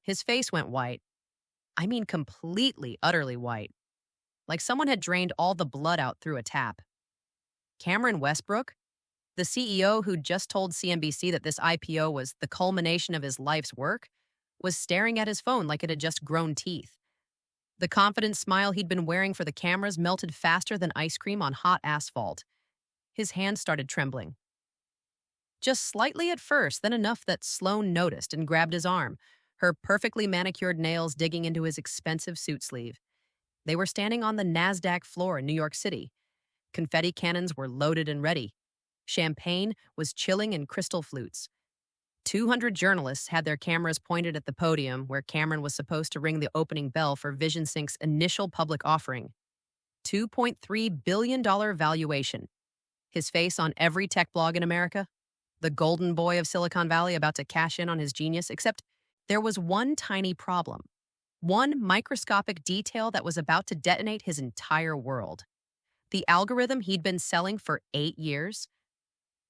His face went white. I mean, completely, utterly white. Like someone had drained all the blood out through a tap. Cameron Westbrook, the CEO who just told CNBC that this IPO was the culmination of his life's work, was staring at his phone like it had just grown teeth. The confident smile he'd been wearing for the cameras melted faster than ice cream on hot asphalt. His hand started trembling. Just slightly at first, then enough that Sloane noticed and grabbed his arm, her perfectly manicured nails digging into his expensive suit sleeve. They were standing on the NASDAQ floor in New York City. Confetti cannons were loaded and ready. Champagne was chilling in crystal flutes. 200 journalists had their cameras pointed at the podium where Cameron was supposed to ring the opening bell for VisionSync's initial public offering. $2.3 billion valuation. His face on every tech blog in America. The golden boy of Silicon Valley about to cash in on his genius, except there was one tiny problem. One microscopic detail that was about to detonate his entire world. The algorithm he'd been selling for 8 years.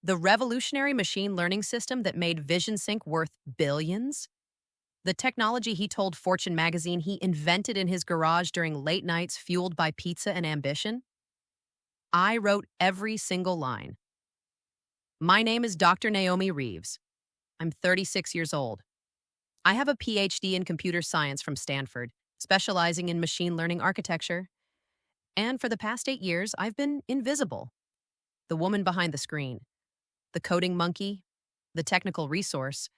The revolutionary machine learning system that made VisionSync worth billions. The technology he told Fortune magazine he invented in his garage during late nights fueled by pizza and ambition. I wrote every single line. My name is Dr. Naomi Reeves. I'm 36 years old. I have a PhD in computer science from Stanford, specializing in machine learning architecture. And for the past 8 years, I've been invisible. The woman behind the screen, the coding monkey, the technical resource,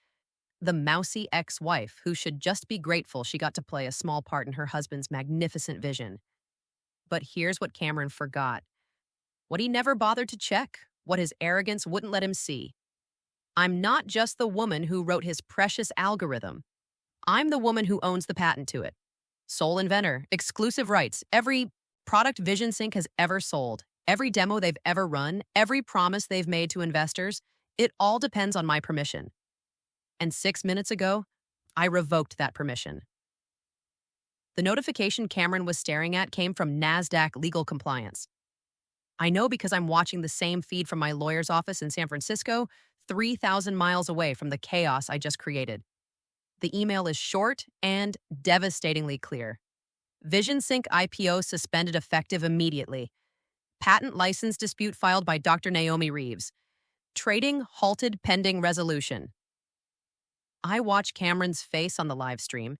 the mousy ex-wife who should just be grateful she got to play a small part in her husband's magnificent vision. But here's what Cameron forgot. What he never bothered to check, what his arrogance wouldn't let him see. I'm not just the woman who wrote his precious algorithm. I'm the woman who owns the patent to it. Sole inventor, exclusive rights, every product VisionSync has ever sold, every demo they've ever run, every promise they've made to investors, it all depends on my permission. And 6 minutes ago, I revoked that permission. The notification Cameron was staring at came from NASDAQ Legal Compliance. I know because I'm watching the same feed from my lawyer's office in San Francisco, 3,000 miles away from the chaos I just created. The email is short and devastatingly clear. VisionSync IPO suspended effective immediately. Patent license dispute filed by Dr. Naomi Reeves. Trading halted pending resolution. I watch Cameron's face on the live stream.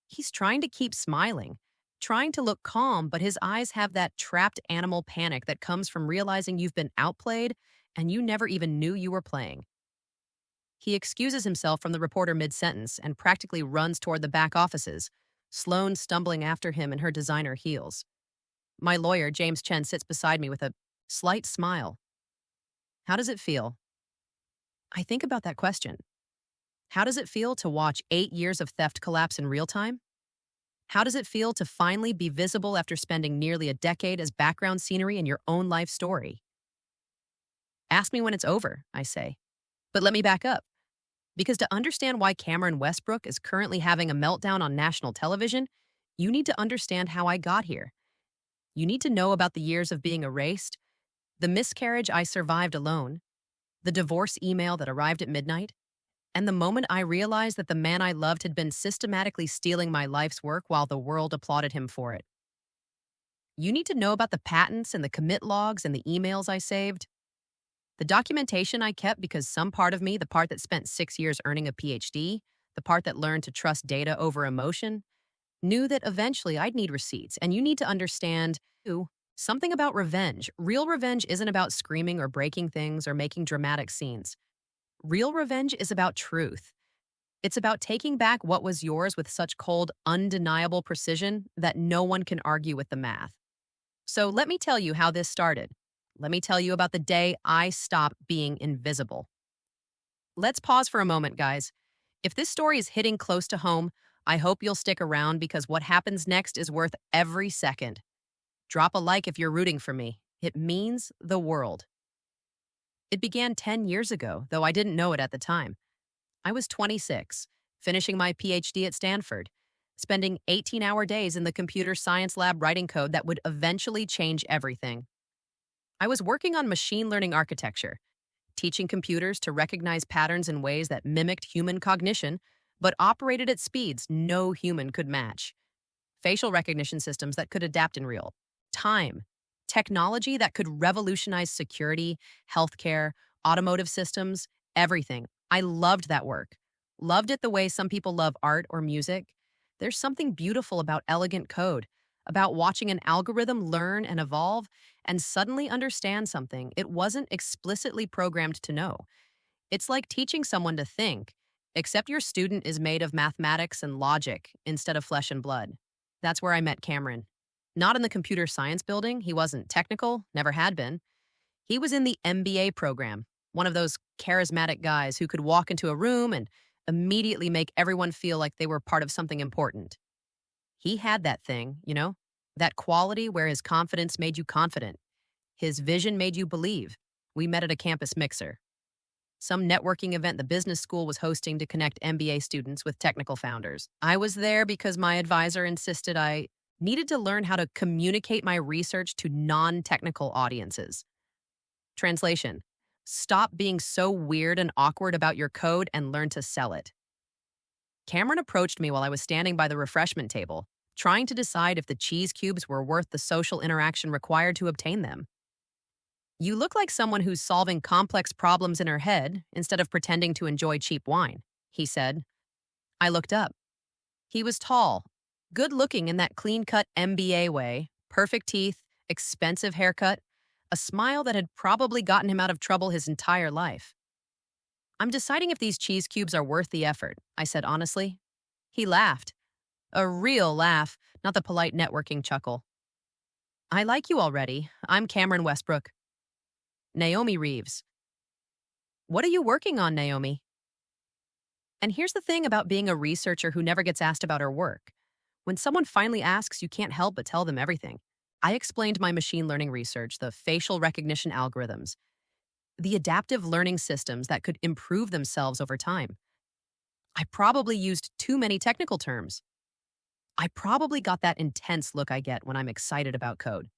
He's trying to keep smiling, trying to look calm, but his eyes have that trapped animal panic that comes from realizing you've been outplayed and you never even knew you were playing. He excuses himself from the reporter mid-sentence and practically runs toward the back offices, Sloane stumbling after him in her designer heels. My lawyer, James Chen, sits beside me with a slight smile. How does it feel? I think about that question. How does it feel to watch 8 years of theft collapse in real time? How does it feel to finally be visible after spending nearly a decade as background scenery in your own life story? Ask me when it's over, I say. But let me back up. Because to understand why Cameron Westbrook is currently having a meltdown on national television, you need to understand how I got here. You need to know about the years of being erased, the miscarriage I survived alone, the divorce email that arrived at midnight, and the moment I realized that the man I loved had been systematically stealing my life's work while the world applauded him for it. You need to know about the patents and the commit logs and the emails I saved, the documentation I kept because some part of me, the part that spent 6 years earning a PhD, the part that learned to trust data over emotion, knew that eventually I'd need receipts. And you need to understand, too, something about revenge. Real revenge isn't about screaming or breaking things or making dramatic scenes. Real revenge is about truth. It's about taking back what was yours with such cold, undeniable precision that no one can argue with the math. So let me tell you how this started. Let me tell you about the day I stopped being invisible. Let's pause for a moment, guys. If this story is hitting close to home, I hope you'll stick around because what happens next is worth every second. Drop a like if you're rooting for me. It means the world. It began 10 years ago, though I didn't know it at the time. I was 26, finishing my PhD at Stanford, spending 18-hour days in the computer science lab writing code that would eventually change everything. I was working on machine learning architecture, teaching computers to recognize patterns in ways that mimicked human cognition, but operated at speeds no human could match. Facial recognition systems that could adapt in real time, technology that could revolutionize security, healthcare, automotive systems, everything. I loved that work. Loved it the way some people love art or music. There's something beautiful about elegant code, about watching an algorithm learn and evolve and suddenly understand something it wasn't explicitly programmed to know. It's like teaching someone to think, except your student is made of mathematics and logic instead of flesh and blood. That's where I met Cameron. Not in the computer science building, he wasn't technical, never had been. He was in the MBA program, one of those charismatic guys who could walk into a room and immediately make everyone feel like they were part of something important. He had that thing, that quality where his confidence made you confident. His vision made you believe. We met at a campus mixer, some networking event the business school was hosting to connect MBA students with technical founders. I was there because my advisor insisted I needed to learn how to communicate my research to non-technical audiences. Translation: stop being so weird and awkward about your code and learn to sell it. Cameron approached me while I was standing by the refreshment table, trying to decide if the cheese cubes were worth the social interaction required to obtain them. "You look like someone who's solving complex problems in her head instead of pretending to enjoy cheap wine," he said. I looked up. He was tall, good-looking in that clean-cut MBA way, perfect teeth, expensive haircut, a smile that had probably gotten him out of trouble his entire life. "I'm deciding if these cheese cubes are worth the effort," I said honestly. He laughed. A real laugh, not the polite networking chuckle. "I like you already. I'm Cameron Westbrook." Naomi Reeves. "What are you working on, Naomi?" And here's the thing about being a researcher who never gets asked about her work. When someone finally asks, you can't help but tell them everything. I explained my machine learning research, the facial recognition algorithms, the adaptive learning systems that could improve themselves over time. I probably used too many technical terms. I probably got that intense look I get when I'm excited about code.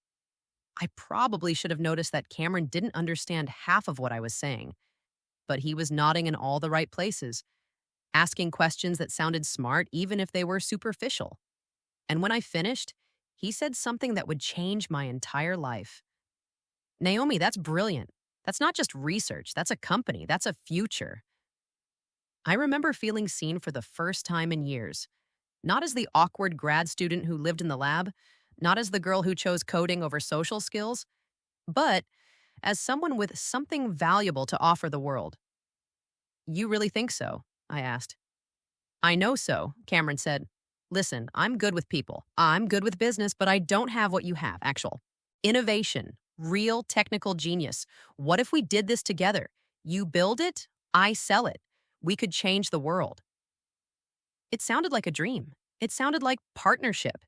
I probably should have noticed that Cameron didn't understand half of what I was saying, but he was nodding in all the right places, asking questions that sounded smart even if they were superficial. And when I finished, he said something that would change my entire life. "Naomi, that's brilliant. That's not just research, that's a company, that's a future." I remember feeling seen for the first time in years, not as the awkward grad student who lived in the lab, not as the girl who chose coding over social skills, but as someone with something valuable to offer the world. "You really think so?" I asked. "I know so," Cameron said. "Listen, I'm good with people. I'm good with business, but I don't have what you have, actual innovation, real technical genius. What if we did this together? You build it, I sell it. We could change the world." It sounded like a dream. It sounded like partnership.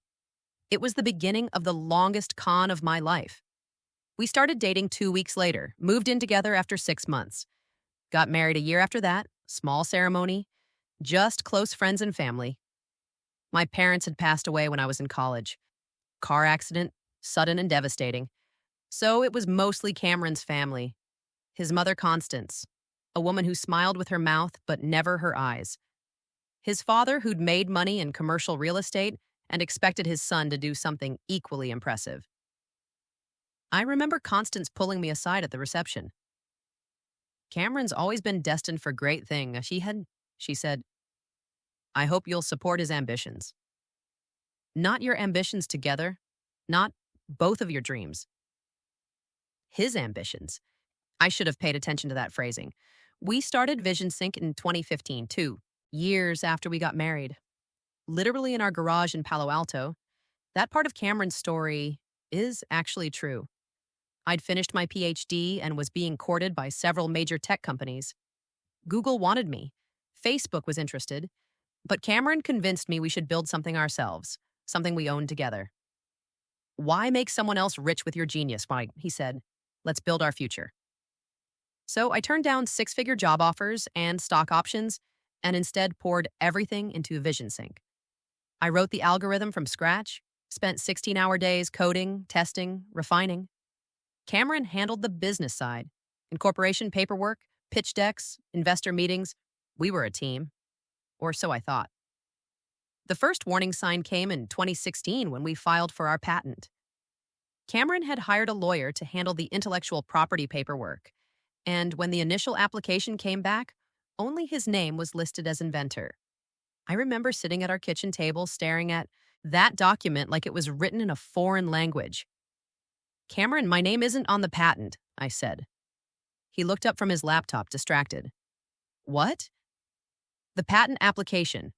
It was the beginning of the longest con of my life. We started dating 2 weeks later, moved in together after 6 months. Got married a year after that, small ceremony, just close friends and family. My parents had passed away when I was in college. Car accident, sudden and devastating. So it was mostly Cameron's family. His mother, Constance, a woman who smiled with her mouth but never her eyes. His father, who'd made money in commercial real estate and expected his son to do something equally impressive. I remember Constance pulling me aside at the reception. "Cameron's always been destined for great things," she said. "I hope you'll support his ambitions. Not your ambitions together, not both of your dreams. His ambitions." I should have paid attention to that phrasing. We started Vision Sync in 2015, 2 years after we got married. Literally in our garage in Palo Alto. That part of Cameron's story is actually true. I'd finished my PhD and was being courted by several major tech companies. Google wanted me. Facebook was interested. But Cameron convinced me we should build something ourselves, something we owned together. "Why make someone else rich with your genius?" He said. "Let's build our future." So I turned down 6-figure job offers and stock options and instead poured everything into Vision Sync. I wrote the algorithm from scratch, spent 16-hour days coding, testing, refining. Cameron handled the business side, incorporation paperwork, pitch decks, investor meetings. We were a team. or so I thought. The first warning sign came in 2016 when we filed for our patent. Cameron had hired a lawyer to handle the intellectual property paperwork, and when the initial application came back, only his name was listed as inventor. I remember sitting at our kitchen table staring at that document like it was written in a foreign language. "Cameron, my name isn't on the patent," I said. He looked up from his laptop, distracted. "What?" "The patent application.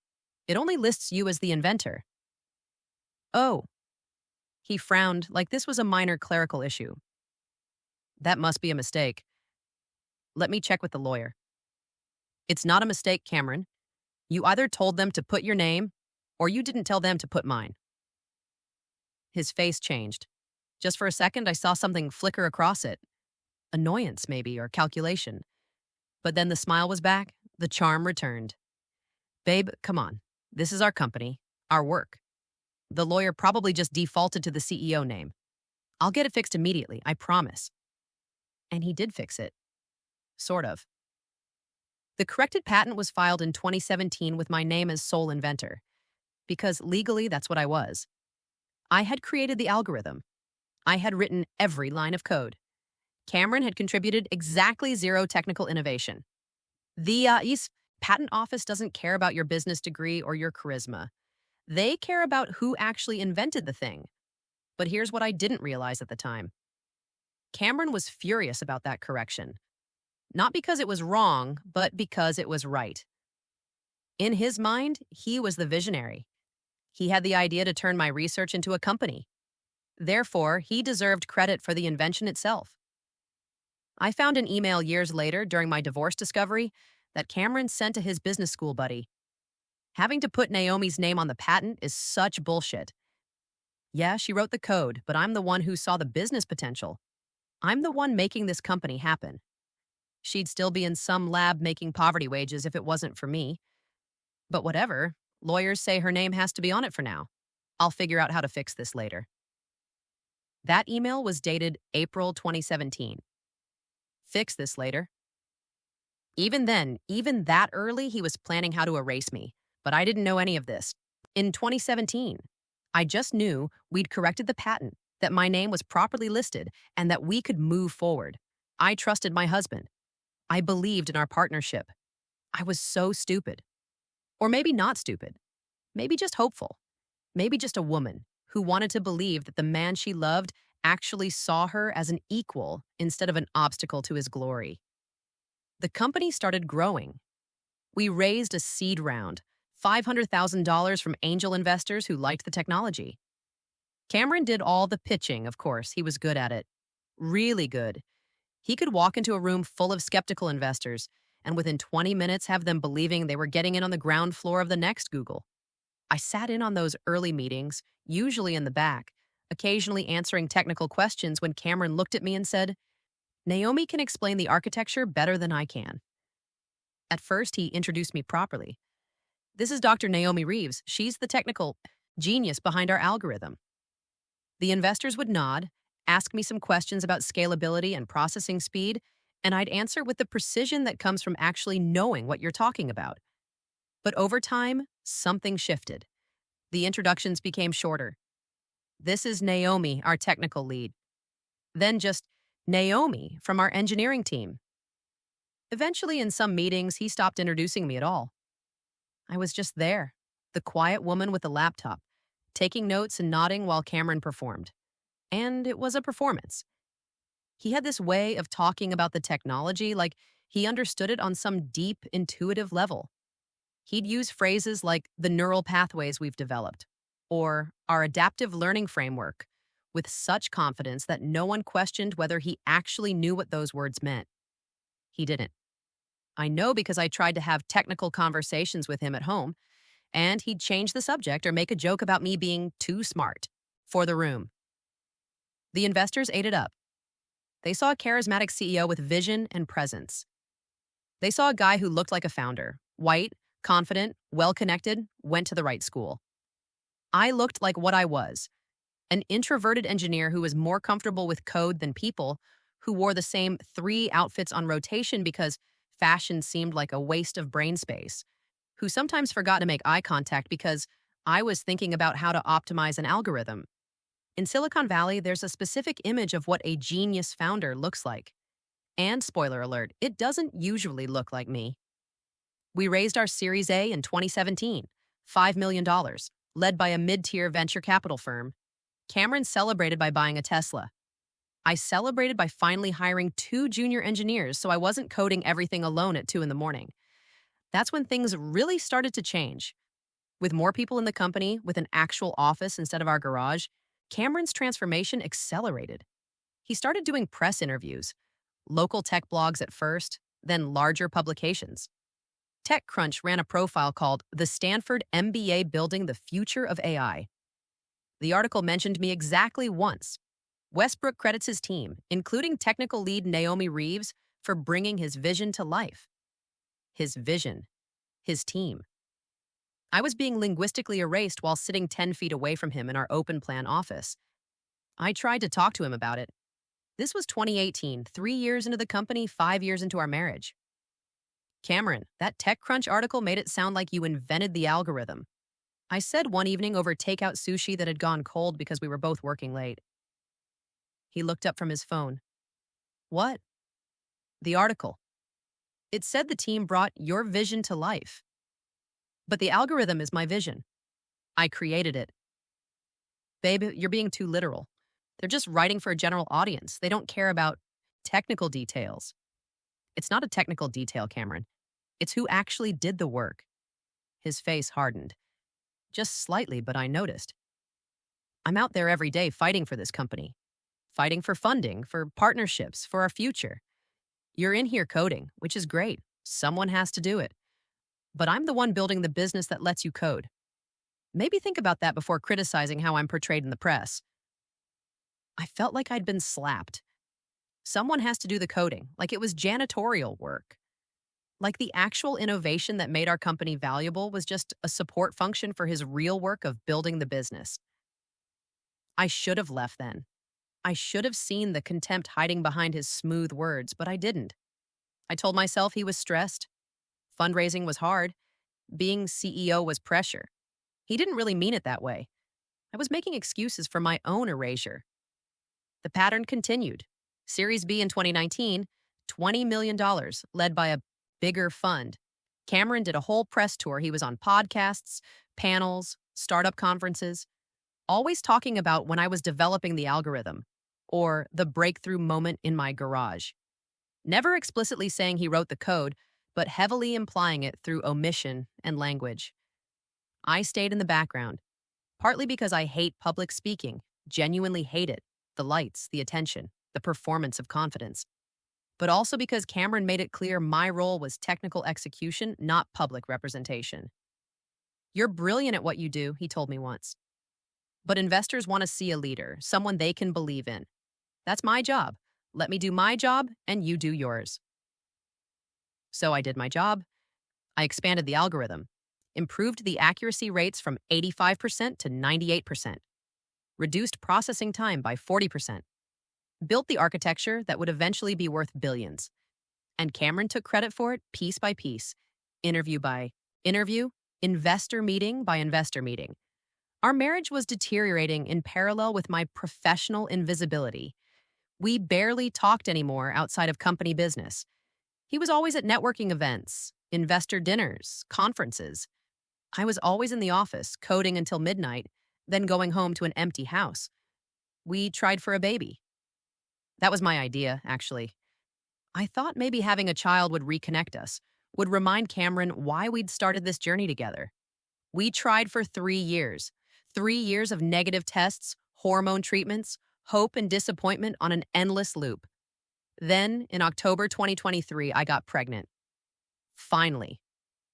It only lists you as the inventor." "Oh." He frowned like this was a minor clerical issue. "That must be a mistake. Let me check with the lawyer." "It's not a mistake, Cameron. You either told them to put your name, or you didn't tell them to put mine." His face changed. Just for a second, I saw something flicker across it. Annoyance, maybe, or calculation. But then the smile was back, the charm returned. "Babe, come on. This is our company, our work. The lawyer probably just defaulted to the CEO name. I'll get it fixed immediately, I promise." And he did fix it. Sort of. The corrected patent was filed in 2017 with my name as sole inventor, because legally that's what I was. I had created the algorithm. I had written every line of code. Cameron had contributed exactly zero technical innovation. The US Patent Office doesn't care about your business degree or your charisma. They care about who actually invented the thing. But here's what I didn't realize at the time. Cameron was furious about that correction. Not because it was wrong, but because it was right. In his mind, he was the visionary. He had the idea to turn my research into a company. Therefore, he deserved credit for the invention itself. I found an email years later during my divorce discovery that Cameron sent to his business school buddy. "Having to put Naomi's name on the patent is such bullshit. Yeah, she wrote the code, but I'm the one who saw the business potential. I'm the one making this company happen. She'd still be in some lab making poverty wages if it wasn't for me. But whatever, lawyers say her name has to be on it for now. I'll figure out how to fix this later." That email was dated April 2017. Fix this later. Even then, even that early, he was planning how to erase me, but I didn't know any of this. In 2017, I just knew we'd corrected the patent, that my name was properly listed, and that we could move forward. I trusted my husband. I believed in our partnership. I was so stupid. Or maybe not stupid. Maybe just hopeful. Maybe just a woman who wanted to believe that the man she loved actually saw her as an equal instead of an obstacle to his glory. The company started growing. We raised a seed round, $500,000 from angel investors who liked the technology. Cameron did all the pitching, of course. He was good at it. Really good. He could walk into a room full of skeptical investors and within 20 minutes have them believing they were getting in on the ground floor of the next Google. I sat in on those early meetings, usually in the back, occasionally answering technical questions when Cameron looked at me and said, "Naomi can explain the architecture better than I can." At first, he introduced me properly. "This is Dr. Naomi Reeves. She's the technical genius behind our algorithm." The investors would nod, ask me some questions about scalability and processing speed, and I'd answer with the precision that comes from actually knowing what you're talking about. But over time, something shifted. The introductions became shorter. "This is Naomi, our technical lead." Then just Naomi from our engineering team. Eventually, in some meetings, he stopped introducing me at all. I was just there, the quiet woman with the laptop, taking notes and nodding while Cameron performed. And it was a performance. He had this way of talking about the technology like he understood it on some deep, intuitive level. He'd use phrases like the neural pathways we've developed, or our adaptive learning framework, with such confidence that no one questioned whether he actually knew what those words meant. He didn't. I know because I tried to have technical conversations with him at home, and he'd change the subject or make a joke about me being too smart for the room. The investors ate it up. They saw a charismatic CEO with vision and presence. They saw a guy who looked like a founder, white, confident, well-connected, went to the right school. I looked like what I was, an introverted engineer who was more comfortable with code than people, who wore the same 3 outfits on rotation because fashion seemed like a waste of brain space. who sometimes forgot to make eye contact because I was thinking about how to optimize an algorithm. In Silicon Valley, there's a specific image of what a genius founder looks like. And spoiler alert, it doesn't usually look like me. We raised our Series A in 2017, $5 million, led by a mid-tier venture capital firm. Cameron celebrated by buying a Tesla. I celebrated by finally hiring 2 junior engineers so I wasn't coding everything alone at 2 in the morning. That's when things really started to change. With more people in the company, with an actual office instead of our garage, Cameron's transformation accelerated. He started doing press interviews, local tech blogs at first, then larger publications. TechCrunch ran a profile called The Stanford MBA Building the Future of AI. The article mentioned me exactly once. Westbrook credits his team, including technical lead Naomi Reeves, for bringing his vision to life. His vision. His team. I was being linguistically erased while sitting 10 feet away from him in our open plan office. I tried to talk to him about it. This was 2018, 3 years into the company, 5 years into our marriage. Cameron, that TechCrunch article made it sound like you invented the algorithm. I said one evening over takeout sushi that had gone cold because we were both working late. He looked up from his phone. What? The article. It said the team brought your vision to life. But the algorithm is my vision. I created it. Babe, you're being too literal. They're just writing for a general audience. They don't care about technical details. It's not a technical detail, Cameron. It's who actually did the work. His face hardened. Just slightly, but I noticed. I'm out there every day fighting for this company. Fighting for funding, for partnerships, for our future. You're in here coding, which is great. Someone has to do it. But I'm the one building the business that lets you code. Maybe think about that before criticizing how I'm portrayed in the press. I felt like I'd been slapped. Someone has to do the coding, like it was janitorial work. Like the actual innovation that made our company valuable was just a support function for his real work of building the business. I should have left then. I should have seen the contempt hiding behind his smooth words, but I didn't. I told myself he was stressed. Fundraising was hard. Being CEO was pressure. He didn't really mean it that way. I was making excuses for my own erasure. The pattern continued. Series B in 2019, $20 million, led by a bigger fund. Cameron did a whole press tour. He was on podcasts, panels, startup conferences, always talking about when I was developing the algorithm or the breakthrough moment in my garage. Never explicitly saying he wrote the code, but heavily implying it through omission and language. I stayed in the background, partly because I hate public speaking, genuinely hate it, the lights, the attention, the performance of confidence. But also because Cameron made it clear my role was technical execution, not public representation. You're brilliant at what you do, he told me once. But investors want to see a leader, someone they can believe in. That's my job. Let me do my job, and you do yours. So I did my job. I expanded the algorithm, improved the accuracy rates from 85% to 98%, reduced processing time by 40%, built the architecture that would eventually be worth billions. And Cameron took credit for it piece by piece, interview by interview, investor meeting by investor meeting. Our marriage was deteriorating in parallel with my professional invisibility. We barely talked anymore outside of company business. He was always at networking events, investor dinners, conferences. I was always in the office, coding until midnight, then going home to an empty house. We tried for a baby. That was my idea, actually. I thought maybe having a child would reconnect us, would remind Cameron why we'd started this journey together. We tried for 3 years. 3 years of negative tests, hormone treatments, hope and disappointment on an endless loop. Then, in October 2023, I got pregnant. Finally.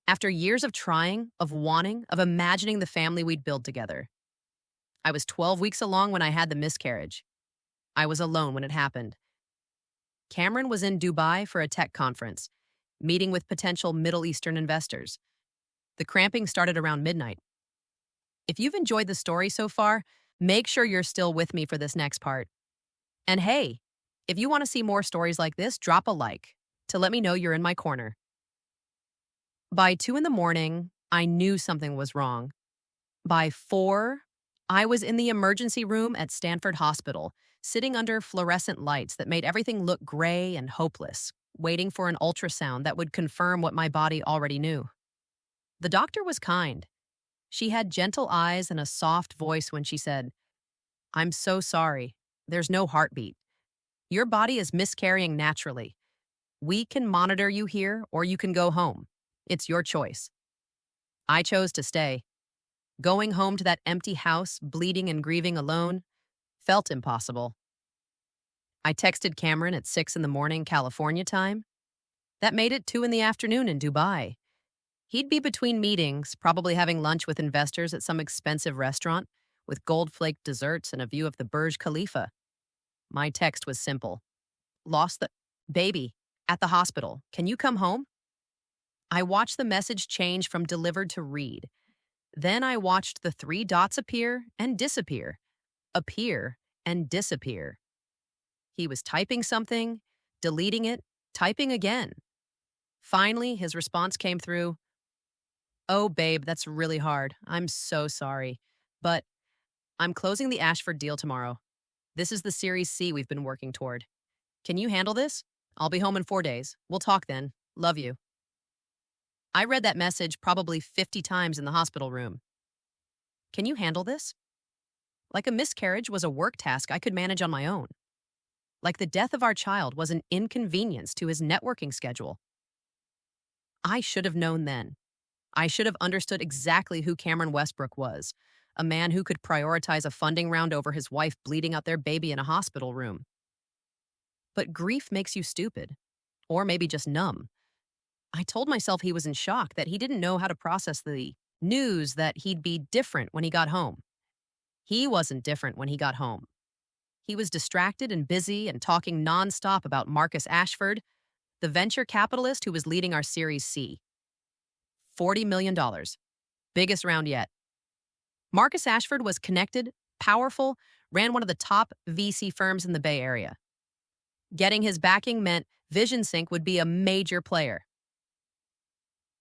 After years of trying, of wanting, of imagining the family we'd build together. I was 12 weeks along when I had the miscarriage. I was alone when it happened. Cameron was in Dubai for a tech conference, meeting with potential Middle Eastern investors. The cramping started around midnight. If you've enjoyed the story so far, make sure you're still with me for this next part. And hey, if you want to see more stories like this, drop a like to let me know you're in my corner. By 2 in the morning, I knew something was wrong. By 4, I was in the emergency room at Stanford Hospital, sitting under fluorescent lights that made everything look gray and hopeless, waiting for an ultrasound that would confirm what my body already knew. The doctor was kind. She had gentle eyes and a soft voice when she said, "I'm so sorry. There's no heartbeat. Your body is miscarrying naturally. We can monitor you here or you can go home. It's your choice." I chose to stay. Going home to that empty house, bleeding and grieving alone, felt impossible. I texted Cameron at 6 in the morning, California time. That made it 2 in the afternoon in Dubai. He'd be between meetings, probably having lunch with investors at some expensive restaurant with gold-flaked desserts and a view of the Burj Khalifa. My text was simple. Lost the baby at the hospital. Can you come home? I watched the message change from delivered to read. Then I watched the 3 dots appear and disappear, appear and disappear. He was typing something, deleting it, typing again. Finally, his response came through. "Oh, babe, that's really hard. I'm so sorry. But I'm closing the Ashford deal tomorrow. This is the Series C we've been working toward. Can you handle this? I'll be home in 4 days. We'll talk then. Love you." I read that message probably 50 times in the hospital room. Can you handle this? Like a miscarriage was a work task I could manage on my own. Like the death of our child was an inconvenience to his networking schedule. I should have known then. I should have understood exactly who Cameron Westbrook was, a man who could prioritize a funding round over his wife bleeding out their baby in a hospital room. But grief makes you stupid, or maybe just numb. I told myself he was in shock, that he didn't know how to process the news that he'd be different when he got home. He wasn't different when he got home. He was distracted and busy and talking nonstop about Marcus Ashford, the venture capitalist who was leading our Series C. $40 million. Biggest round yet. Marcus Ashford was connected, powerful, ran one of the top VC firms in the Bay Area. Getting his backing meant Vision Sync would be a major player.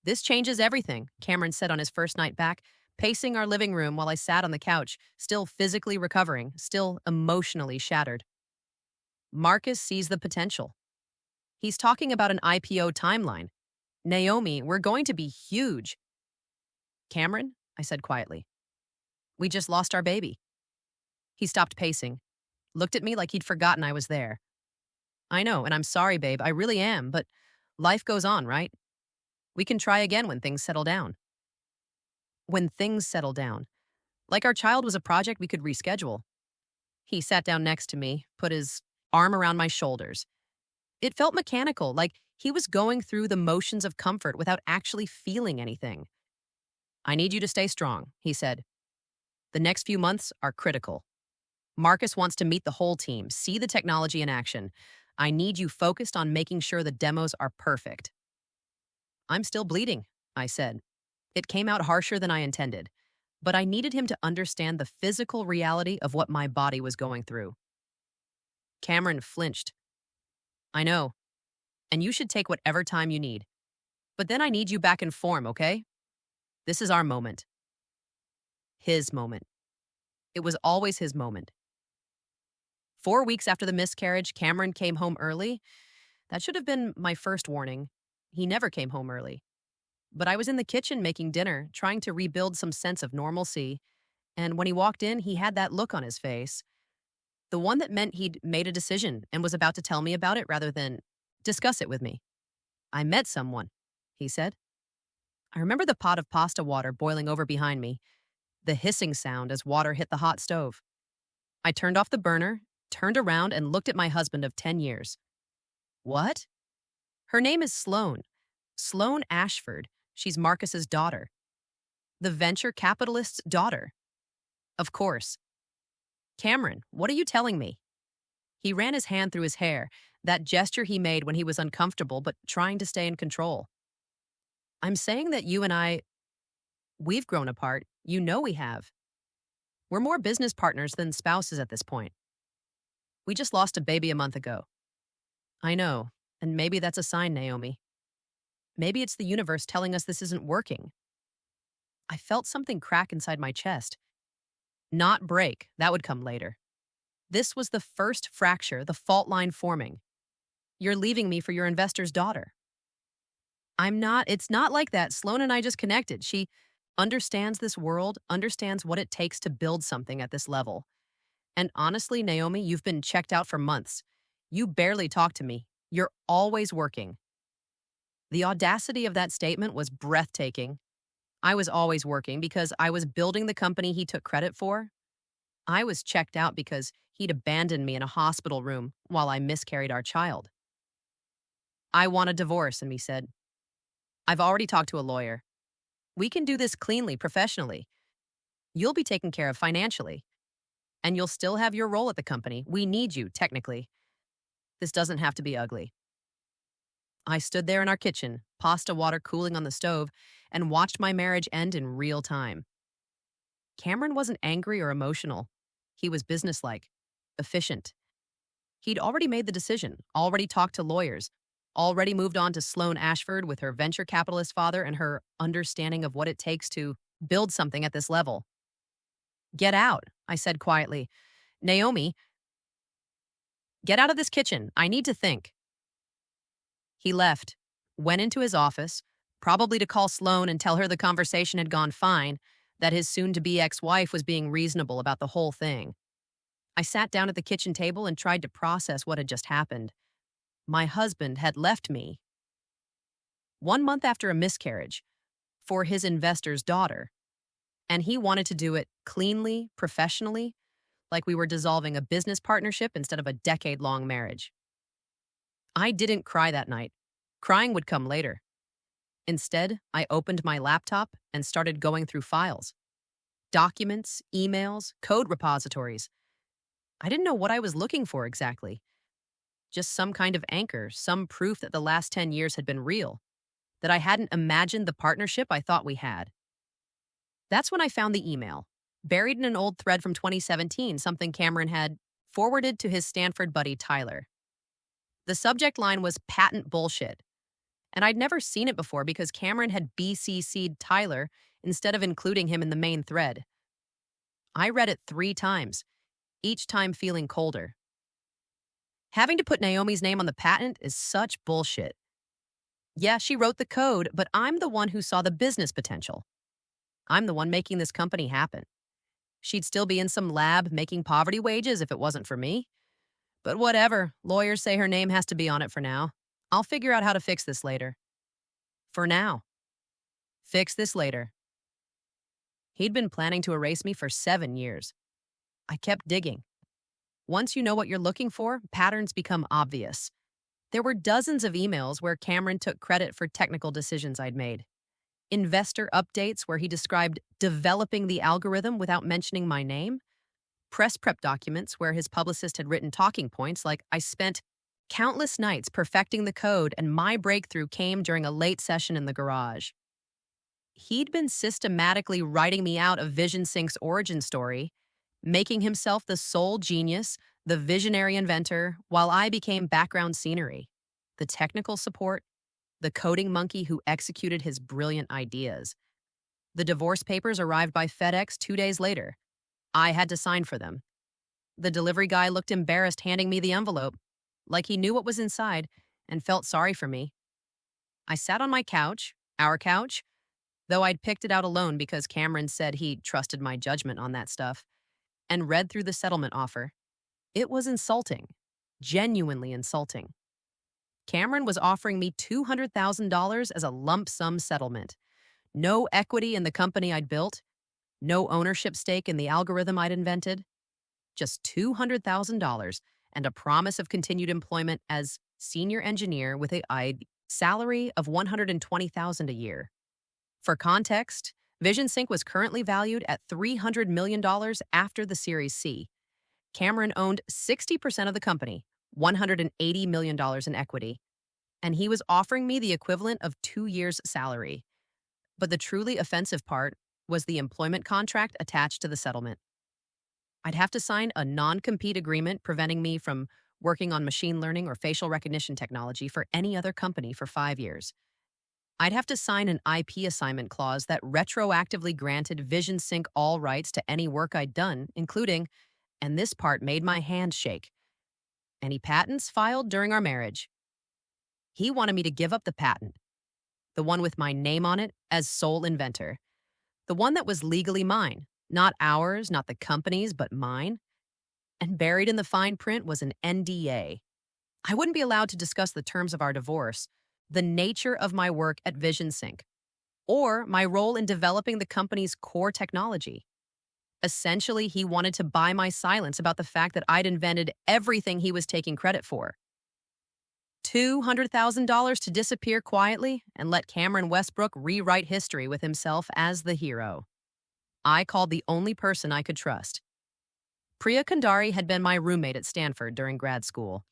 "This changes everything," Cameron said on his first night back, pacing our living room while I sat on the couch, still physically recovering, still emotionally shattered. "Marcus sees the potential. He's talking about an IPO timeline. Naomi, we're going to be huge." "Cameron," I said quietly, "we just lost our baby." He stopped pacing, looked at me like he'd forgotten I was there. "I know, and I'm sorry, babe, I really am, but life goes on, right? We can try again when things settle down." When things settle down. Like our child was a project we could reschedule. He sat down next to me, put his arm around my shoulders. It felt mechanical, like he was going through the motions of comfort without actually feeling anything. "I need you to stay strong," he said. "The next few months are critical. Marcus wants to meet the whole team, see the technology in action. I need you focused on making sure the demos are perfect." "I'm still bleeding," I said. It came out harsher than I intended, but I needed him to understand the physical reality of what my body was going through. Cameron flinched. "I know, and you should take whatever time you need. But then I need you back in form, okay? This is our moment." His moment. It was always his moment. 4 weeks after the miscarriage, Cameron came home early. That should have been my first warning. He never came home early. But I was in the kitchen making dinner, trying to rebuild some sense of normalcy, and when he walked in, he had that look on his face. The one that meant he'd made a decision and was about to tell me about it rather than discuss it with me. "I met someone," he said. I remember the pot of pasta water boiling over behind me, the hissing sound as water hit the hot stove. I turned off the burner, turned around, and looked at my husband of 10 years. "What?" "Her name is Sloan. Sloan Ashford. She's Marcus's daughter. The venture capitalist's daughter." "Of course." "Cameron, what are you telling me?" He ran his hand through his hair, that gesture he made when he was uncomfortable but trying to stay in control. "I'm saying that you and we've grown apart. You know we have. We're more business partners than spouses at this point. We just lost a baby a month ago." "I know, and maybe that's a sign, Naomi." Maybe it's the universe telling us this isn't working. I felt something crack inside my chest. Not break, that would come later. This was the first fracture, the fault line forming. You're leaving me for your investor's daughter. It's not like that. Sloan and I just connected. She understands this world, understands what it takes to build something at this level. And honestly, Naomi, you've been checked out for months. You barely talk to me. You're always working. The audacity of that statement was breathtaking. I was always working because I was building the company he took credit for. I was checked out because he'd abandoned me in a hospital room while I miscarried our child. I want a divorce, and he said, I've already talked to a lawyer. We can do this cleanly, professionally. You'll be taken care of financially, and you'll still have your role at the company. We need you, technically. This doesn't have to be ugly. I stood there in our kitchen, pasta water cooling on the stove, and watched my marriage end in real time. Cameron wasn't angry or emotional. He was businesslike, efficient. He'd already made the decision, already talked to lawyers, already moved on to Sloan Ashford with her venture capitalist father and her understanding of what it takes to build something at this level. Get out, I said quietly. Naomi, get out of this kitchen. I need to think. He left, went into his office, probably to call Sloan and tell her the conversation had gone fine, that his soon-to-be ex-wife was being reasonable about the whole thing. I sat down at the kitchen table and tried to process what had just happened. My husband had left me 1 month after a miscarriage for his investor's daughter, and he wanted to do it cleanly, professionally, like we were dissolving a business partnership instead of a decade-long marriage. I didn't cry that night. Crying would come later. Instead, I opened my laptop and started going through files. Documents, emails, code repositories. I didn't know what I was looking for exactly. Just some kind of anchor, some proof that the last 10 years had been real, that I hadn't imagined the partnership I thought we had. That's when I found the email, buried in an old thread from 2017, something Cameron had forwarded to his Stanford buddy Tyler. The subject line was patent bullshit, and I'd never seen it before because Cameron had BCC'd Tyler instead of including him in the main thread. I read it 3 times, each time feeling colder. Having to put Naomi's name on the patent is such bullshit. Yeah, she wrote the code, but I'm the one who saw the business potential. I'm the one making this company happen. She'd still be in some lab making poverty wages if it wasn't for me. But whatever, lawyers say her name has to be on it for now. I'll figure out how to fix this later. For now. Fix this later. He'd been planning to erase me for 7 years. I kept digging. Once you know what you're looking for, patterns become obvious. There were dozens of emails where Cameron took credit for technical decisions I'd made. Investor updates where he described developing the algorithm without mentioning my name. Press prep documents where his publicist had written talking points like, I spent countless nights perfecting the code and my breakthrough came during a late session in the garage. He'd been systematically writing me out of VisionSync's origin story, making himself the sole genius, the visionary inventor, while I became background scenery, the technical support, the coding monkey who executed his brilliant ideas. The divorce papers arrived by FedEx 2 days later. I had to sign for them. The delivery guy looked embarrassed handing me the envelope, like he knew what was inside and felt sorry for me. I sat on my couch, our couch, though I'd picked it out alone because Cameron said he trusted my judgment on that stuff, and read through the settlement offer. It was insulting, genuinely insulting. Cameron was offering me $200,000 as a lump sum settlement. No equity in the company I'd built, no ownership stake in the algorithm I'd invented, just $200,000 and a promise of continued employment as senior engineer with a salary of $120,000 a year. For context, VisionSync was currently valued at $300 million after the Series C. Cameron owned 60% of the company, $180 million in equity, and he was offering me the equivalent of 2 years' salary. But the truly offensive part was the employment contract attached to the settlement. I'd have to sign a non-compete agreement preventing me from working on machine learning or facial recognition technology for any other company for 5 years. I'd have to sign an IP assignment clause that retroactively granted VisionSync all rights to any work I'd done, including, and this part made my hand shake, any patents filed during our marriage. He wanted me to give up the patent, the one with my name on it as sole inventor, the one that was legally mine, not ours, not the company's, but mine. And buried in the fine print was an NDA. I wouldn't be allowed to discuss the terms of our divorce, the nature of my work at VisionSync, or my role in developing the company's core technology. Essentially, he wanted to buy my silence about the fact that I'd invented everything he was taking credit for. $200,000 to disappear quietly and let Cameron Westbrook rewrite history with himself as the hero. I called the only person I could trust. Priya Kandari had been my roommate at Stanford during grad school.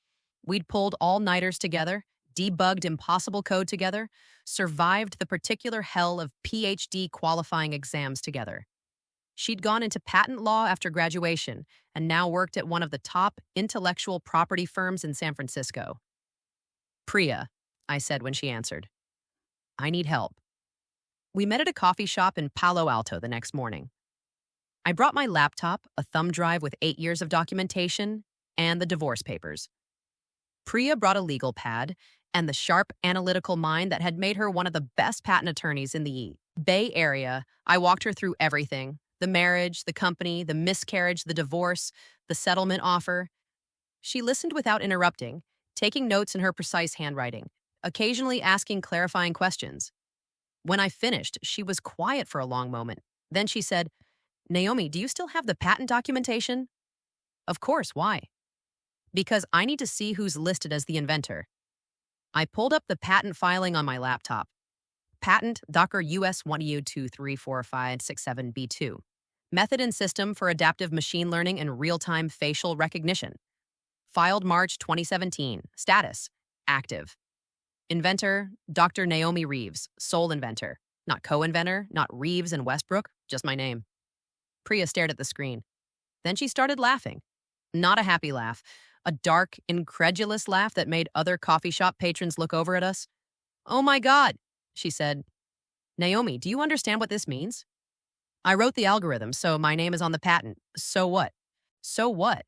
We'd pulled all-nighters together, debugged impossible code together, survived the particular hell of PhD qualifying exams together. She'd gone into patent law after graduation and now worked at one of the top intellectual property firms in San Francisco. Priya, I said when she answered. I need help. We met at a coffee shop in Palo Alto the next morning. I brought my laptop, a thumb drive with 8 years of documentation, and the divorce papers. Priya brought a legal pad and the sharp analytical mind that had made her one of the best patent attorneys in the Bay Area. I walked her through everything: the marriage, the company, the miscarriage, the divorce, the settlement offer. She listened without interrupting, taking notes in her precise handwriting, occasionally asking clarifying questions. When I finished, she was quiet for a long moment. Then she said, Naomi, do you still have the patent documentation? Of course, why? Because I need to see who's listed as the inventor. I pulled up the patent filing on my laptop. Patent Docker US 1EU234567B2. Method and system for adaptive machine learning and real-time facial recognition. Filed March 2017. Status: active. Inventor: Dr. Naomi Reeves, sole inventor. Not co-inventor, not Reeves and Westbrook, just my name. Priya stared at the screen. Then she started laughing. Not a happy laugh. A dark, incredulous laugh that made other coffee shop patrons look over at us. Oh my God, she said. Naomi, do you understand what this means? I wrote the algorithm, so my name is on the patent. So what? So what?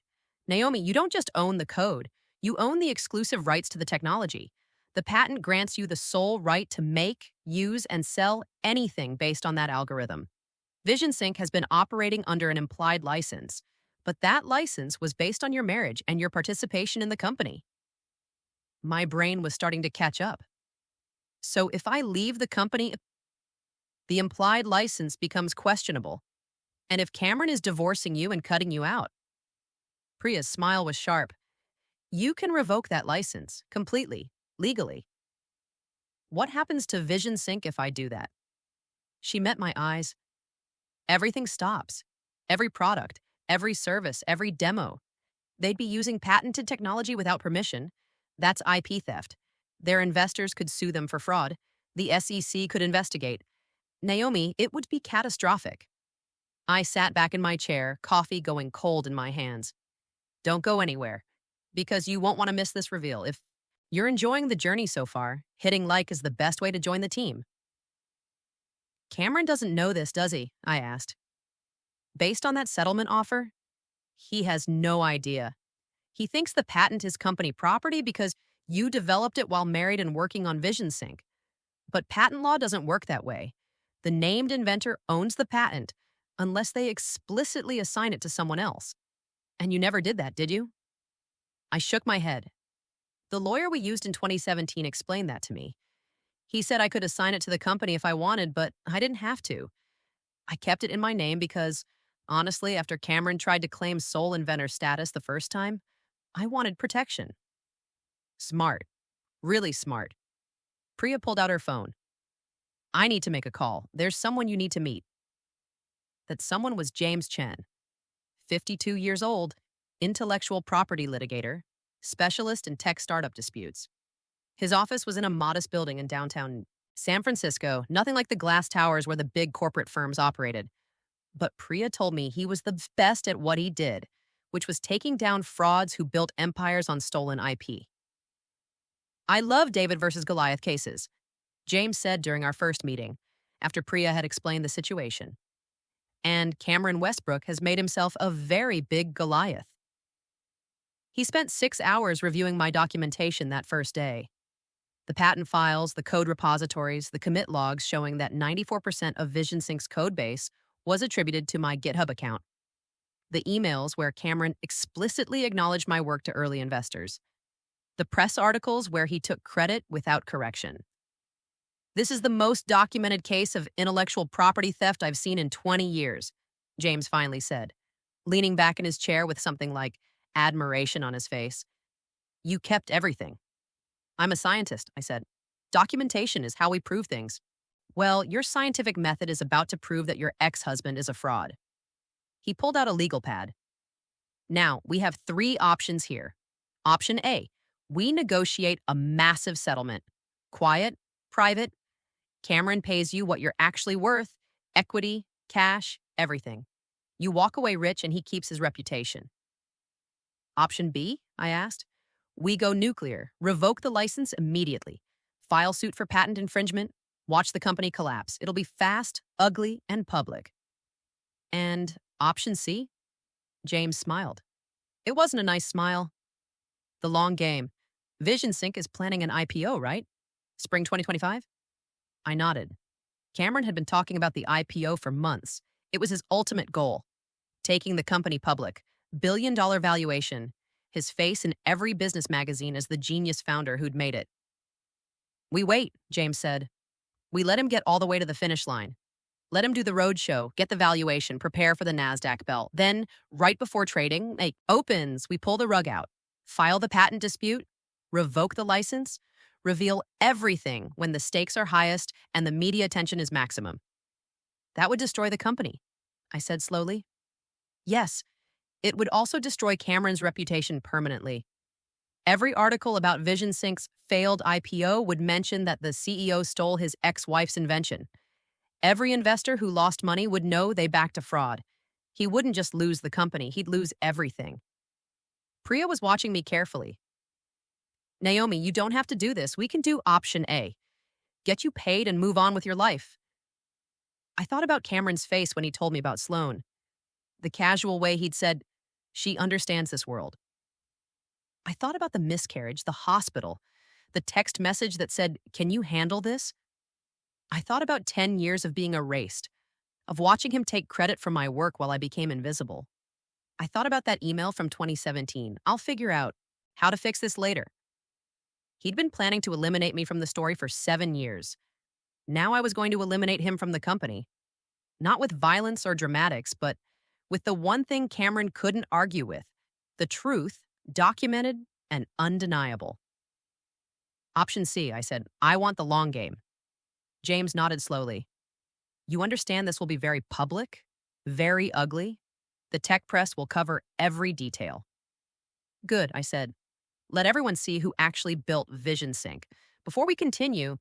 Naomi, you don't just own the code. You own the exclusive rights to the technology. The patent grants you the sole right to make, use, and sell anything based on that algorithm. VisionSync has been operating under an implied license, but that license was based on your marriage and your participation in the company. My brain was starting to catch up. So if I leave the company, the implied license becomes questionable. And if Cameron is divorcing you and cutting you out? Priya's smile was sharp. You can revoke that license, completely, legally. What happens to VisionSync if I do that? She met my eyes. Everything stops. Every product, every service, every demo. They'd be using patented technology without permission. That's IP theft. Their investors could sue them for fraud. The SEC could investigate. Naomi, it would be catastrophic. I sat back in my chair, coffee going cold in my hands. Don't go anywhere, because you won't want to miss this reveal. If you're enjoying the journey so far, hitting like is the best way to join the team. Cameron doesn't know this, does he? I asked. Based on that settlement offer, he has no idea. He thinks the patent is company property because you developed it while married and working on VisionSync. But patent law doesn't work that way. The named inventor owns the patent unless they explicitly assign it to someone else. And you never did that, did you? I shook my head. The lawyer we used in 2017 explained that to me. He said I could assign it to the company if I wanted, but I didn't have to. I kept it in my name because, honestly, after Cameron tried to claim sole inventor status the first time, I wanted protection. Smart. Really smart. Priya pulled out her phone. I need to make a call. There's someone you need to meet. That someone was James Chen, 52 years old, intellectual property litigator, specialist in tech startup disputes. His office was in a modest building in downtown San Francisco, nothing like the glass towers where the big corporate firms operated. But Priya told me he was the best at what he did, which was taking down frauds who built empires on stolen IP. I love David versus Goliath cases. James said during our first meeting, after Priya had explained the situation. And Cameron Westbrook has made himself a very big Goliath. He spent 6 hours reviewing my documentation that first day. The patent files, the code repositories, the commit logs showing that 94% of VisionSync's code base was attributed to my GitHub account. The emails where Cameron explicitly acknowledged my work to early investors. The press articles where he took credit without correction. This is the most documented case of intellectual property theft I've seen in 20 years, James finally said, leaning back in his chair with something like admiration on his face. You kept everything. I'm a scientist, I said. Documentation is how we prove things. Well, your scientific method is about to prove that your ex-husband is a fraud. He pulled out a legal pad. Now, we have 3 options here. Option A, we negotiate a massive settlement. Quiet, private. Cameron pays you what you're actually worth, equity, cash, everything. You walk away rich and he keeps his reputation. Option B, I asked. We go nuclear, revoke the license immediately, file suit for patent infringement, watch the company collapse. It'll be fast, ugly, and public. And option C? James smiled. It wasn't a nice smile. The long game. VisionSync is planning an IPO, right? Spring 2025? I nodded. Cameron had been talking about the IPO for months. It was his ultimate goal. Taking the company public, billion-dollar valuation, his face in every business magazine as the genius founder who'd made it. We wait, James said. We let him get all the way to the finish line. Let him do the roadshow, get the valuation, prepare for the NASDAQ bell. Then, right before trading, opens, we pull the rug out, file the patent dispute, revoke the license, reveal everything when the stakes are highest and the media attention is maximum. That would destroy the company, I said slowly. Yes, it would also destroy Cameron's reputation permanently. Every article about VisionSync's failed IPO would mention that the CEO stole his ex-wife's invention. Every investor who lost money would know they backed a fraud. He wouldn't just lose the company, he'd lose everything. Priya was watching me carefully. Naomi, you don't have to do this. We can do option A. Get you paid and move on with your life. I thought about Cameron's face when he told me about Sloan. The casual way he'd said, she understands this world. I thought about the miscarriage, the hospital, the text message that said, can you handle this? I thought about 10 years of being erased, of watching him take credit for my work while I became invisible. I thought about that email from 2017. I'll figure out how to fix this later. He'd been planning to eliminate me from the story for 7 years. Now I was going to eliminate him from the company. Not with violence or dramatics, but with the one thing Cameron couldn't argue with, the truth, documented and undeniable. Option C, I said, I want the long game. James nodded slowly. You understand this will be very public, very ugly? The tech press will cover every detail. Good, I said. Let everyone see who actually built VisionSync. Before we continue,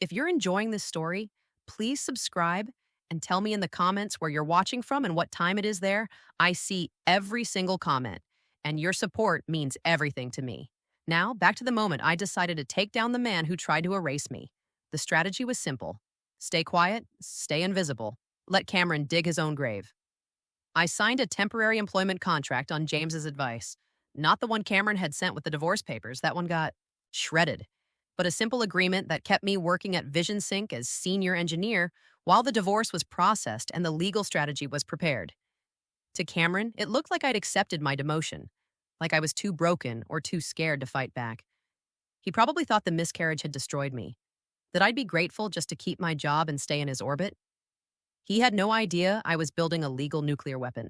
if you're enjoying this story, please subscribe and tell me in the comments where you're watching from and what time it is there. I see every single comment, and your support means everything to me. Now, back to the moment I decided to take down the man who tried to erase me. The strategy was simple. Stay quiet, stay invisible. Let Cameron dig his own grave. I signed a temporary employment contract on James's advice. Not the one Cameron had sent with the divorce papers. That one got shredded. But a simple agreement that kept me working at VisionSync as senior engineer while the divorce was processed and the legal strategy was prepared. To Cameron, it looked like I'd accepted my demotion, like I was too broken or too scared to fight back. He probably thought the miscarriage had destroyed me, that I'd be grateful just to keep my job and stay in his orbit. He had no idea I was building a legal nuclear weapon.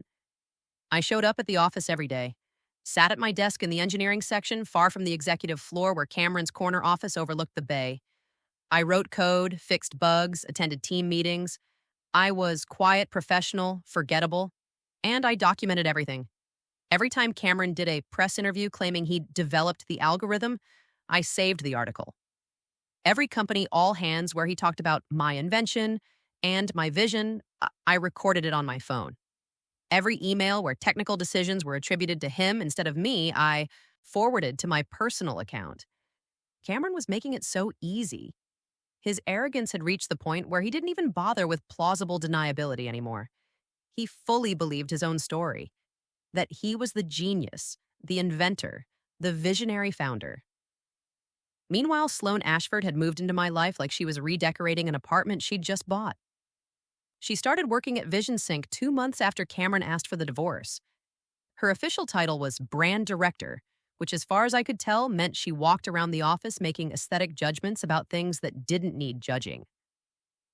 I showed up at the office every day, sat at my desk in the engineering section far from the executive floor where Cameron's corner office overlooked the bay. I wrote code, fixed bugs, attended team meetings. I was quiet, professional, forgettable, and I documented everything. Every time Cameron did a press interview claiming he'd developed the algorithm, I saved the article. Every company all hands where he talked about my invention and my vision, I recorded it on my phone. Every email where technical decisions were attributed to him instead of me, I forwarded to my personal account. Cameron was making it so easy. His arrogance had reached the point where he didn't even bother with plausible deniability anymore. He fully believed his own story, that he was the genius, the inventor, the visionary founder. Meanwhile, Sloane Ashford had moved into my life like she was redecorating an apartment she'd just bought. She started working at VisionSync 2 months after Cameron asked for the divorce. Her official title was brand director, which as far as I could tell meant she walked around the office making aesthetic judgments about things that didn't need judging.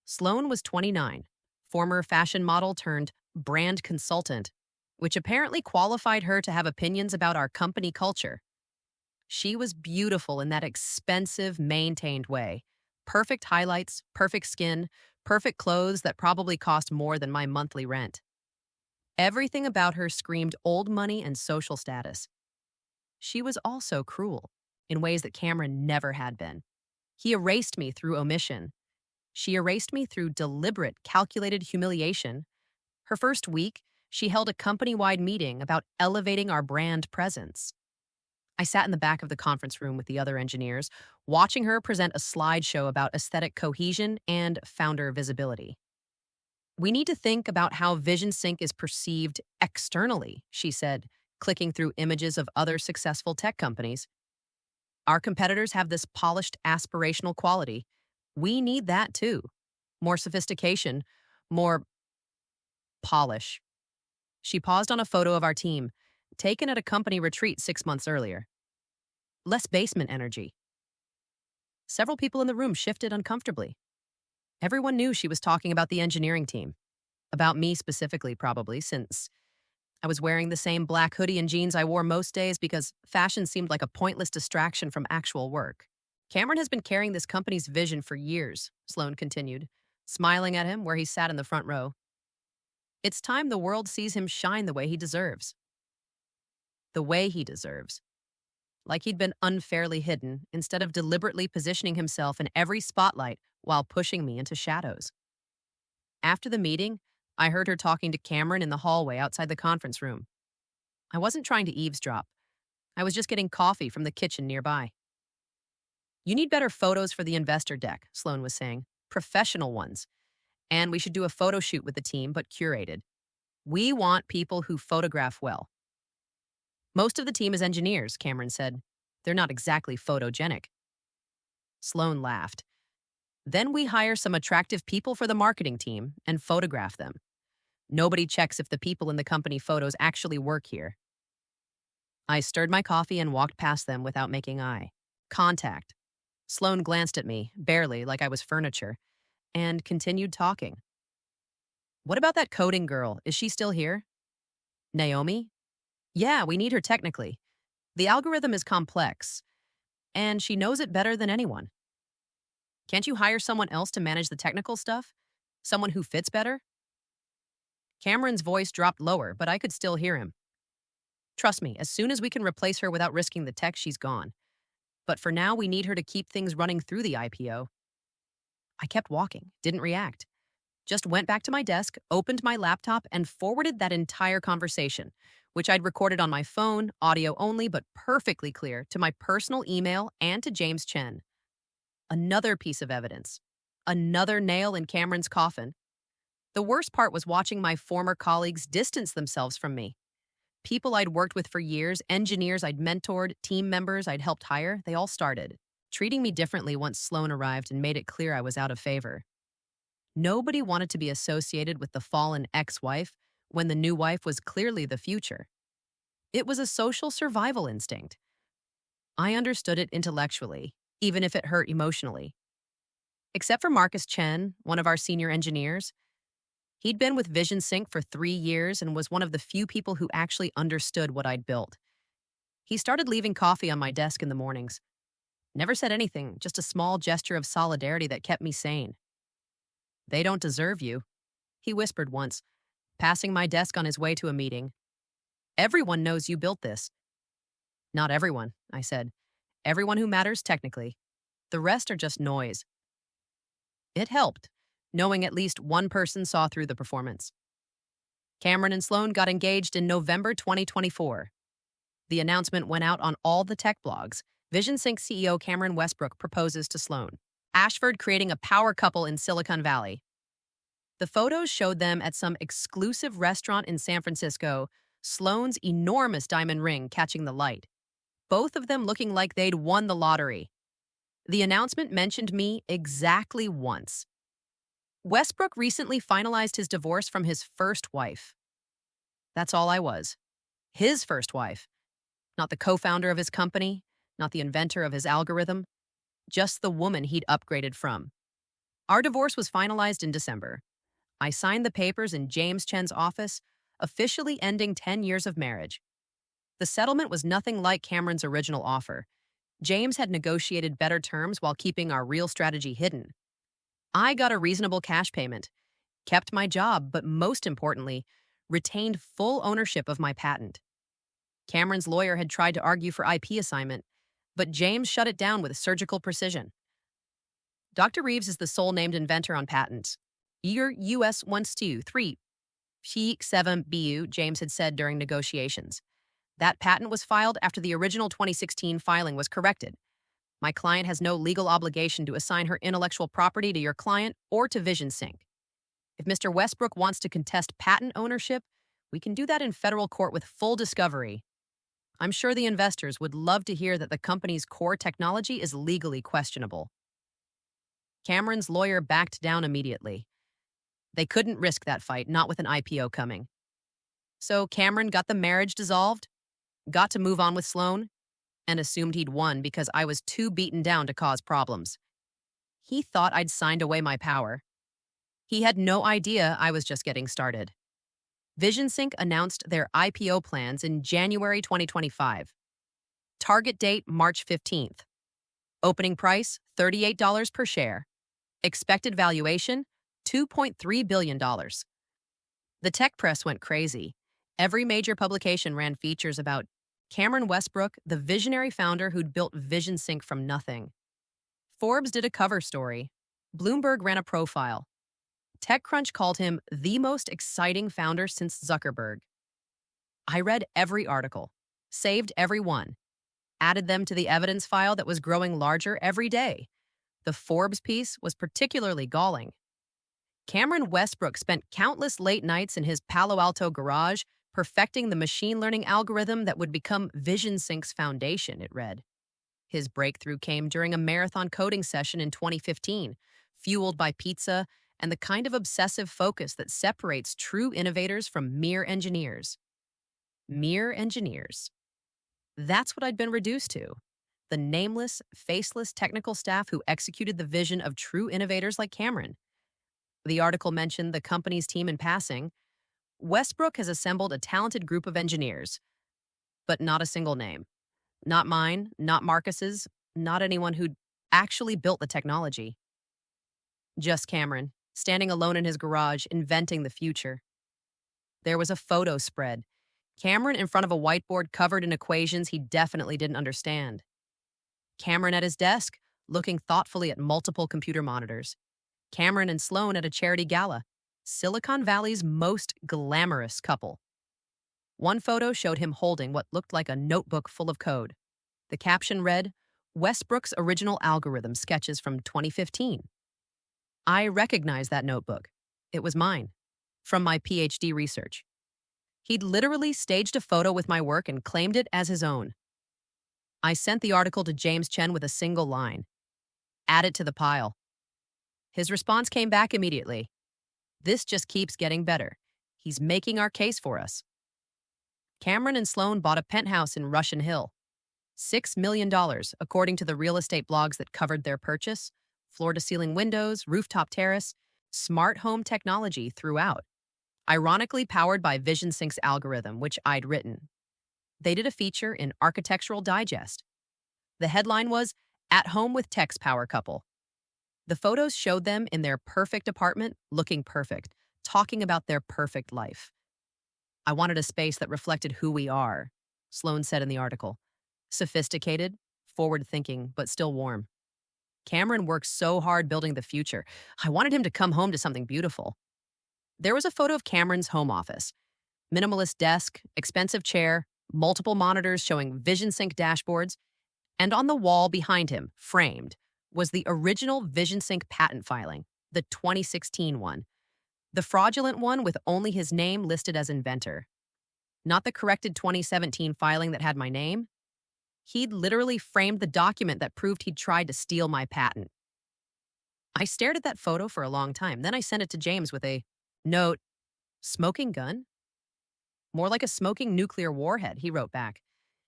Sloane was 29, former fashion model turned brand consultant, which apparently qualified her to have opinions about our company culture. She was beautiful in that expensive, maintained way. Perfect highlights, perfect skin, perfect clothes that probably cost more than my monthly rent. Everything about her screamed old money and social status. She was also cruel, in ways that Cameron never had been. He erased me through omission. She erased me through deliberate, calculated humiliation. Her first week, she held a company-wide meeting about elevating our brand presence. I sat in the back of the conference room with the other engineers, watching her present a slideshow about aesthetic cohesion and founder visibility. We need to think about how VisionSync is perceived externally, she said, clicking through images of other successful tech companies. Our competitors have this polished, aspirational quality. We need that too. More sophistication, more polish. She paused on a photo of our team, taken at a company retreat 6 months earlier. Less basement energy. Several people in the room shifted uncomfortably. Everyone knew she was talking about the engineering team. About me specifically, probably, since I was wearing the same black hoodie and jeans I wore most days because fashion seemed like a pointless distraction from actual work. Cameron has been carrying this company's vision for years, Sloane continued, smiling at him where he sat in the front row. It's time the world sees him shine the way he deserves. The way he deserves. Like he'd been unfairly hidden instead of deliberately positioning himself in every spotlight while pushing me into shadows. After the meeting, I heard her talking to Cameron in the hallway outside the conference room. I wasn't trying to eavesdrop. I was just getting coffee from the kitchen nearby. You need better photos for the investor deck, Sloane was saying. Professional ones. And we should do a photo shoot with the team, but curated. We want people who photograph well. Most of the team is engineers, Cameron said. They're not exactly photogenic. Sloane laughed. Then we hire some attractive people for the marketing team and photograph them. Nobody checks if the people in the company photos actually work here. I stirred my coffee and walked past them without making eye contact. Sloane glanced at me, barely, like I was furniture, and continued talking. What about that coding girl? Is she still here? Naomi? Yeah, we need her technically. The algorithm is complex, and she knows it better than anyone. Can't you hire someone else to manage the technical stuff? Someone who fits better? Cameron's voice dropped lower, but I could still hear him. Trust me, as soon as we can replace her without risking the tech, she's gone. But for now, we need her to keep things running through the IPO. I kept walking, didn't react. Just went back to my desk, opened my laptop, and forwarded that entire conversation, which I'd recorded on my phone, audio only, but perfectly clear, to my personal email and to James Chen. Another piece of evidence. Another nail in Cameron's coffin. The worst part was watching my former colleagues distance themselves from me. People I'd worked with for years, engineers I'd mentored, team members I'd helped hire, they all started treating me differently once Sloane arrived and made it clear I was out of favor. Nobody wanted to be associated with the fallen ex-wife when the new wife was clearly the future. It was a social survival instinct. I understood it intellectually, even if it hurt emotionally. Except for Marcus Chen, one of our senior engineers. He'd been with VisionSync for 3 years and was one of the few people who actually understood what I'd built. He started leaving coffee on my desk in the mornings. Never said anything, just a small gesture of solidarity that kept me sane. They don't deserve you, he whispered once, passing my desk on his way to a meeting. Everyone knows you built this. Not everyone, I said. Everyone who matters technically. The rest are just noise. It helped, knowing at least one person saw through the performance. Cameron and Sloane got engaged in November 2024. The announcement went out on all the tech blogs. VisionSync CEO Cameron Westbrook proposes to Sloane. Ashford creating a power couple in Silicon Valley. The photos showed them at some exclusive restaurant in San Francisco, Sloane's enormous diamond ring catching the light, both of them looking like they'd won the lottery. The announcement mentioned me exactly once. Westbrook recently finalized his divorce from his first wife. That's all I was. His first wife. Not the co-founder of his company, not the inventor of his algorithm, just the woman he'd upgraded from. Our divorce was finalized in December. I signed the papers in James Chen's office, officially ending 10 years of marriage. The settlement was nothing like Cameron's original offer. James had negotiated better terms while keeping our real strategy hidden. I got a reasonable cash payment, kept my job, but most importantly, retained full ownership of my patent. Cameron's lawyer had tried to argue for IP assignment, but James shut it down with surgical precision. Dr. Reeves is the sole named inventor on patents. Year US 123 7BU, James had said during negotiations. That patent was filed after the original 2016 filing was corrected. My client has no legal obligation to assign her intellectual property to your client or to VisionSync. If Mr. Westbrook wants to contest patent ownership, we can do that in federal court with full discovery. I'm sure the investors would love to hear that the company's core technology is legally questionable. Cameron's lawyer backed down immediately. They couldn't risk that fight, not with an IPO coming. So Cameron got the marriage dissolved, got to move on with Sloane, and assumed he'd won because I was too beaten down to cause problems. He thought I'd signed away my power. He had no idea I was just getting started. VisionSync announced their IPO plans in January 2025. Target date March 15th. Opening price $38 per share. Expected valuation $2.3 billion. The tech press went crazy. Every major publication ran features about Cameron Westbrook, the visionary founder who'd built VisionSync from nothing. Forbes did a cover story. Bloomberg ran a profile. TechCrunch called him the most exciting founder since Zuckerberg. I read every article, saved every one, added them to the evidence file that was growing larger every day. The Forbes piece was particularly galling. Cameron Westbrook spent countless late nights in his Palo Alto garage perfecting the machine learning algorithm that would become VisionSync's foundation, it read. His breakthrough came during a marathon coding session in 2015, fueled by pizza and the kind of obsessive focus that separates true innovators from mere engineers. Mere engineers. That's what I'd been reduced to. The nameless, faceless technical staff who executed the vision of true innovators like Cameron. The article mentioned the company's team in passing. Westbrook has assembled a talented group of engineers, but not a single name. Not mine, not Marcus's, not anyone who'd actually built the technology. Just Cameron, standing alone in his garage, inventing the future. There was a photo spread. Cameron in front of a whiteboard covered in equations he definitely didn't understand. Cameron at his desk, looking thoughtfully at multiple computer monitors. Cameron and Sloane at a charity gala, Silicon Valley's most glamorous couple. One photo showed him holding what looked like a notebook full of code. The caption read, Westbrook's original algorithm sketches from 2015. I recognized that notebook. It was mine, from my PhD research. He'd literally staged a photo with my work and claimed it as his own. I sent the article to James Chen with a single line. Add it to the pile. His response came back immediately. This just keeps getting better. He's making our case for us. Cameron and Sloane bought a penthouse in Russian Hill. $6 million, according to the real estate blogs that covered their purchase. Floor-to-ceiling windows, rooftop terrace, smart home technology throughout. Ironically powered by VisionSync's algorithm, which I'd written. They did a feature in Architectural Digest. The headline was, At Home with Tech's Power Couple. The photos showed them in their perfect apartment, looking perfect, talking about their perfect life. I wanted a space that reflected who we are, Sloane said in the article. Sophisticated, forward-thinking, but still warm. Cameron worked so hard building the future. I wanted him to come home to something beautiful. There was a photo of Cameron's home office. Minimalist desk, expensive chair, multiple monitors showing VisionSync dashboards, and on the wall behind him, framed, was the original VisionSync patent filing, the 2016 one, the fraudulent one with only his name listed as inventor. Not the corrected 2017 filing that had my name. He'd literally framed the document that proved he'd tried to steal my patent. I stared at that photo for a long time. Then I sent it to James with a note, "Smoking gun?" "More like a smoking nuclear warhead," he wrote back.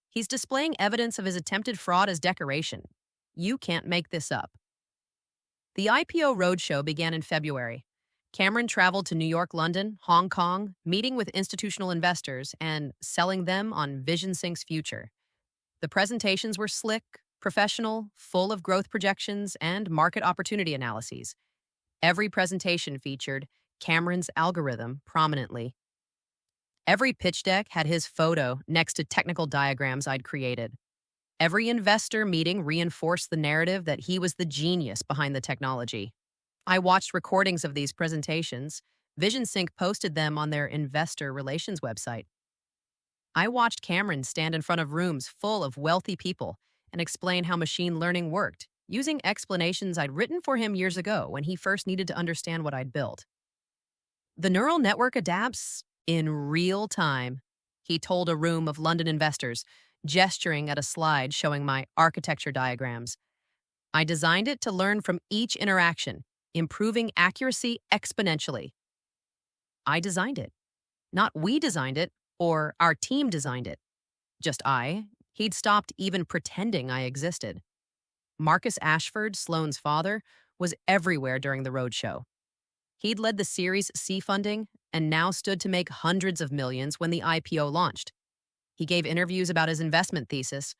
"He's displaying evidence of his attempted fraud as decoration. You can't make this up." The IPO roadshow began in February. Cameron traveled to New York, London, Hong Kong, meeting with institutional investors and selling them on VisionSync's future. The presentations were slick, professional, full of growth projections and market opportunity analyses. Every presentation featured Cameron's algorithm prominently. Every pitch deck had his photo next to technical diagrams I'd created. Every investor meeting reinforced the narrative that he was the genius behind the technology. I watched recordings of these presentations. VisionSync posted them on their investor relations website. I watched Cameron stand in front of rooms full of wealthy people and explain how machine learning worked, using explanations I'd written for him years ago when he first needed to understand what I'd built. "The neural network adapts in real time," he told a room of London investors, gesturing at a slide showing my architecture diagrams. "I designed it to learn from each interaction, improving accuracy exponentially." I designed it. Not we designed it, or our team designed it. Just I. He'd stopped even pretending I existed. Marcus Ashford, Sloane's father, was everywhere during the roadshow. He'd led the Series C funding and now stood to make hundreds of millions when the IPO launched. He gave interviews about his investment thesis,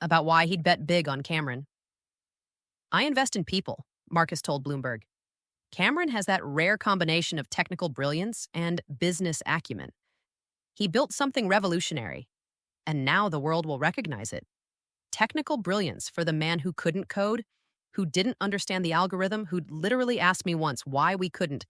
about why he'd bet big on Cameron. "I invest in people," Marcus told Bloomberg. "Cameron has that rare combination of technical brilliance and business acumen. He built something revolutionary, and now the world will recognize it. Technical brilliance for the man who couldn't code, who didn't understand the algorithm, who'd literally asked me once why we couldn't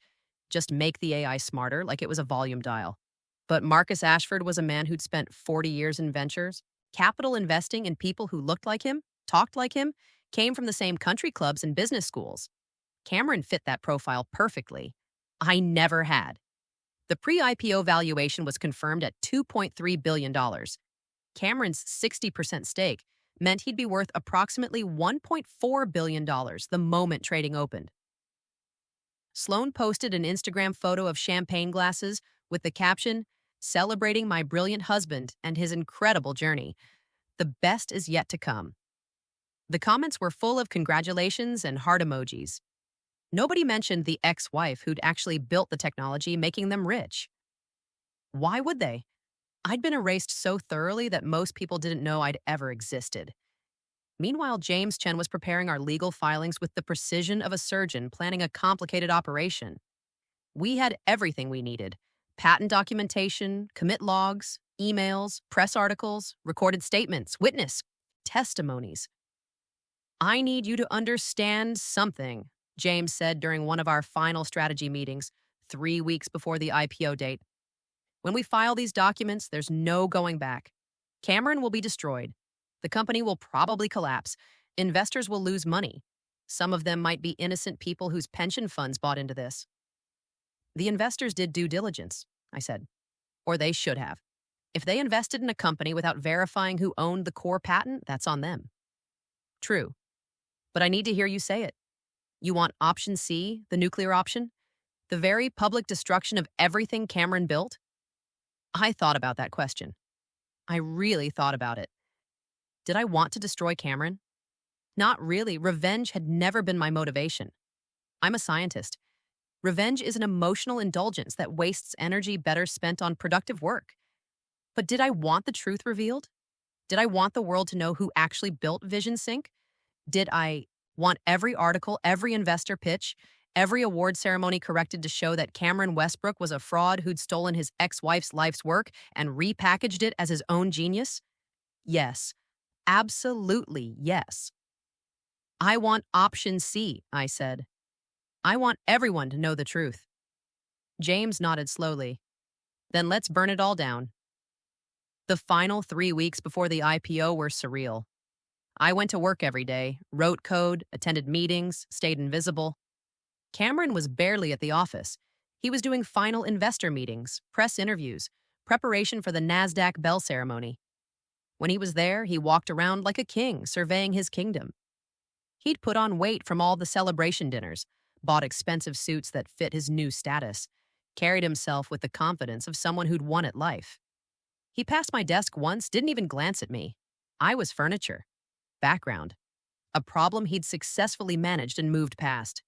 just make the AI smarter like it was a volume dial. But Marcus Ashford was a man who'd spent 40 years in ventures, capital investing in people who looked like him, talked like him, came from the same country clubs and business schools. Cameron fit that profile perfectly. I never had. The pre-IPO valuation was confirmed at $2.3 billion. Cameron's 60% stake meant he'd be worth approximately $1.4 billion the moment trading opened. Sloane posted an Instagram photo of champagne glasses with the caption, "Celebrating my brilliant husband and his incredible journey. The best is yet to come." The comments were full of congratulations and heart emojis. Nobody mentioned the ex-wife who'd actually built the technology, making them rich. Why would they? I'd been erased so thoroughly that most people didn't know I'd ever existed. Meanwhile, James Chen was preparing our legal filings with the precision of a surgeon planning a complicated operation. We had everything we needed: patent documentation, commit logs, emails, press articles, recorded statements, witness, testimonies. "I need you to understand something," James said during one of our final strategy meetings, 3 weeks before the IPO date. "When we file these documents, there's no going back. Cameron will be destroyed. The company will probably collapse. Investors will lose money. Some of them might be innocent people whose pension funds bought into this." "The investors did due diligence," I said. "Or they should have. If they invested in a company without verifying who owned the core patent, that's on them." "True. But I need to hear you say it. You want option C, the nuclear option? The very public destruction of everything Cameron built?" I thought about that question. I really thought about it. Did I want to destroy Cameron? Not really. Revenge had never been my motivation. I'm a scientist. Revenge is an emotional indulgence that wastes energy better spent on productive work. But did I want the truth revealed? Did I want the world to know who actually built VisionSync? Did I want every article, every investor pitch, every award ceremony corrected to show that Cameron Westbrook was a fraud who'd stolen his ex-wife's life's work and repackaged it as his own genius? Yes. Absolutely yes. "I want option C," I said. "I want everyone to know the truth." James nodded slowly. "Then let's burn it all down." The final 3 weeks before the IPO were surreal. I went to work every day, wrote code, attended meetings, stayed invisible. Cameron was barely at the office. He was doing final investor meetings, press interviews, preparation for the NASDAQ bell ceremony. When he was there, he walked around like a king, surveying his kingdom. He'd put on weight from all the celebration dinners, bought expensive suits that fit his new status, carried himself with the confidence of someone who'd won at life. He passed my desk once, didn't even glance at me. I was furniture. Background. A problem he'd successfully managed and moved past.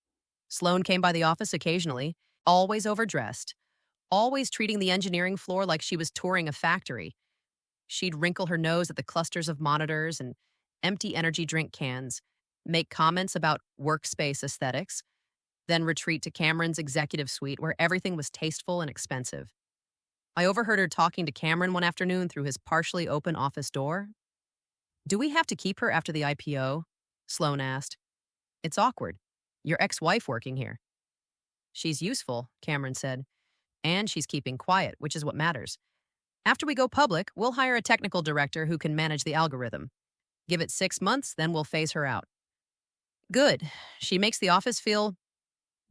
Sloan came by the office occasionally, always overdressed, always treating the engineering floor like she was touring a factory. She'd wrinkle her nose at the clusters of monitors and empty energy drink cans, make comments about workspace aesthetics, then retreat to Cameron's executive suite where everything was tasteful and expensive. I overheard her talking to Cameron one afternoon through his partially open office door. "Do we have to keep her after the IPO?" Sloan asked. "It's awkward. Your ex-wife working here." "She's useful," Cameron said, "and she's keeping quiet, which is what matters. After we go public, we'll hire a technical director who can manage the algorithm. Give it 6 months, then we'll phase her out." "Good. She makes the office feel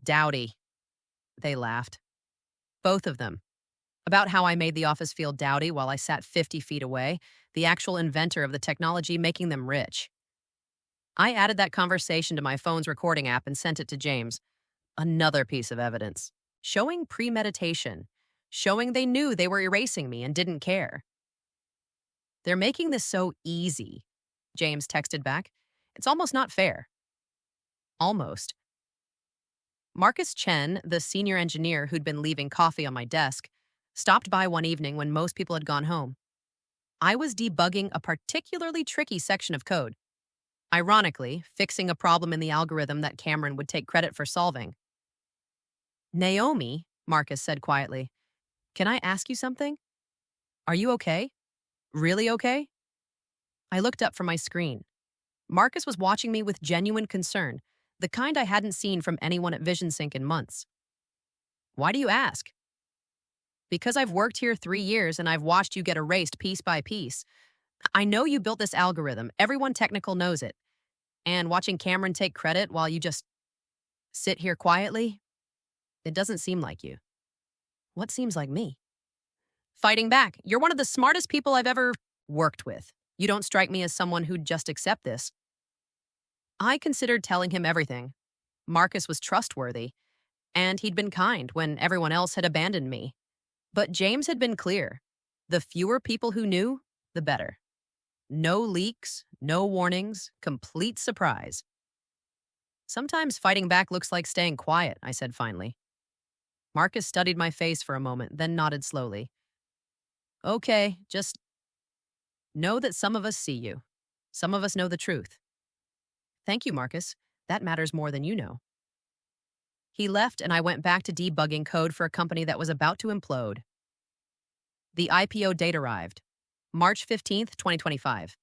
dowdy." They laughed. Both of them. About how I made the office feel dowdy while I sat 50 feet away, the actual inventor of the technology making them rich. I added that conversation to my phone's recording app and sent it to James. Another piece of evidence. Showing premeditation. Showing they knew they were erasing me and didn't care. "They're making this so easy," James texted back. "It's almost not fair." Almost. Marcus Chen, the senior engineer who'd been leaving coffee on my desk, stopped by one evening when most people had gone home. I was debugging a particularly tricky section of code. Ironically, fixing a problem in the algorithm that Cameron would take credit for solving. "Naomi," Marcus said quietly, "can I ask you something? Are you okay? Really okay?" I looked up from my screen. Marcus was watching me with genuine concern, the kind I hadn't seen from anyone at VisionSync in months. "Why do you ask?" "Because I've worked here 3 years and I've watched you get erased piece by piece. I know you built this algorithm. Everyone technical knows it. And watching Cameron take credit while you just sit here quietly, it doesn't seem like you." "What seems like me?" "Fighting back. You're one of the smartest people I've ever worked with. You don't strike me as someone who'd just accept this." I considered telling him everything. Marcus was trustworthy, and he'd been kind when everyone else had abandoned me. But James had been clear. The fewer people who knew, the better. No leaks, no warnings, complete surprise. "Sometimes fighting back looks like staying quiet," I said finally. Marcus studied my face for a moment, then nodded slowly. "Okay, just know that some of us see you. Some of us know the truth." "Thank you, Marcus. That matters more than you know." He left, and I went back to debugging code for a company that was about to implode. The IPO date arrived. March 15th, 2025.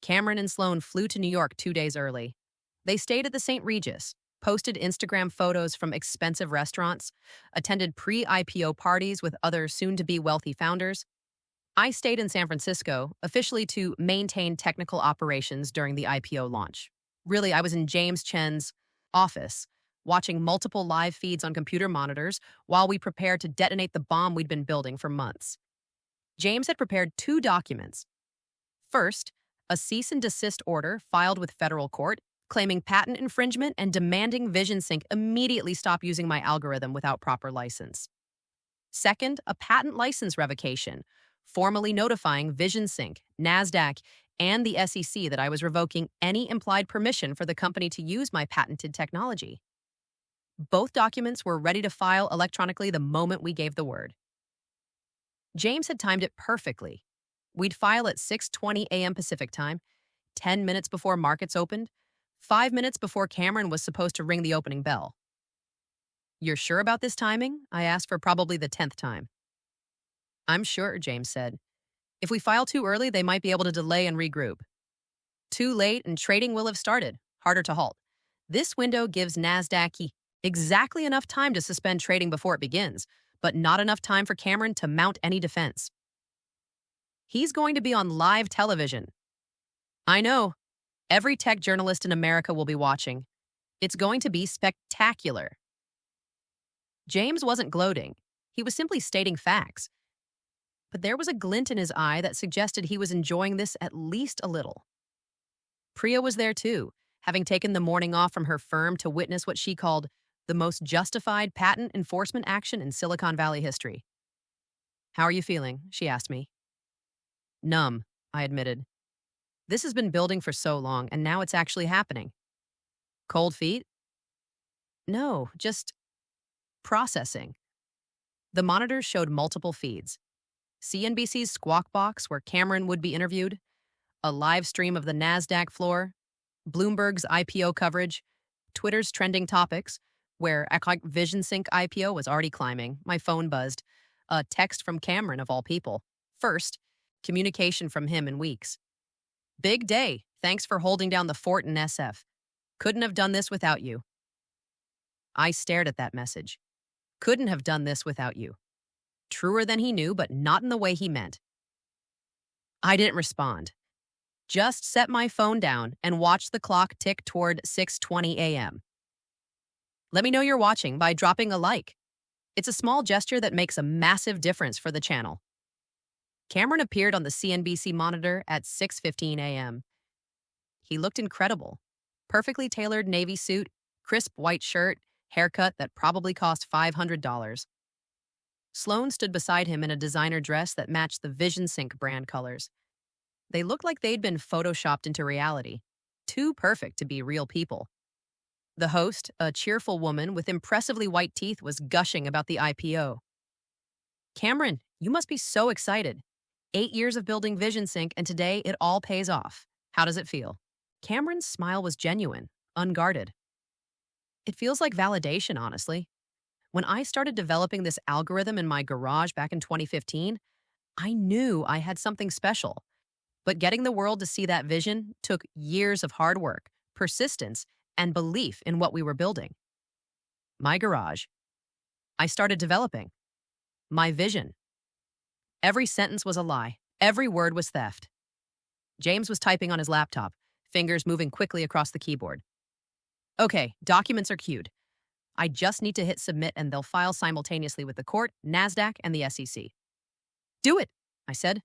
Cameron and Sloan flew to New York 2 days early. They stayed at the St. Regis, posted Instagram photos from expensive restaurants, attended pre-IPO parties with other soon-to-be wealthy founders. I stayed in San Francisco, officially to maintain technical operations during the IPO launch. Really, I was in James Chen's office, watching multiple live feeds on computer monitors while we prepared to detonate the bomb we'd been building for months. James had prepared 2 documents. First, a cease and desist order filed with federal court, claiming patent infringement and demanding VisionSync immediately stop using my algorithm without proper license. Second, a patent license revocation, formally notifying VisionSync, NASDAQ, and the SEC that I was revoking any implied permission for the company to use my patented technology. Both documents were ready to file electronically the moment we gave the word. James had timed it perfectly. We'd file at 6:20 a.m. Pacific time, 10 minutes before markets opened, 5 minutes before Cameron was supposed to ring the opening bell. "You're sure about this timing?" I asked for probably the 10th time. "I'm sure," James said. "If we file too early, they might be able to delay and regroup. Too late, and trading will have started. Harder to halt. This window gives NASDAQ exactly enough time to suspend trading before it begins, but not enough time for Cameron to mount any defense. He's going to be on live television." I know. Every tech journalist in America will be watching. It's going to be spectacular. James wasn't gloating. He was simply stating facts. But there was a glint in his eye that suggested he was enjoying this at least a little. Priya was there too, having taken the morning off from her firm to witness what she called the most justified patent enforcement action in Silicon Valley history. "How are you feeling?" she asked me. "Numb," I admitted. "This has been building for so long, and now it's actually happening." "Cold feet?" "No, just processing." The monitors showed multiple feeds. CNBC's Squawk Box, where Cameron would be interviewed, a live stream of the NASDAQ floor, Bloomberg's IPO coverage, Twitter's trending topics, where VisionSync IPO was already climbing. My phone buzzed. A text from Cameron, of all people. First, communication from him in weeks. "Big day. Thanks for holding down the fort in SF. Couldn't have done this without you." I stared at that message. Couldn't have done this without you. Truer than he knew, but not in the way he meant. I didn't respond. Just set my phone down and watched the clock tick toward 6:20 a.m. Let me know you're watching by dropping a like. It's a small gesture that makes a massive difference for the channel. Cameron appeared on the CNBC monitor at 6:15 a.m. He looked incredible. Perfectly tailored navy suit, crisp white shirt, haircut that probably cost $500. Sloan stood beside him in a designer dress that matched the VisionSync brand colors. They looked like they'd been photoshopped into reality. Too perfect to be real people. The host, a cheerful woman with impressively white teeth, was gushing about the IPO. "Cameron, you must be so excited. 8 years of building VisionSync, and today it all pays off. How does it feel?" Cameron's smile was genuine, unguarded. "It feels like validation, honestly. When I started developing this algorithm in my garage back in 2015, I knew I had something special. But getting the world to see that vision took years of hard work, persistence, and belief in what we were building. My garage. I started developing. My vision." Every sentence was a lie. Every word was theft. James was typing on his laptop, fingers moving quickly across the keyboard. "Okay, documents are queued. I just need to hit submit and they'll file simultaneously with the court, NASDAQ, and the SEC. "Do it," I said.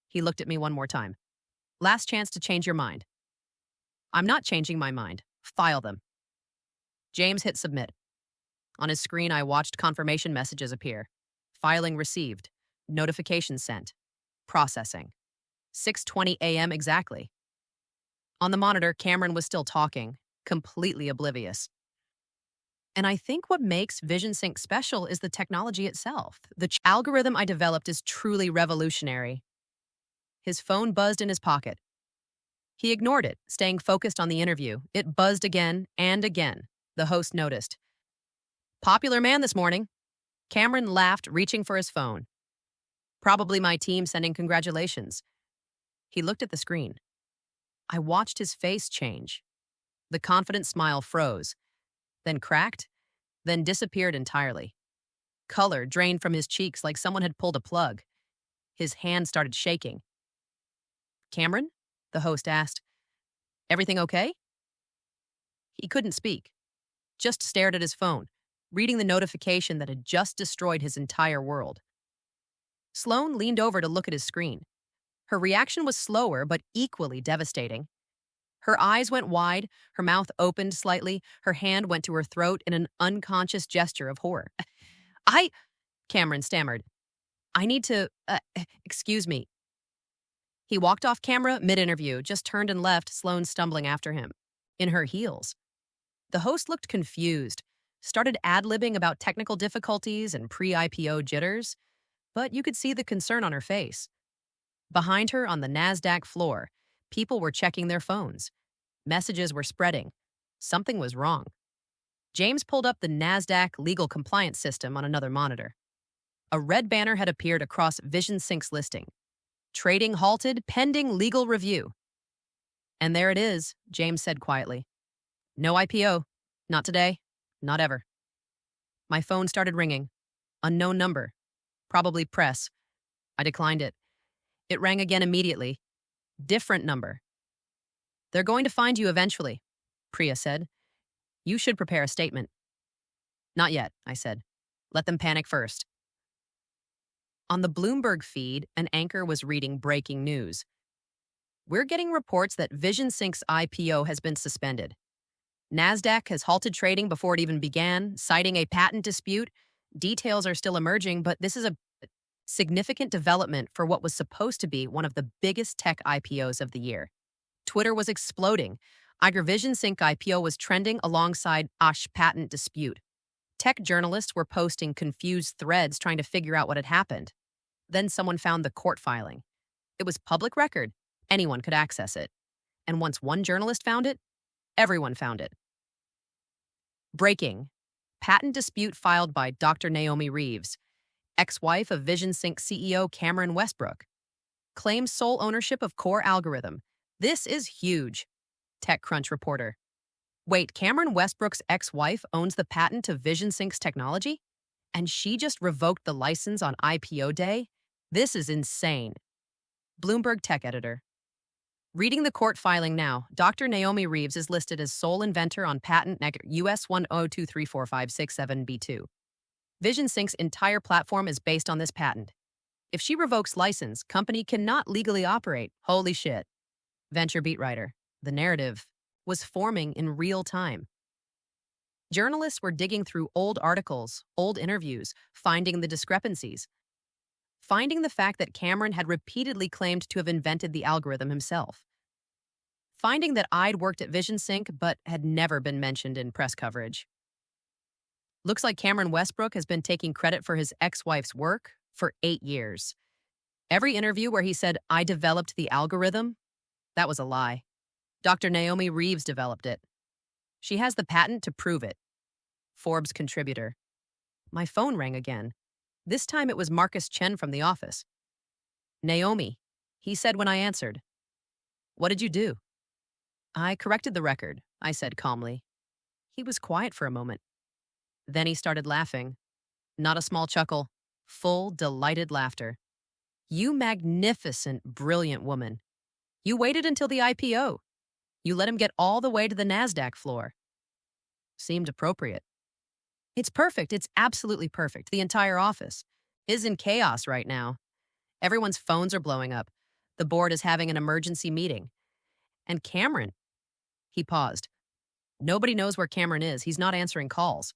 He looked at me one more time. "Last chance to change your mind." "I'm not changing my mind. File them." James hit submit. On his screen, I watched confirmation messages appear. Filing received. Notification sent. Processing. 6:20 a.m. exactly. On the monitor, Cameron was still talking, completely oblivious. And I think what makes VisionSync special is the technology itself. The algorithm I developed is truly revolutionary. His phone buzzed in his pocket. He ignored it, staying focused on the interview. It buzzed again and again. The host noticed. "Popular man this morning." Cameron laughed, reaching for his phone. "Probably my team sending congratulations." He looked at the screen. I watched his face change. The confident smile froze, then cracked, then disappeared entirely. Color drained from his cheeks like someone had pulled a plug. His hand started shaking. "Cameron?" the host asked. "Everything okay?" He couldn't speak, just stared at his phone, reading the notification that had just destroyed his entire world. Sloan leaned over to look at his screen. Her reaction was slower but equally devastating. Her eyes went wide, her mouth opened slightly, her hand went to her throat in an unconscious gesture of horror. Cameron stammered. "I need to, excuse me." He walked off camera mid-interview, just turned and left, Sloan stumbling after him. In her heels. The host looked confused, started ad-libbing about technical difficulties and pre-IPO jitters, but you could see the concern on her face. Behind her on the NASDAQ floor, people were checking their phones. Messages were spreading. Something was wrong. James pulled up the NASDAQ legal compliance system on another monitor. A red banner had appeared across VisionSync's listing. "Trading halted, pending legal review." "And there it is," James said quietly. "No IPO. Not today. Not ever." My phone started ringing. Unknown number. Probably press. I declined it. It rang again immediately. Different number. They're going to find you eventually, Priya said. You should prepare a statement. Not yet, I said. Let them panic first. On the Bloomberg feed, an anchor was reading breaking news. We're getting reports that VisionSync's IPO has been suspended. NASDAQ has halted trading before it even began, citing a patent dispute. Details are still emerging, but this is a significant development for what was supposed to be one of the biggest tech IPOs of the year. Twitter was exploding. VisionSync IPO was trending alongside Ash patent dispute. Tech journalists were posting confused threads trying to figure out what had happened. Then someone found the court filing. It was public record. Anyone could access it. And once one journalist found it, everyone found it. Breaking. Patent dispute filed by Dr. Naomi Reeves, ex-wife of VisionSync CEO Cameron Westbrook, claims sole ownership of core algorithm. This is huge. TechCrunch reporter. Wait, Cameron Westbrook's ex-wife owns the patent to VisionSync's technology? And she just revoked the license on IPO day? This is insane. Bloomberg tech editor. Reading the court filing now, Dr. Naomi Reeves is listed as sole inventor on patent US 102345667B2. VisionSync's entire platform is based on this patent. If she revokes license, company cannot legally operate. Holy shit. Venture beat writer. The narrative was forming in real time. Journalists were digging through old articles, old interviews, finding the discrepancies, finding the fact that Cameron had repeatedly claimed to have invented the algorithm himself, finding that I'd worked at VisionSync but had never been mentioned in press coverage. Looks like Cameron Westbrook has been taking credit for his ex-wife's work for 8 years. Every interview where he said, "I developed the algorithm," that was a lie. Dr. Naomi Reeves developed it. She has the patent to prove it. Forbes contributor. My phone rang again. This time it was Marcus Chen from the office. Naomi, he said when I answered. What did you do? I corrected the record, I said calmly. He was quiet for a moment. Then he started laughing. Not a small chuckle, full, delighted laughter. You magnificent, brilliant woman. You waited until the IPO. You let him get all the way to the NASDAQ floor. Seemed appropriate. It's perfect. It's absolutely perfect. The entire office is in chaos right now. Everyone's phones are blowing up. The board is having an emergency meeting. And Cameron, he paused. Nobody knows where Cameron is. He's not answering calls.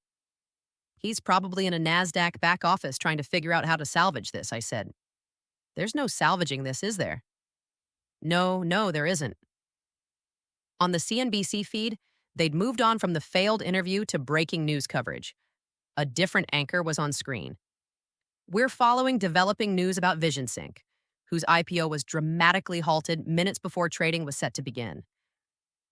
He's probably in a NASDAQ back office trying to figure out how to salvage this, I said. There's no salvaging this, is there? No, there isn't. On the CNBC feed, they'd moved on from the failed interview to breaking news coverage. A different anchor was on screen. We're following developing news about VisionSync, whose IPO was dramatically halted minutes before trading was set to begin.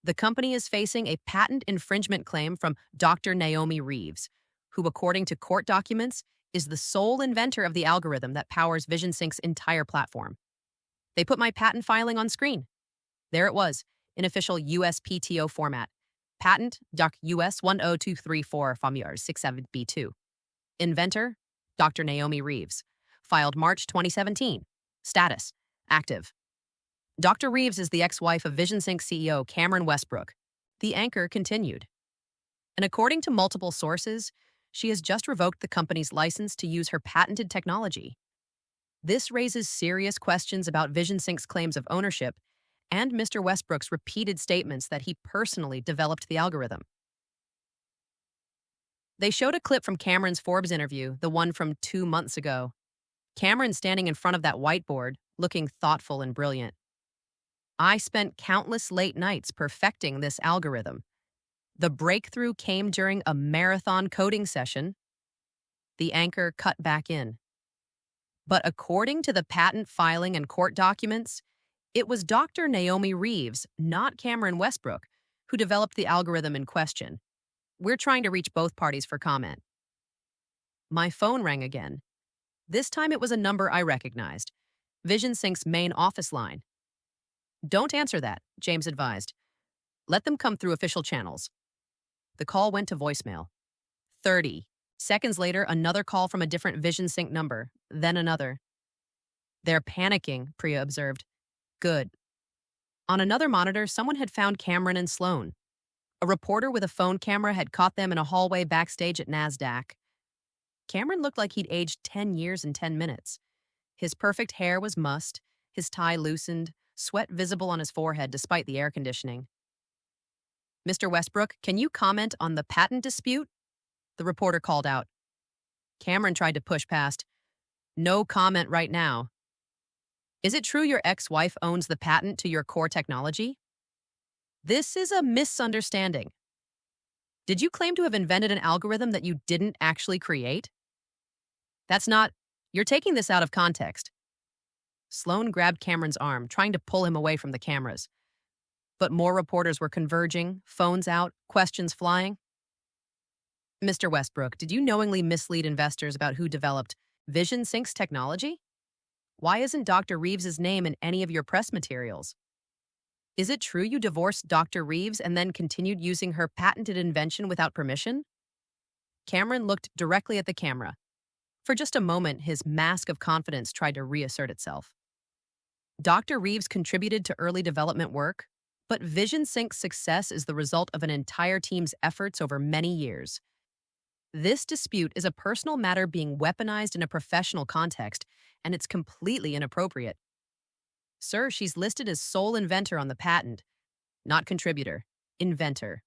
The company is facing a patent infringement claim from Dr. Naomi Reeves, who, according to court documents, is the sole inventor of the algorithm that powers VisionSync's entire platform. They put my patent filing on screen. There it was, in official USPTO format. Patent Doc US 10234-67B2. Inventor Dr. Naomi Reeves. Filed March 2017. Status active. Dr. Reeves is the ex-wife of VisionSync CEO Cameron Westbrook. The anchor continued. And according to multiple sources, she has just revoked the company's license to use her patented technology. This raises serious questions about VisionSync's claims of ownership and Mr. Westbrook's repeated statements that he personally developed the algorithm. They showed a clip from Cameron's Forbes interview, the one from 2 months ago. Cameron standing in front of that whiteboard, looking thoughtful and brilliant. I spent countless late nights perfecting this algorithm. The breakthrough came during a marathon coding session. The anchor cut back in. But according to the patent filing and court documents, it was Dr. Naomi Reeves, not Cameron Westbrook, who developed the algorithm in question. We're trying to reach both parties for comment. My phone rang again. This time it was a number I recognized. VisionSync's main office line. Don't answer that, James advised. Let them come through official channels. The call went to voicemail. 30 seconds later, another call from a different VisionSync number, then another. They're panicking, Priya observed. Good. On another monitor, someone had found Cameron and Sloan. A reporter with a phone camera had caught them in a hallway backstage at NASDAQ. Cameron looked like he'd aged 10 years in 10 minutes. His perfect hair was mussed, his tie loosened, sweat visible on his forehead despite the air conditioning. "Mr. Westbrook, can you comment on the patent dispute?" the reporter called out. Cameron tried to push past. "No comment right now." "Is it true your ex-wife owns the patent to your core technology?" "This is a misunderstanding." "Did you claim to have invented an algorithm that you didn't actually create?" "That's not. You're taking this out of context." Sloan grabbed Cameron's arm, trying to pull him away from the cameras. But more reporters were converging, phones out, questions flying. "Mr. Westbrook, did you knowingly mislead investors about who developed Vision Sync's technology? Why isn't Dr. Reeves' name in any of your press materials? Is it true you divorced Dr. Reeves and then continued using her patented invention without permission?" Cameron looked directly at the camera. For just a moment, his mask of confidence tried to reassert itself. "Dr. Reeves contributed to early development work, but Vision Sync's success is the result of an entire team's efforts over many years. This dispute is a personal matter being weaponized in a professional context, and it's completely inappropriate. Sir, she's listed as sole inventor on the patent, not contributor, inventor."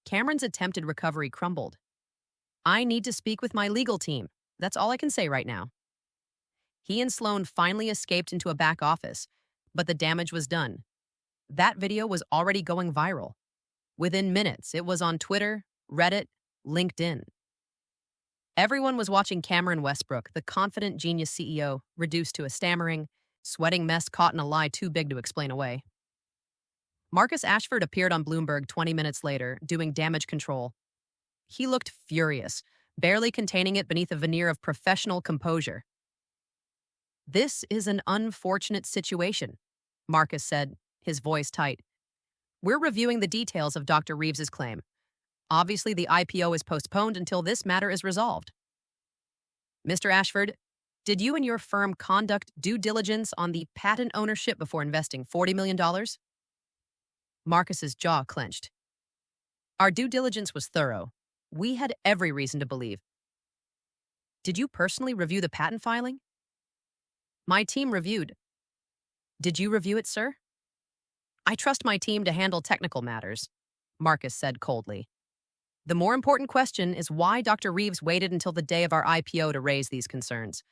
Cameron's attempted recovery crumbled. "I need to speak with my legal team. That's all I can say right now." He and Sloan finally escaped into a back office, but the damage was done. That video was already going viral. Within minutes, it was on Twitter, Reddit, LinkedIn. Everyone was watching Cameron Westbrook, the confident genius CEO, reduced to a stammering, sweating mess caught in a lie too big to explain away. Marcus Ashford appeared on Bloomberg 20 minutes later, doing damage control. He looked furious, barely containing it beneath a veneer of professional composure. "This is an unfortunate situation," Marcus said, his voice tight. "We're reviewing the details of Dr. Reeves' claim. Obviously, the IPO is postponed until this matter is resolved." "Mr. Ashford, did you and your firm conduct due diligence on the patent ownership before investing $40 million? Marcus's jaw clenched. "Our due diligence was thorough. We had every reason to believe." "Did you personally review the patent filing?" "My team reviewed." "Did you review it, sir?" "I trust my team to handle technical matters," Marcus said coldly. "The more important question is why Dr. Reeves waited until the day of our IPO to raise these concerns.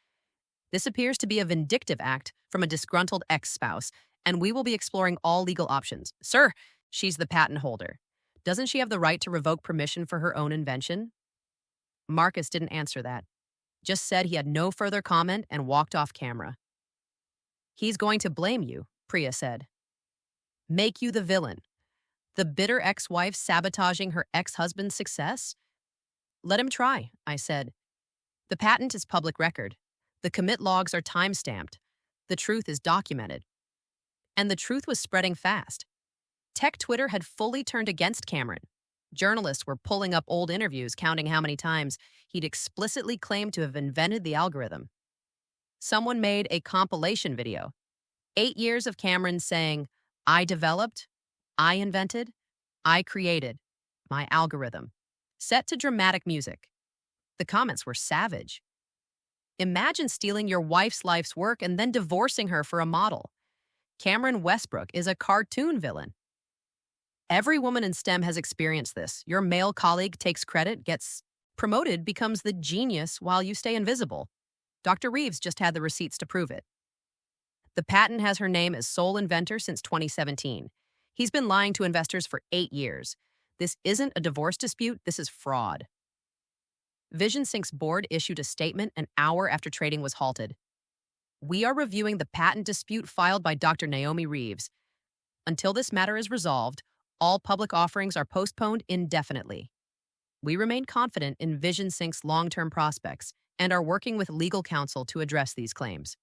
This appears to be a vindictive act from a disgruntled ex-spouse, and we will be exploring all legal options." "Sir, she's the patent holder. Doesn't she have the right to revoke permission for her own invention?" Marcus didn't answer that, just said he had no further comment and walked off camera. "He's going to blame you," Priya said. "Make you the villain. The bitter ex-wife sabotaging her ex-husband's success? Let him try," I said. "The patent is public record. The commit logs are time-stamped. The truth is documented." And the truth was spreading fast. Tech Twitter had fully turned against Cameron. Journalists were pulling up old interviews, counting how many times he'd explicitly claimed to have invented the algorithm. Someone made a compilation video. 8 years of Cameron saying, "I developed, I invented, I created my algorithm," set to dramatic music. The comments were savage. "Imagine stealing your wife's life's work and then divorcing her for a model. Cameron Westbrook is a cartoon villain. Every woman in STEM has experienced this. Your male colleague takes credit, gets promoted, becomes the genius while you stay invisible. Dr. Reeves just had the receipts to prove it. The patent has her name as sole inventor since 2017. He's been lying to investors for 8 years. This isn't a divorce dispute, this is fraud." Vision Sync's board issued a statement an hour after trading was halted. "We are reviewing the patent dispute filed by Dr. Naomi Reeves. Until this matter is resolved, all public offerings are postponed indefinitely. We remain confident in Vision Sync's long-term prospects and are working with legal counsel to address these claims."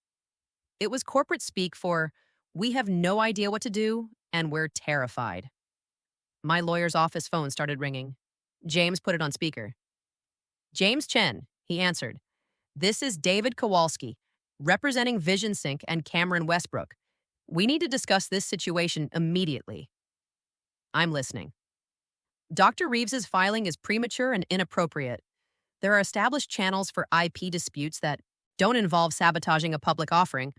It was corporate speak for, "We have no idea what to do, and we're terrified." My lawyer's office phone started ringing. James put it on speaker. "James Chen," he answered. "This is David Kowalski, representing Vision Sync and Cameron Westbrook. We need to discuss this situation immediately. I'm listening. Dr. Reeves's filing is premature and inappropriate. There are established channels for IP disputes that don't involve sabotaging a public offering.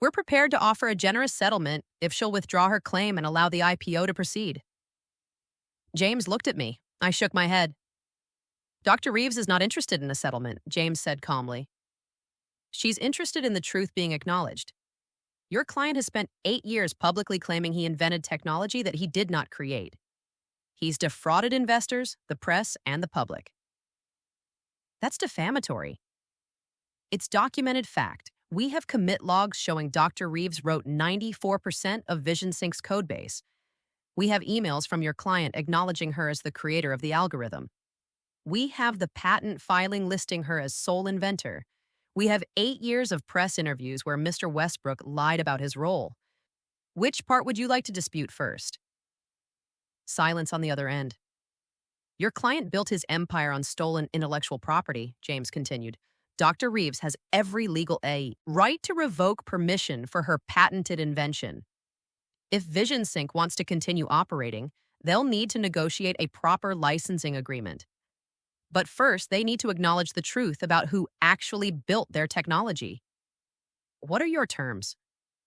We're prepared to offer a generous settlement if she'll withdraw her claim and allow the IPO to proceed. James looked at me. I shook my head. Dr. Reeves is not interested in a settlement, James said calmly. She's interested in the truth being acknowledged. Your client has spent 8 years publicly claiming he invented technology that he did not create. He's defrauded investors, the press, and the public. That's defamatory. It's documented fact. We have commit logs showing Dr. Reeves wrote 94% of VisionSync's codebase. We have emails from your client acknowledging her as the creator of the algorithm. We have the patent filing listing her as sole inventor. We have 8 years of press interviews where Mr. Westbrook lied about his role. Which part would you like to dispute first? Silence on the other end. Your client built his empire on stolen intellectual property, James continued. Dr. Reeves has every legal right to revoke permission for her patented invention. If VisionSync wants to continue operating, they'll need to negotiate a proper licensing agreement. But first, they need to acknowledge the truth about who actually built their technology. What are your terms?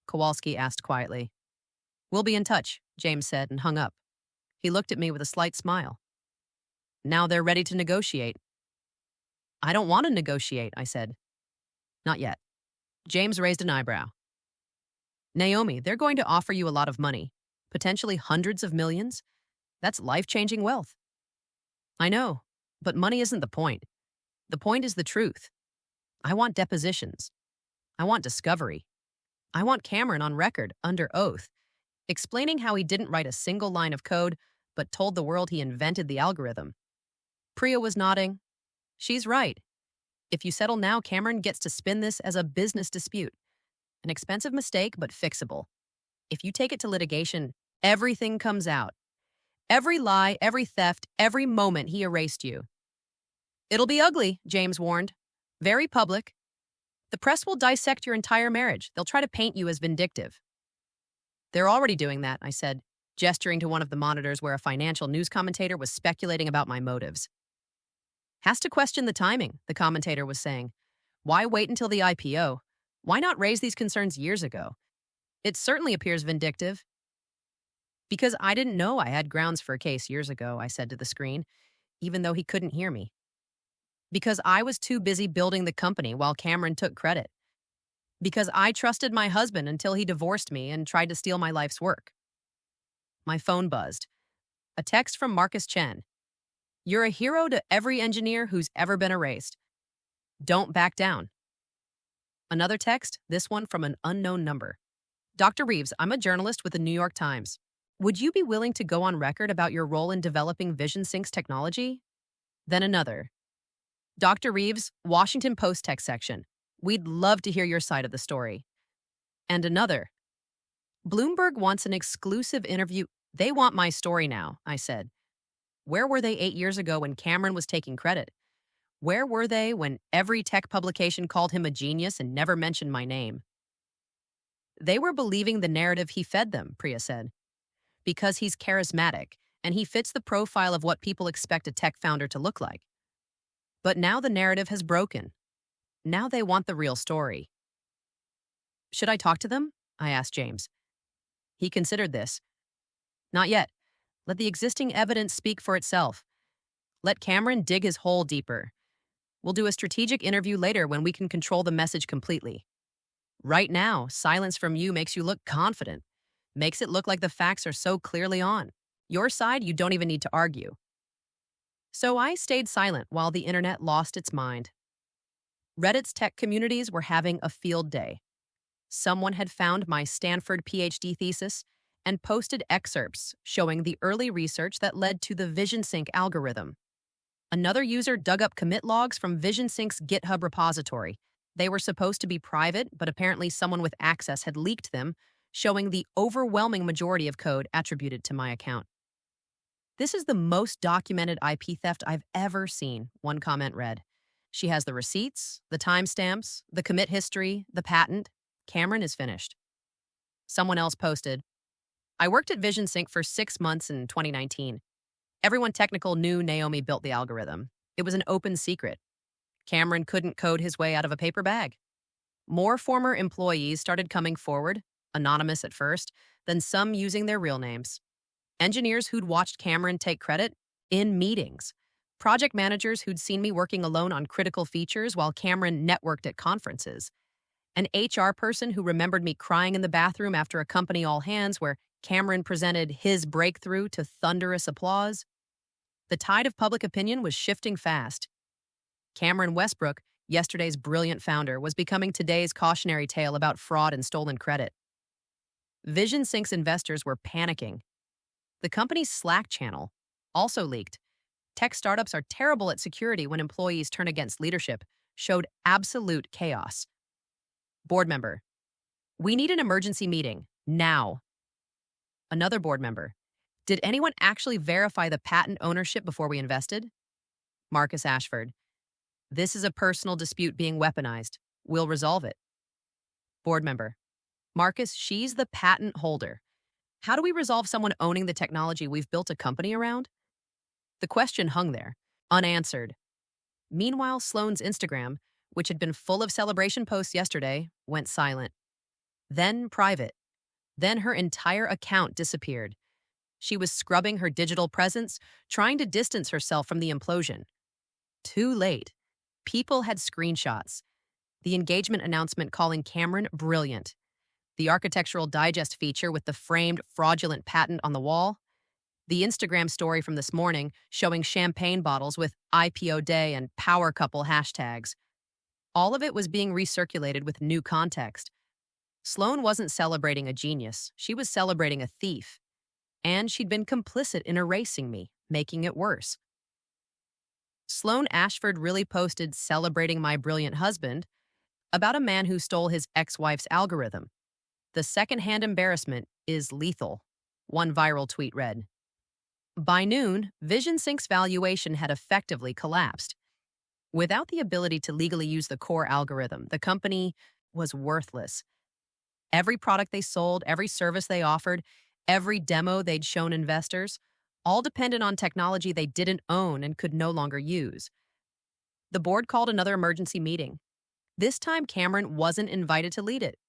Kowalski asked quietly. We'll be in touch, James said and hung up. He looked at me with a slight smile. Now they're ready to negotiate. I don't want to negotiate, I said. Not yet. James raised an eyebrow. Naomi, they're going to offer you a lot of money, potentially hundreds of millions. That's life-changing wealth. I know, but money isn't the point. The point is the truth. I want depositions. I want discovery. I want Cameron on record, under oath, explaining how he didn't write a single line of code, but told the world he invented the algorithm. Priya was nodding. She's right. If you settle now, Cameron gets to spin this as a business dispute. An expensive mistake, but fixable. If you take it to litigation, everything comes out. Every lie, every theft, every moment he erased you. It'll be ugly, James warned. Very public. The press will dissect your entire marriage. They'll try to paint you as vindictive. They're already doing that, I said, gesturing to one of the monitors where a financial news commentator was speculating about my motives. Has to question the timing, the commentator was saying. Why wait until the IPO? Why not raise these concerns years ago? It certainly appears vindictive. Because I didn't know I had grounds for a case years ago, I said to the screen, even though he couldn't hear me. Because I was too busy building the company while Cameron took credit. Because I trusted my husband until he divorced me and tried to steal my life's work. My phone buzzed. A text from Marcus Chen. You're a hero to every engineer who's ever been erased. Don't back down. Another text, this one from an unknown number. Dr. Reeves, I'm a journalist with the New York Times. Would you be willing to go on record about your role in developing VisionSync's technology? Then another. Dr. Reeves, Washington Post tech section. We'd love to hear your side of the story. And another. Bloomberg wants an exclusive interview. They want my story now, I said. Where were they 8 years ago when Cameron was taking credit? Where were they when every tech publication called him a genius and never mentioned my name? They were believing the narrative he fed them, Priya said. Because he's charismatic, and he fits the profile of what people expect a tech founder to look like. But now the narrative has broken. Now they want the real story. Should I talk to them? I asked James. He considered this. Not yet. Let the existing evidence speak for itself. Let Cameron dig his hole deeper. We'll do a strategic interview later when we can control the message completely. Right now, silence from you makes you look confident. Makes it look like the facts are so clearly on. Your side, you don't even need to argue. So I stayed silent while the internet lost its mind. Reddit's tech communities were having a field day. Someone had found my Stanford PhD thesis and posted excerpts showing the early research that led to the VisionSync algorithm. Another user dug up commit logs from VisionSync's GitHub repository. They were supposed to be private, but apparently someone with access had leaked them, showing the overwhelming majority of code attributed to my account. This is the most documented IP theft I've ever seen, one comment read. She has the receipts, the timestamps, the commit history, the patent. Cameron is finished. Someone else posted, I worked at Vision Sync for 6 months in 2019. Everyone technical knew Naomi built the algorithm. It was an open secret. Cameron couldn't code his way out of a paper bag. More former employees started coming forward, anonymous at first, then some using their real names. Engineers who'd watched Cameron take credit in meetings. Project managers who'd seen me working alone on critical features while Cameron networked at conferences. An HR person who remembered me crying in the bathroom after a company all hands where Cameron presented his breakthrough to thunderous applause. The tide of public opinion was shifting fast. Cameron Westbrook, yesterday's brilliant founder, was becoming today's cautionary tale about fraud and stolen credit. Vision Sync's investors were panicking. The company's Slack channel also leaked. Tech startups are terrible at security when employees turn against leadership, showed absolute chaos. Board member, we need an emergency meeting, now. Another board member, did anyone actually verify the patent ownership before we invested? Marcus Ashford, this is a personal dispute being weaponized. We'll resolve it. Board member, Marcus, she's the patent holder. How do we resolve someone owning the technology we've built a company around? The question hung there, unanswered. Meanwhile, Sloane's Instagram, which had been full of celebration posts yesterday, went silent. Then private. Then her entire account disappeared. She was scrubbing her digital presence, trying to distance herself from the implosion. Too late. People had screenshots. The engagement announcement calling Cameron brilliant. The Architectural Digest feature with the framed fraudulent patent on the wall. The Instagram story from this morning showing champagne bottles with IPO day and power couple hashtags. All of it was being recirculated with new context. Sloane wasn't celebrating a genius. She was celebrating a thief. And she'd been complicit in erasing me, making it worse. Sloane Ashford really posted celebrating my brilliant husband about a man who stole his ex-wife's algorithm. The secondhand embarrassment is lethal, one viral tweet read. By noon, Vision Sync's valuation had effectively collapsed. Without the ability to legally use the core algorithm, the company was worthless. Every product they sold, every service they offered, every demo they'd shown investors, all depended on technology they didn't own and could no longer use. The board called another emergency meeting. This time, Cameron wasn't invited to lead it.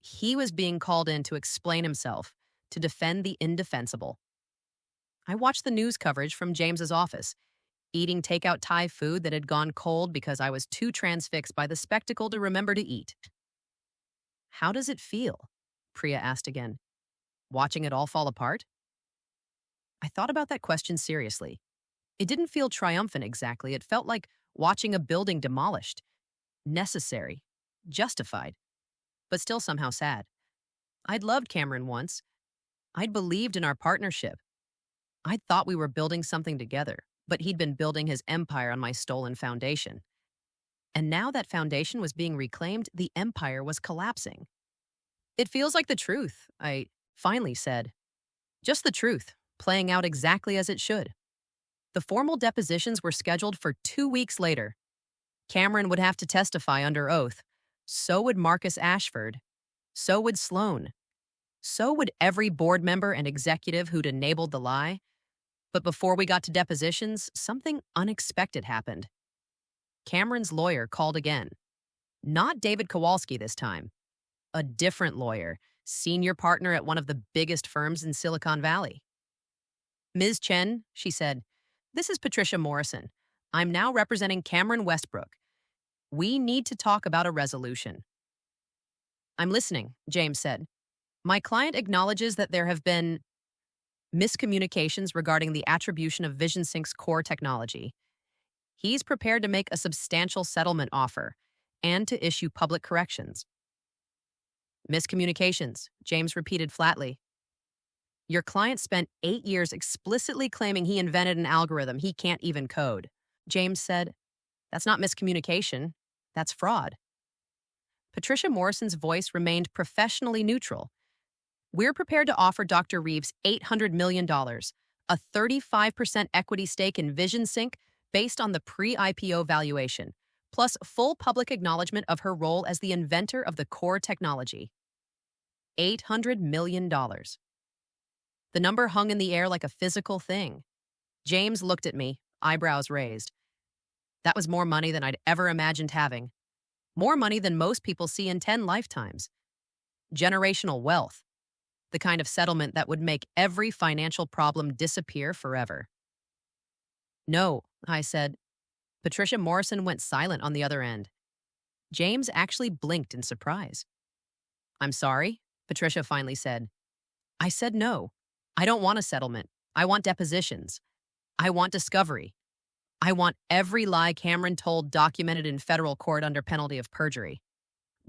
He was being called in to explain himself, to defend the indefensible. I watched the news coverage from James's office, eating takeout Thai food that had gone cold because I was too transfixed by the spectacle to remember to eat. How does it feel? Priya asked again. Watching it all fall apart? I thought about that question seriously. It didn't feel triumphant exactly. It felt like watching a building demolished. Necessary. Justified. But still somehow sad. I'd loved Cameron once. I'd believed in our partnership. I'd thought we were building something together, but he'd been building his empire on my stolen foundation. And now that foundation was being reclaimed, the empire was collapsing. It feels like the truth, I finally said. Just the truth, playing out exactly as it should. The formal depositions were scheduled for 2 weeks later. Cameron would have to testify under oath. So would Marcus Ashford. So would Sloane. So would every board member and executive who'd enabled the lie. But before we got to depositions, something unexpected happened. Cameron's lawyer called again. Not David Kowalski this time. A different lawyer, senior partner at one of the biggest firms in Silicon Valley. Ms. Chen, she said, this is Patricia Morrison. I'm now representing Cameron Westbrook. We need to talk about a resolution. I'm listening, James said. My client acknowledges that there have been miscommunications regarding the attribution of Vision Sync's core technology. He's prepared to make a substantial settlement offer and to issue public corrections. Miscommunications, James repeated flatly. Your client spent 8 years explicitly claiming he invented an algorithm he can't even code. James said, that's not miscommunication, that's fraud. Patricia Morrison's voice remained professionally neutral. We're prepared to offer Dr. Reeves $800 million, a 35% equity stake in Vision Sync based on the pre-IPO valuation, plus full public acknowledgement of her role as the inventor of the core technology. $800 million. The number hung in the air like a physical thing. James looked at me, eyebrows raised. That was more money than I'd ever imagined having. More money than most people see in 10 lifetimes. Generational wealth. The kind of settlement that would make every financial problem disappear forever. No, I said. Patricia Morrison went silent on the other end. James actually blinked in surprise. I'm sorry, Patricia finally said. I said no. I don't want a settlement. I want depositions. I want discovery. I want every lie Cameron told documented in federal court under penalty of perjury.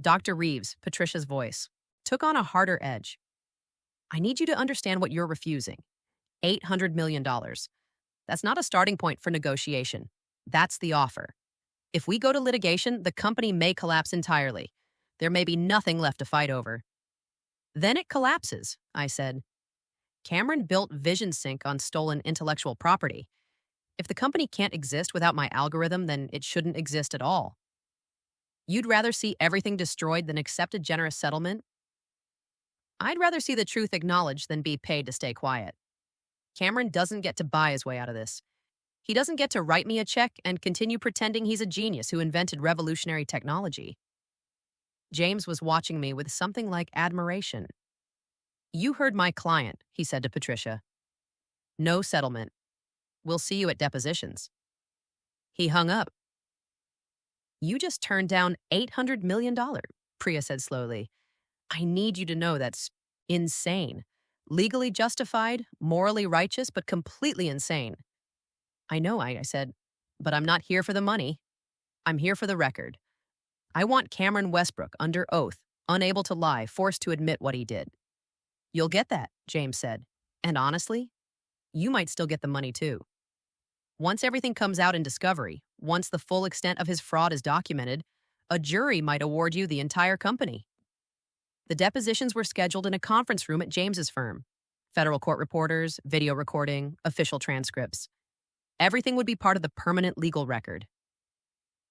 Dr. Reeves, Patricia's voice, took on a harder edge. I need you to understand what you're refusing. $800 million. That's not a starting point for negotiation. That's the offer. If we go to litigation, the company may collapse entirely. There may be nothing left to fight over. Then it collapses, I said. Cameron built VisionSync on stolen intellectual property. If the company can't exist without my algorithm, then it shouldn't exist at all. You'd rather see everything destroyed than accept a generous settlement? I'd rather see the truth acknowledged than be paid to stay quiet. Cameron doesn't get to buy his way out of this. He doesn't get to write me a check and continue pretending he's a genius who invented revolutionary technology. James was watching me with something like admiration. You heard my client, he said to Patricia. No settlement. We'll see you at depositions. He hung up. You just turned down $800 million, Priya said slowly. I need you to know that's insane. Legally justified, morally righteous, but completely insane. I know, I said, but I'm not here for the money. I'm here for the record. I want Cameron Westbrook under oath, unable to lie, forced to admit what he did. You'll get that, James said. And honestly, you might still get the money too. Once everything comes out in discovery, once the full extent of his fraud is documented, a jury might award you the entire company. The depositions were scheduled in a conference room at James's firm. Federal court reporters, video recording, official transcripts. Everything would be part of the permanent legal record.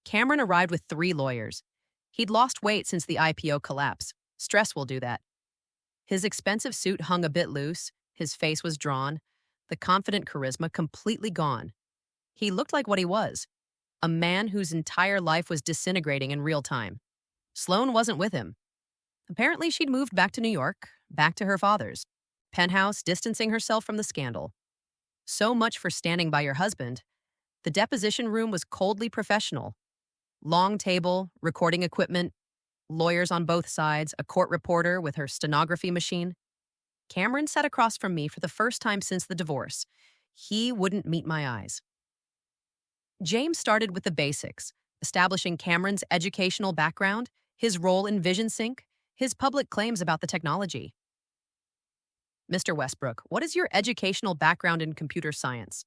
Cameron arrived with 3 lawyers. He'd lost weight since the IPO collapse. Stress will do that. His expensive suit hung a bit loose, his face was drawn, the confident charisma completely gone. He looked like what he was, a man whose entire life was disintegrating in real time. Sloan wasn't with him. Apparently she'd moved back to New York, back to her father's penthouse, distancing herself from the scandal. So much for standing by your husband. The deposition room was coldly professional. Long table, recording equipment, lawyers on both sides, a court reporter with her stenography machine. Cameron sat across from me for the first time since the divorce. He wouldn't meet my eyes. James started with the basics, establishing Cameron's educational background, his role in VisionSync, his public claims about the technology. Mr. Westbrook, what is your educational background in computer science?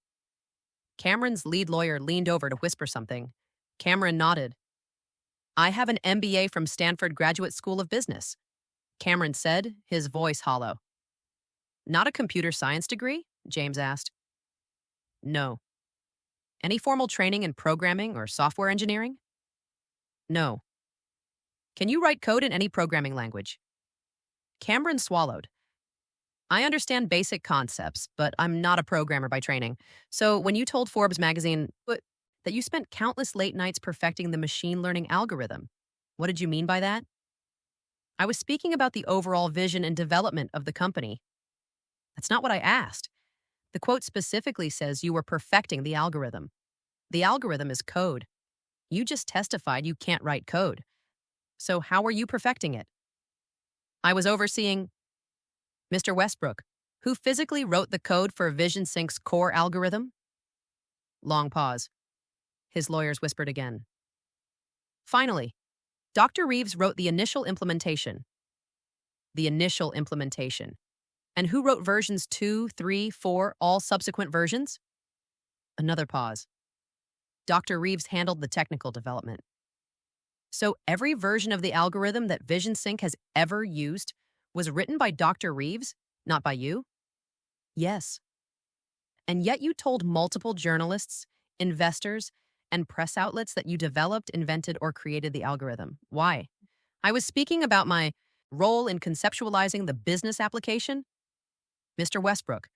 Cameron's lead lawyer leaned over to whisper something. Cameron nodded. I have an MBA from Stanford Graduate School of Business, Cameron said, his voice hollow. Not a computer science degree? James asked. No. Any formal training in programming or software engineering? No. Can you write code in any programming language? Cameron swallowed. I understand basic concepts, but I'm not a programmer by training. So when you told Forbes magazine that you spent countless late nights perfecting the machine learning algorithm, what did you mean by that? I was speaking about the overall vision and development of the company. That's not what I asked. The quote specifically says you were perfecting the algorithm. The algorithm is code. You just testified you can't write code. So how were you perfecting it? I was overseeing Mr. Westbrook, who physically wrote the code for VisionSync's core algorithm. Long pause. His lawyers whispered again. Finally, Dr. Reeves wrote the initial implementation. The initial implementation. And who wrote versions 2, 3, 4, all subsequent versions? Another pause. Dr. Reeves handled the technical development. So every version of the algorithm that VisionSync has ever used was written by Dr. Reeves, not by you? Yes. And yet you told multiple journalists, investors, and press outlets that you developed, invented, or created the algorithm. Why? I was speaking about my role in conceptualizing the business application? Mr. Westbrook,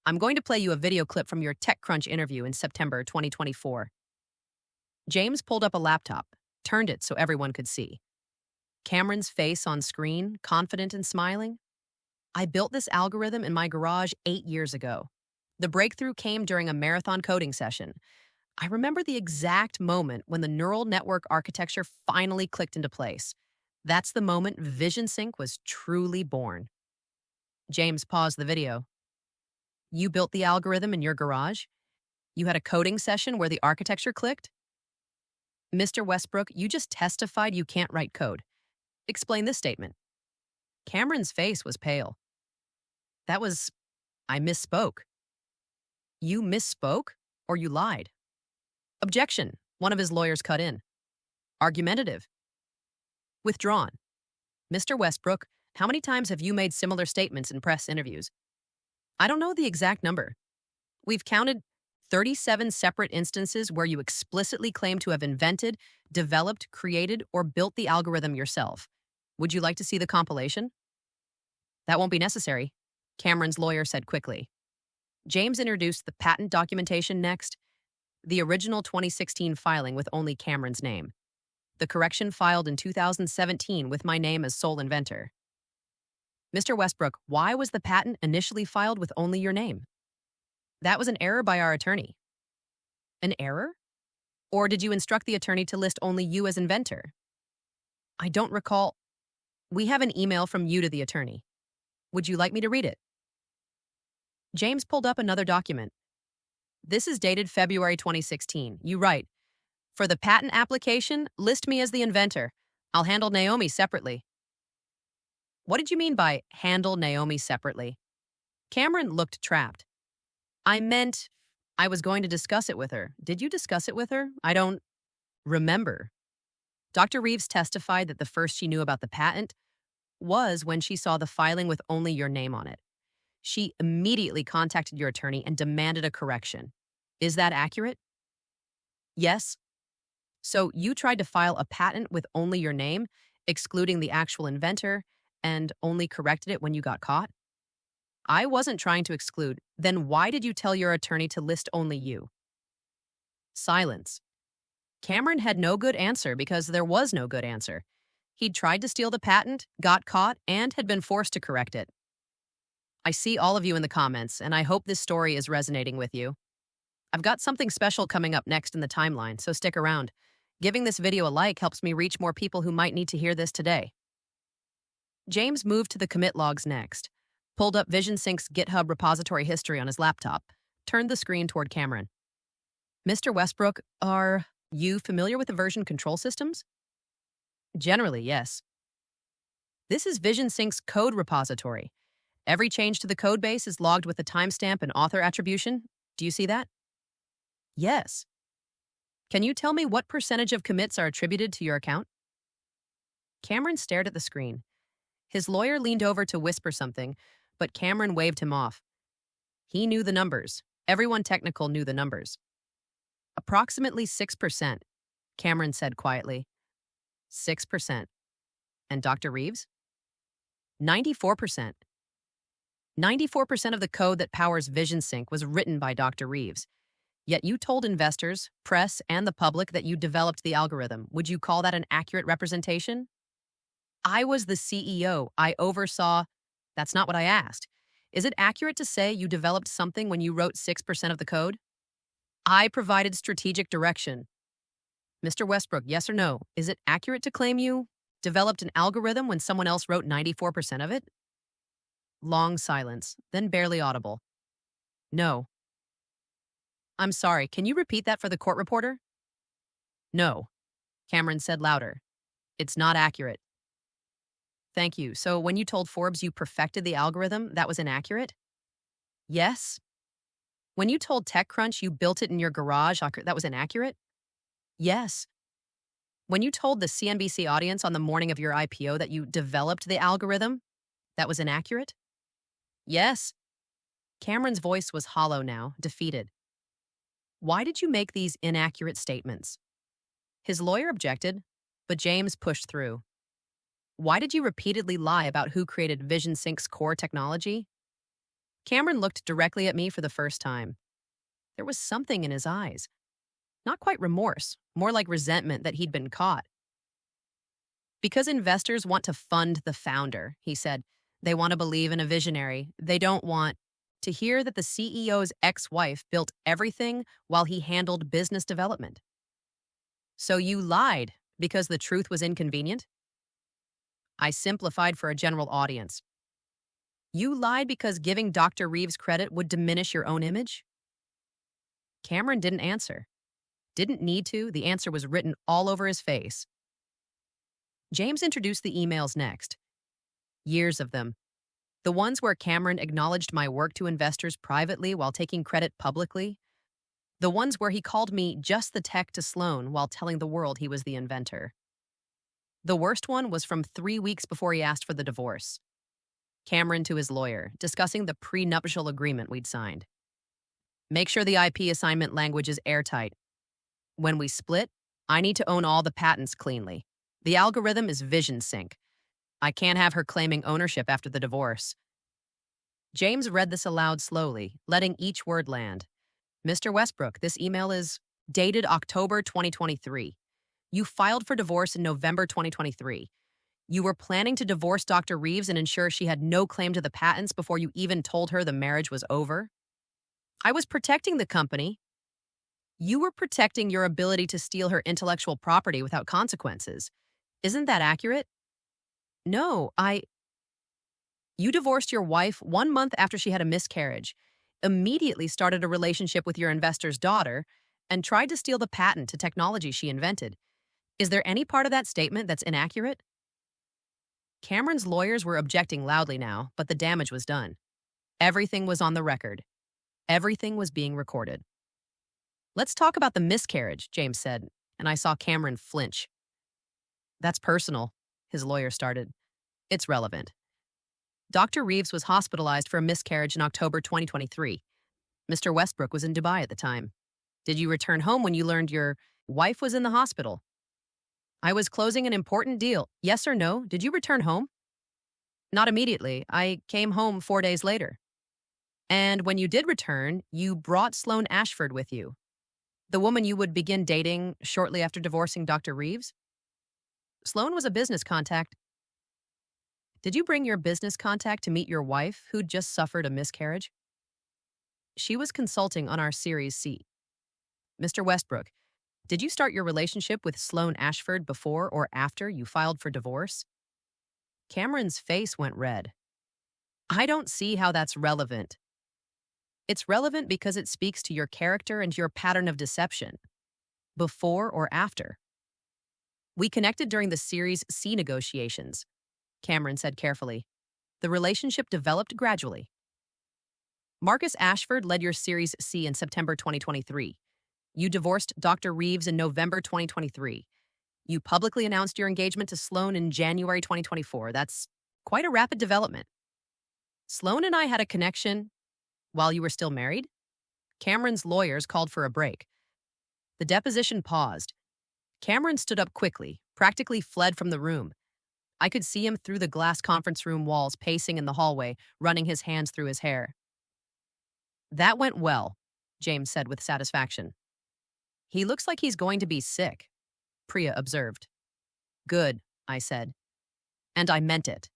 I'm going to play you a video clip from your TechCrunch interview in September 2024. James pulled up a laptop, turned it so everyone could see. Cameron's face on screen, confident and smiling. I built this algorithm in my garage 8 years ago. The breakthrough came during a marathon coding session. I remember the exact moment when the neural network architecture finally clicked into place. That's the moment Vision Sync was truly born. James paused the video. You built the algorithm in your garage? You had a coding session where the architecture clicked? Mr. Westbrook, you just testified you can't write code. Explain this statement. Cameron's face was pale. I misspoke. You misspoke or you lied? Objection, one of his lawyers cut in. Argumentative. Withdrawn. Mr. Westbrook, how many times have you made similar statements in press interviews? I don't know the exact number. We've counted 37 separate instances where you explicitly claim to have invented, developed, created, or built the algorithm yourself. Would you like to see the compilation? That won't be necessary, Cameron's lawyer said quickly. James introduced the patent documentation next, the original 2016 filing with only Cameron's name, the correction filed in 2017 with my name as sole inventor. Mr. Westbrook, why was the patent initially filed with only your name? That was an error by our attorney. An error? Or did you instruct the attorney to list only you as inventor? I don't recall. We have an email from you to the attorney. Would you like me to read it? James pulled up another document. This is dated February 2016. You write, for the patent application, list me as the inventor. I'll handle Naomi separately. What did you mean by handle Naomi separately? Cameron looked trapped. I meant I was going to discuss it with her. Did you discuss it with her? I don't remember. Dr. Reeves testified that the first she knew about the patent was when she saw the filing with only your name on it. She immediately contacted your attorney and demanded a correction. Is that accurate? Yes. So you tried to file a patent with only your name, excluding the actual inventor, and only corrected it when you got caught? I wasn't trying to exclude. Then why did you tell your attorney to list only you? Silence. Cameron had no good answer because there was no good answer. He'd tried to steal the patent, got caught, and had been forced to correct it. I see all of you in the comments, and I hope this story is resonating with you. I've got something special coming up next in the timeline, so stick around. Giving this video a like helps me reach more people who might need to hear this today. James moved to the commit logs next, pulled up VisionSync's GitHub repository history on his laptop, turned the screen toward Cameron. Mr. Westbrook, are you familiar with the version control systems? Generally, yes. This is VisionSync's code repository. Every change to the code base is logged with a timestamp and author attribution. Do you see that? Yes. Can you tell me what percentage of commits are attributed to your account? Cameron stared at the screen. His lawyer leaned over to whisper something, but Cameron waved him off. He knew the numbers. Everyone technical knew the numbers. Approximately 6%, Cameron said quietly. 6%. And Dr. Reeves? 94%. 94% of the code that powers VisionSync was written by Dr. Reeves. Yet you told investors, press, and the public that you developed the algorithm. Would you call that an accurate representation? I was the CEO. I oversaw. That's not what I asked. Is it accurate to say you developed something when you wrote 6% of the code? I provided strategic direction. Mr. Westbrook, yes or no? Is it accurate to claim you developed an algorithm when someone else wrote 94% of it? Long silence, then barely audible. No. I'm sorry, can you repeat that for the court reporter? No, Cameron said louder. It's not accurate. Thank you. So when you told Forbes you perfected the algorithm, that was inaccurate? Yes. When you told TechCrunch you built it in your garage, that was inaccurate? Yes. When you told the CNBC audience on the morning of your IPO that you developed the algorithm, that was inaccurate? Yes. Cameron's voice was hollow now, defeated. Why did you make these inaccurate statements? His lawyer objected, but James pushed through. Why did you repeatedly lie about who created Vision Sync's core technology? Cameron looked directly at me for the first time. There was something in his eyes. Not quite remorse, more like resentment that he'd been caught. Because investors want to fund the founder, he said. They want to believe in a visionary. They don't want to hear that the CEO's ex-wife built everything while he handled business development. So you lied because the truth was inconvenient? I simplified for a general audience. You lied because giving Dr. Reeves credit would diminish your own image? Cameron didn't answer. Didn't need to. The answer was written all over his face. James introduced the emails next. Years of them. The ones where Cameron acknowledged my work to investors privately while taking credit publicly. The ones where he called me just the tech to Sloan while telling the world he was the inventor. The worst one was from 3 weeks before he asked for the divorce. Cameron to his lawyer, discussing the prenuptial agreement we'd signed. Make sure the IP assignment language is airtight. When we split, I need to own all the patents cleanly. The algorithm is Vision Sync. I can't have her claiming ownership after the divorce. James read this aloud slowly, letting each word land. Mr. Westbrook, this email is dated October 2023. You filed for divorce in November 2023. You were planning to divorce Dr. Reeves and ensure she had no claim to the patents before you even told her the marriage was over. I was protecting the company. You were protecting your ability to steal her intellectual property without consequences. Isn't that accurate? No, You divorced your wife 1 month after she had a miscarriage, immediately started a relationship with your investor's daughter, and tried to steal the patent to technology she invented. Is there any part of that statement that's inaccurate? Cameron's lawyers were objecting loudly now, but the damage was done. Everything was on the record. Everything was being recorded. Let's talk about the miscarriage, James said, and I saw Cameron flinch. That's personal, his lawyer started. It's relevant. Dr. Reeves was hospitalized for a miscarriage in October 2023. Mr. Westbrook was in Dubai at the time. Did you return home when you learned your wife was in the hospital? I was closing an important deal. Yes or no? Did you return home? Not immediately. I came home 4 days later. And when you did return, you brought Sloan Ashford with you, the woman you would begin dating shortly after divorcing Dr. Reeves? Sloan was a business contact. Did you bring your business contact to meet your wife, who'd just suffered a miscarriage? She was consulting on our Series C. Mr. Westbrook, did you start your relationship with Sloan Ashford before or after you filed for divorce? Cameron's face went red. I don't see how that's relevant. It's relevant because it speaks to your character and your pattern of deception. Before or after? We connected during the Series C negotiations, Cameron said carefully. The relationship developed gradually. Marcus Ashford led your Series C in September 2023. You divorced Dr. Reeves in November 2023. You publicly announced your engagement to Sloan in January 2024. That's quite a rapid development. Sloan and I had a connection while you were still married? Cameron's lawyers called for a break. The deposition paused. Cameron stood up quickly, practically fled from the room. I could see him through the glass conference room walls, pacing in the hallway, running his hands through his hair. That went well, James said with satisfaction. He looks like he's going to be sick, Priya observed. Good, I said. And I meant it.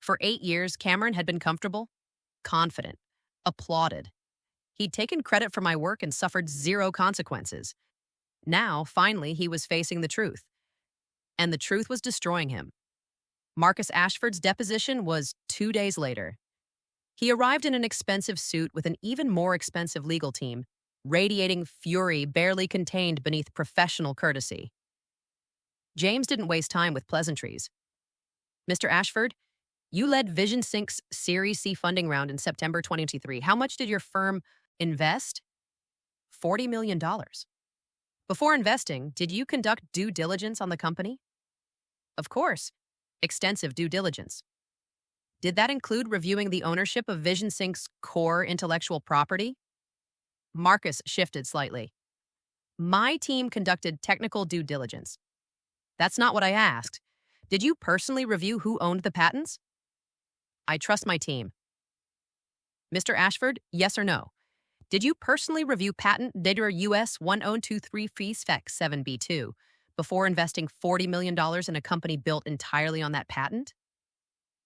For 8 years, Cameron had been comfortable, confident, applauded. He'd taken credit for my work and suffered zero consequences. Now, finally, he was facing the truth. And the truth was destroying him. Marcus Ashford's deposition was 2 days later. He arrived in an expensive suit with an even more expensive legal team, radiating fury barely contained beneath professional courtesy. James didn't waste time with pleasantries. Mr. Ashford, you led Vision Sync's Series C funding round in September 2023. How much did your firm invest? $40 million. Before investing, did you conduct due diligence on the company? Of course, extensive due diligence. Did that include reviewing the ownership of Vision Sync's core intellectual property? Marcus shifted slightly. My team conducted technical due diligence. That's not what I asked. Did you personally review who owned the patents? I trust my team. Mr. Ashford, yes or no? Did you personally review patent data US 1023 Free Spec 7B2 before investing $40 million in a company built entirely on that patent?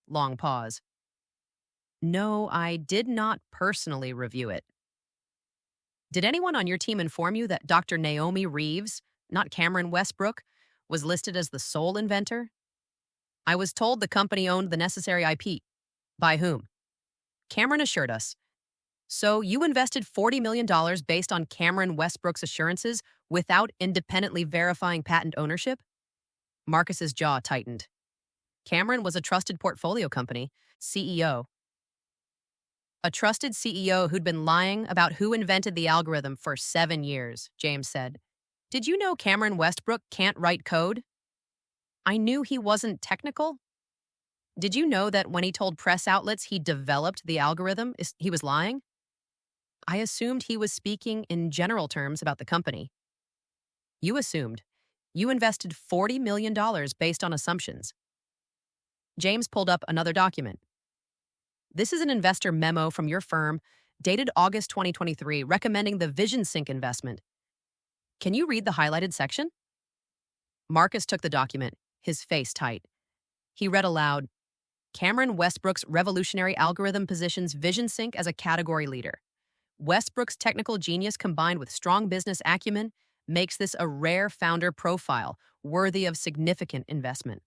Long pause. No, I did not personally review it. Did anyone on your team inform you that Dr. Naomi Reeves, not Cameron Westbrook, was listed as the sole inventor? I was told the company owned the necessary IP. By whom? Cameron assured us. So you invested $40 million based on Cameron Westbrook's assurances without independently verifying patent ownership? Marcus's jaw tightened. Cameron was a trusted portfolio company, CEO. A trusted CEO who'd been lying about who invented the algorithm for 7 years, James said. Did you know Cameron Westbrook can't write code? I knew he wasn't technical. Did you know that when he told press outlets he developed the algorithm, he was lying? I assumed he was speaking in general terms about the company. You assumed. You invested $40 million based on assumptions. James pulled up another document. This is an investor memo from your firm, dated August 2023, recommending the VisionSync investment. Can you read the highlighted section? Marcus took the document, his face tight. He read aloud, Cameron Westbrook's revolutionary algorithm positions VisionSync as a category leader. Westbrook's technical genius combined with strong business acumen makes this a rare founder profile worthy of significant investment.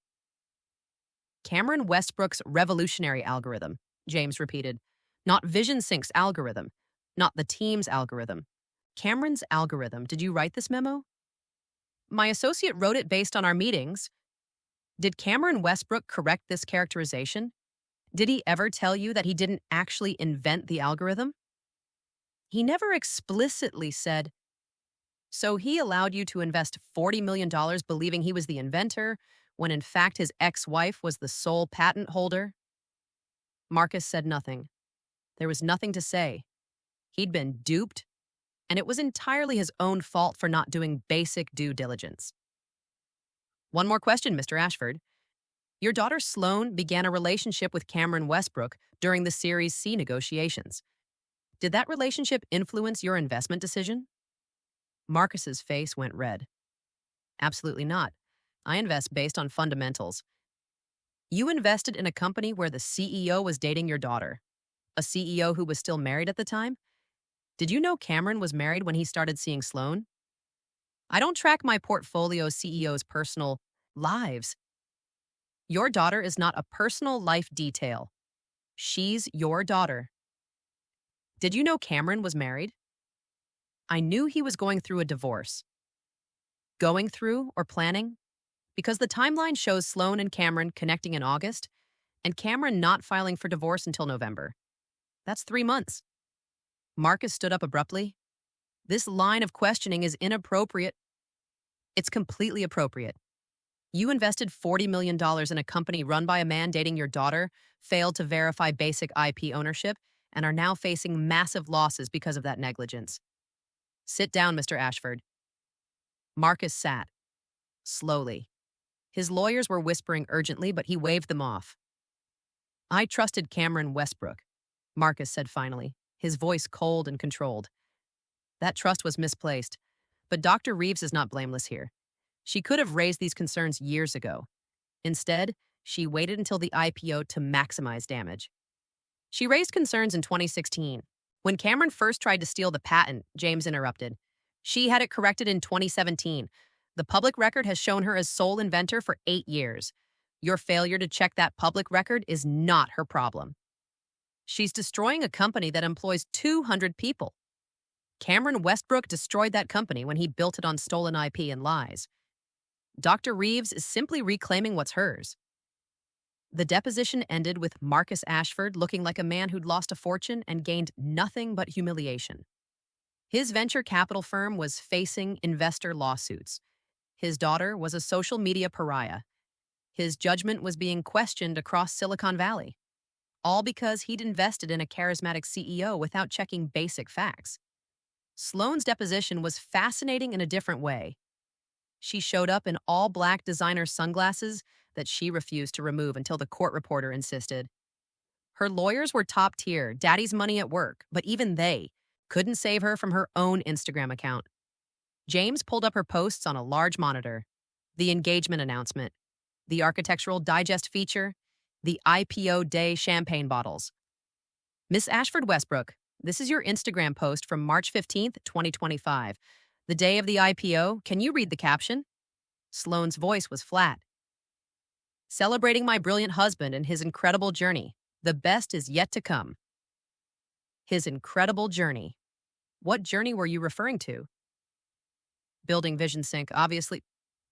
Cameron Westbrook's revolutionary algorithm, James repeated. Not VisionSync's algorithm, not the team's algorithm. Cameron's algorithm. Did you write this memo? My associate wrote it based on our meetings. Did Cameron Westbrook correct this characterization? Did he ever tell you that he didn't actually invent the algorithm? He never explicitly said, so he allowed you to invest $40 million believing he was the inventor, when in fact his ex-wife was the sole patent holder? Marcus said nothing. There was nothing to say. He'd been duped, and it was entirely his own fault for not doing basic due diligence. One more question, Mr. Ashford. Your daughter Sloane began a relationship with Cameron Westbrook during the Series C negotiations. Did that relationship influence your investment decision? Marcus's face went red. Absolutely not. I invest based on fundamentals. You invested in a company where the CEO was dating your daughter, a CEO who was still married at the time? Did you know Cameron was married when he started seeing Sloane? I don't track my portfolio CEO's personal lives. Your daughter is not a personal life detail. She's your daughter. Did you know Cameron was married? I knew he was going through a divorce. Going through or planning? Because the timeline shows Sloane and Cameron connecting in August, and Cameron not filing for divorce until November. That's 3 months. Marcus stood up abruptly. This line of questioning is inappropriate. It's completely appropriate. You invested $40 million in a company run by a man dating your daughter, failed to verify basic IP ownership, and are now facing massive losses because of that negligence. Sit down, Mr. Ashford. Marcus sat, slowly. His lawyers were whispering urgently, but he waved them off. I trusted Cameron Westbrook, Marcus said finally, his voice cold and controlled. That trust was misplaced, but Dr. Reeves is not blameless here. She could have raised these concerns years ago. Instead, she waited until the IPO to maximize damage. She raised concerns in 2016. When Cameron first tried to steal the patent, James interrupted. She had it corrected in 2017. The public record has shown her as sole inventor for 8 years. Your failure to check that public record is not her problem. She's destroying a company that employs 200 people. Cameron Westbrook destroyed that company when he built it on stolen IP and lies. Dr. Reeves is simply reclaiming what's hers. The deposition ended with Marcus Ashford looking like a man who'd lost a fortune and gained nothing but humiliation. His venture capital firm was facing investor lawsuits. His daughter was a social media pariah. His judgment was being questioned across Silicon Valley, all because he'd invested in a charismatic CEO without checking basic facts. Sloane's deposition was fascinating in a different way. She showed up in all black designer sunglasses that she refused to remove until the court reporter insisted. Her lawyers were top tier, daddy's money at work, but even they couldn't save her from her own Instagram account. James pulled up her posts on a large monitor. The engagement announcement, the architectural digest feature, the IPO day champagne bottles. Miss Ashford Westbrook, this is your Instagram post from March 15th, 2025. The day of the IPO, can you read the caption? Sloane's voice was flat. Celebrating my brilliant husband and his incredible journey. The best is yet to come. His incredible journey. What journey were you referring to? Building Vision Sync, obviously.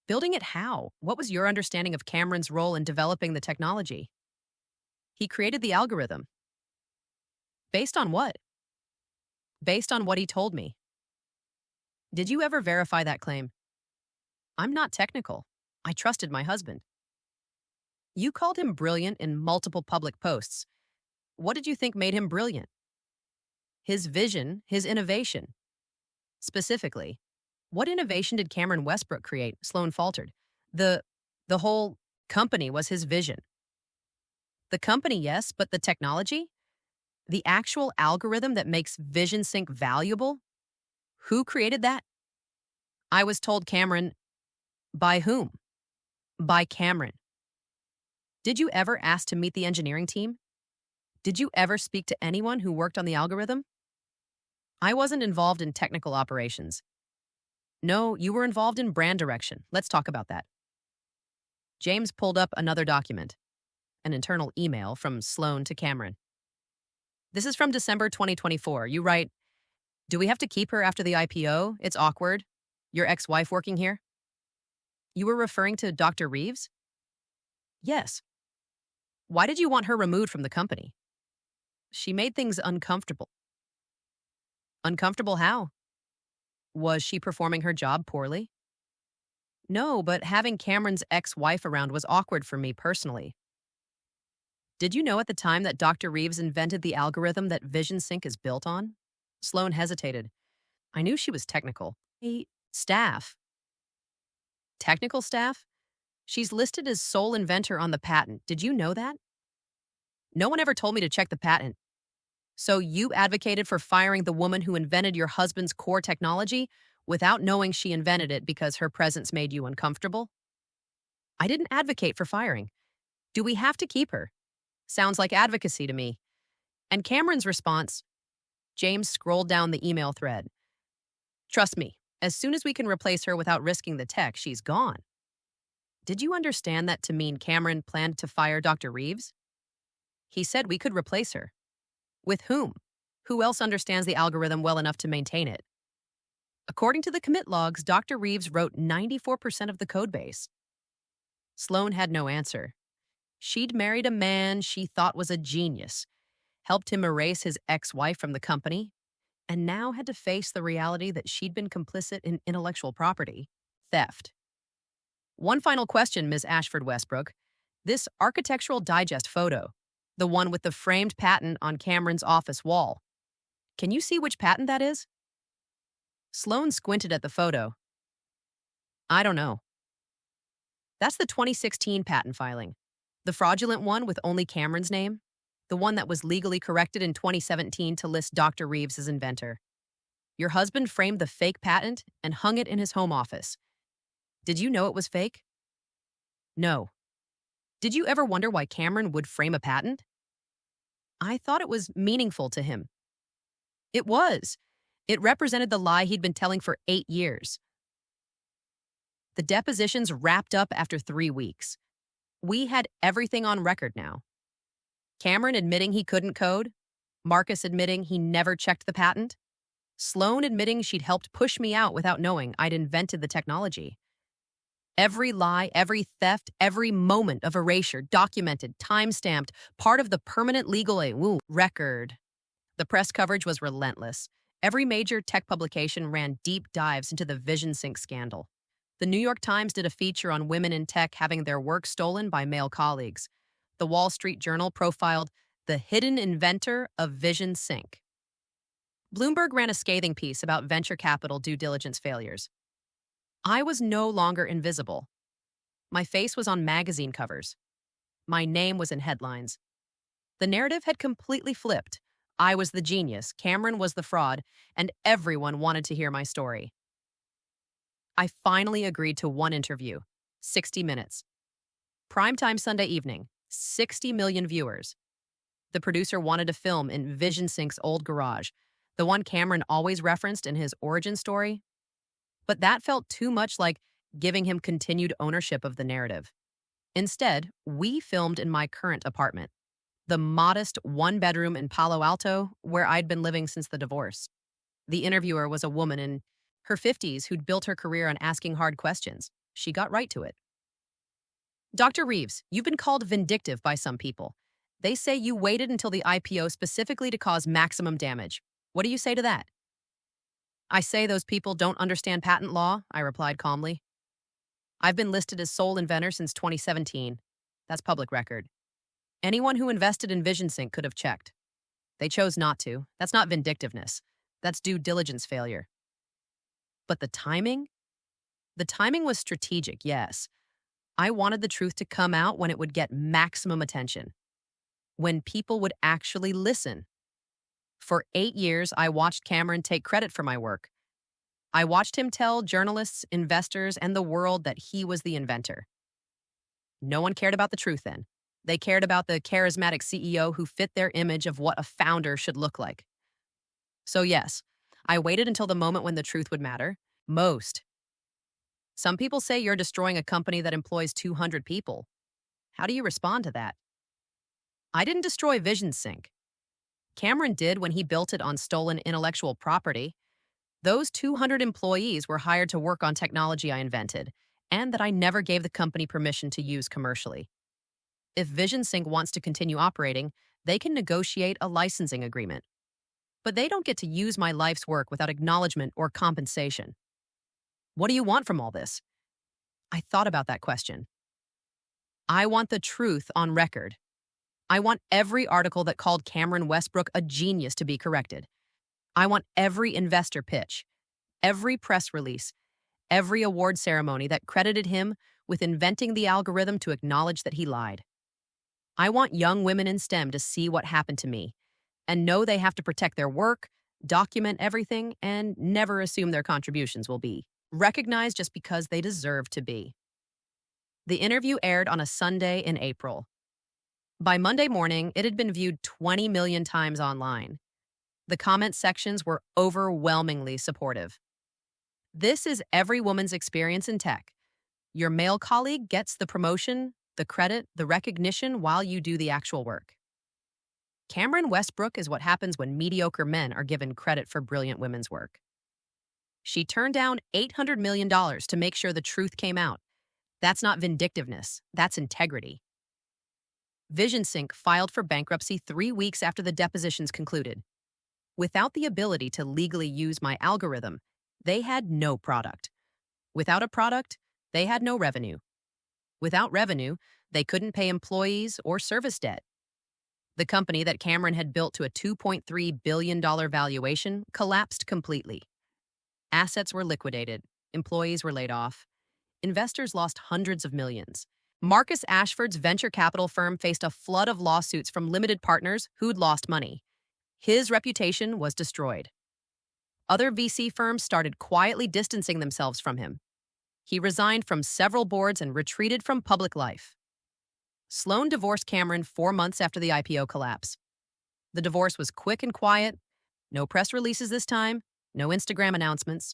Building it how? What was your understanding of Cameron's role in developing the technology? He created the algorithm. Based on what? Based on what he told me. Did you ever verify that claim? I'm not technical. I trusted my husband. You called him brilliant in multiple public posts. What did you think made him brilliant? His vision, his innovation. Specifically, what innovation did Cameron Westbrook create? Sloane faltered. The whole company was his vision. The company, yes, but the technology? The actual algorithm that makes Vision Sync valuable? Who created that? I was told Cameron. By whom? By Cameron. Did you ever ask to meet the engineering team? Did you ever speak to anyone who worked on the algorithm? I wasn't involved in technical operations. No, you were involved in brand direction. Let's talk about that. James pulled up another document, an internal email from Sloane to Cameron. This is from December 2024. You write, "Do we have to keep her after the IPO? It's awkward. Your ex-wife working here?" You were referring to Dr. Reeves? Yes. Why did you want her removed from the company? She made things uncomfortable. Uncomfortable how? Was she performing her job poorly? No, but having Cameron's ex-wife around was awkward for me personally. Did you know at the time that Dr. Reeves invented the algorithm that Vision Sync is built on? Sloane hesitated. I knew she was technical. Staff. Technical staff? She's listed as sole inventor on the patent. Did you know that? No one ever told me to check the patent. So you advocated for firing the woman who invented your husband's core technology without knowing she invented it because her presence made you uncomfortable? I didn't advocate for firing. Do we have to keep her? Sounds like advocacy to me. And Cameron's response, James scrolled down the email thread. Trust me, as soon as we can replace her without risking the tech, she's gone. Did you understand that to mean Cameron planned to fire Dr. Reeves? He said we could replace her. With whom? Who else understands the algorithm well enough to maintain it? According to the commit logs, Dr. Reeves wrote 94% of the codebase. Sloane had no answer. She'd married a man she thought was a genius, helped him erase his ex-wife from the company, and now had to face the reality that she'd been complicit in intellectual property theft. One final question, Ms. Ashford Westbrook. This architectural digest photo, the one with the framed patent on Cameron's office wall. Can you see which patent that is? Sloane squinted at the photo. I don't know. That's the 2016 patent filing. The fraudulent one with only Cameron's name. The one that was legally corrected in 2017 to list Dr. Reeves as inventor. Your husband framed the fake patent and hung it in his home office. Did you know it was fake? No. Did you ever wonder why Cameron would frame a patent? I thought it was meaningful to him. It was. It represented the lie he'd been telling for 8 years. The depositions wrapped up after 3 weeks. We had everything on record now. Cameron admitting he couldn't code, Marcus admitting he never checked the patent, Sloane admitting she'd helped push me out without knowing I'd invented the technology. Every lie, every theft, every moment of erasure, documented, time-stamped, part of the permanent legal record. The press coverage was relentless. Every major tech publication ran deep dives into the Vision Sync scandal. The New York Times did a feature on women in tech having their work stolen by male colleagues. The Wall Street Journal profiled the hidden inventor of Vision Sync. Bloomberg ran a scathing piece about venture capital due diligence failures. I was no longer invisible. My face was on magazine covers. My name was in headlines. The narrative had completely flipped. I was the genius, Cameron was the fraud, and everyone wanted to hear my story. I finally agreed to one interview, 60 minutes. Primetime Sunday evening, 60 million viewers. The producer wanted to film in Vision Sync's old garage, the one Cameron always referenced in his origin story. But that felt too much like giving him continued ownership of the narrative. Instead, we filmed in my current apartment, the modest one-bedroom in Palo Alto where I'd been living since the divorce. The interviewer was a woman in her 50s who'd built her career on asking hard questions. She got right to it. Dr. Reeves, you've been called vindictive by some people. They say you waited until the IPO specifically to cause maximum damage. What do you say to that? I say those people don't understand patent law, I replied calmly. I've been listed as sole inventor since 2017. That's public record. Anyone who invested in VisionSync could have checked. They chose not to. That's not vindictiveness. That's due diligence failure. But the timing? The timing was strategic, yes. I wanted the truth to come out when it would get maximum attention, when people would actually listen. For 8 years, I watched Cameron take credit for my work. I watched him tell journalists, investors, and the world that he was the inventor. No one cared about the truth then. They cared about the charismatic CEO who fit their image of what a founder should look like. So yes, I waited until the moment when the truth would matter most. Some people say you're destroying a company that employs 200 people. How do you respond to that? I didn't destroy VisionSync. Cameron did when he built it on stolen intellectual property. Those 200 employees were hired to work on technology I invented, and that I never gave the company permission to use commercially. If VisionSync wants to continue operating, they can negotiate a licensing agreement. But they don't get to use my life's work without acknowledgement or compensation. What do you want from all this? I thought about that question. I want the truth on record. I want every article that called Cameron Westbrook a genius to be corrected. I want every investor pitch, every press release, every award ceremony that credited him with inventing the algorithm to acknowledge that he lied. I want young women in STEM to see what happened to me and know they have to protect their work, document everything, and never assume their contributions will be recognized just because they deserve to be. The interview aired on a Sunday in April. By Monday morning, it had been viewed 20 million times online. The comment sections were overwhelmingly supportive. This is every woman's experience in tech. Your male colleague gets the promotion, the credit, the recognition while you do the actual work. Cameron Westbrook is what happens when mediocre men are given credit for brilliant women's work. She turned down $800 million to make sure the truth came out. That's not vindictiveness, that's integrity. VisionSync filed for bankruptcy 3 weeks after the depositions concluded. Without the ability to legally use my algorithm, they had no product. Without a product, they had no revenue. Without revenue, they couldn't pay employees or service debt. The company that Cameron had built to a $2.3 billion valuation collapsed completely. Assets were liquidated, employees were laid off, investors lost hundreds of millions. Marcus Ashford's venture capital firm faced a flood of lawsuits from limited partners who'd lost money. His reputation was destroyed. Other VC firms started quietly distancing themselves from him. He resigned from several boards and retreated from public life. Sloan divorced Cameron 4 months after the IPO collapse. The divorce was quick and quiet, no press releases this time, no Instagram announcements.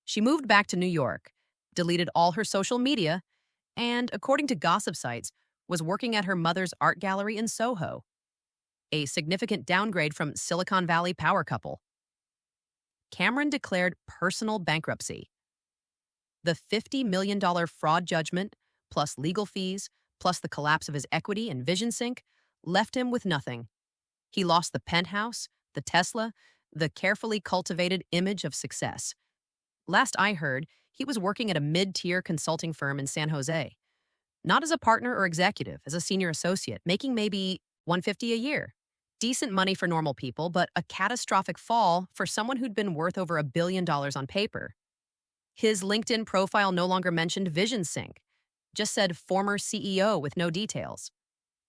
She moved back to New York, deleted all her social media, and, according to gossip sites, was working at her mother's art gallery in Soho, a significant downgrade from Silicon Valley power couple. Cameron declared personal bankruptcy. The $50 million fraud judgment, plus legal fees, plus the collapse of his equity in VisionSync, left him with nothing. He lost the penthouse, the Tesla, the carefully cultivated image of success. Last I heard, he was working at a mid-tier consulting firm in San Jose. Not as a partner or executive, as a senior associate, making maybe $150 a year. Decent money for normal people, but a catastrophic fall for someone who'd been worth over $1 billion on paper. His LinkedIn profile no longer mentioned VisionSync. just said former CEO with no details.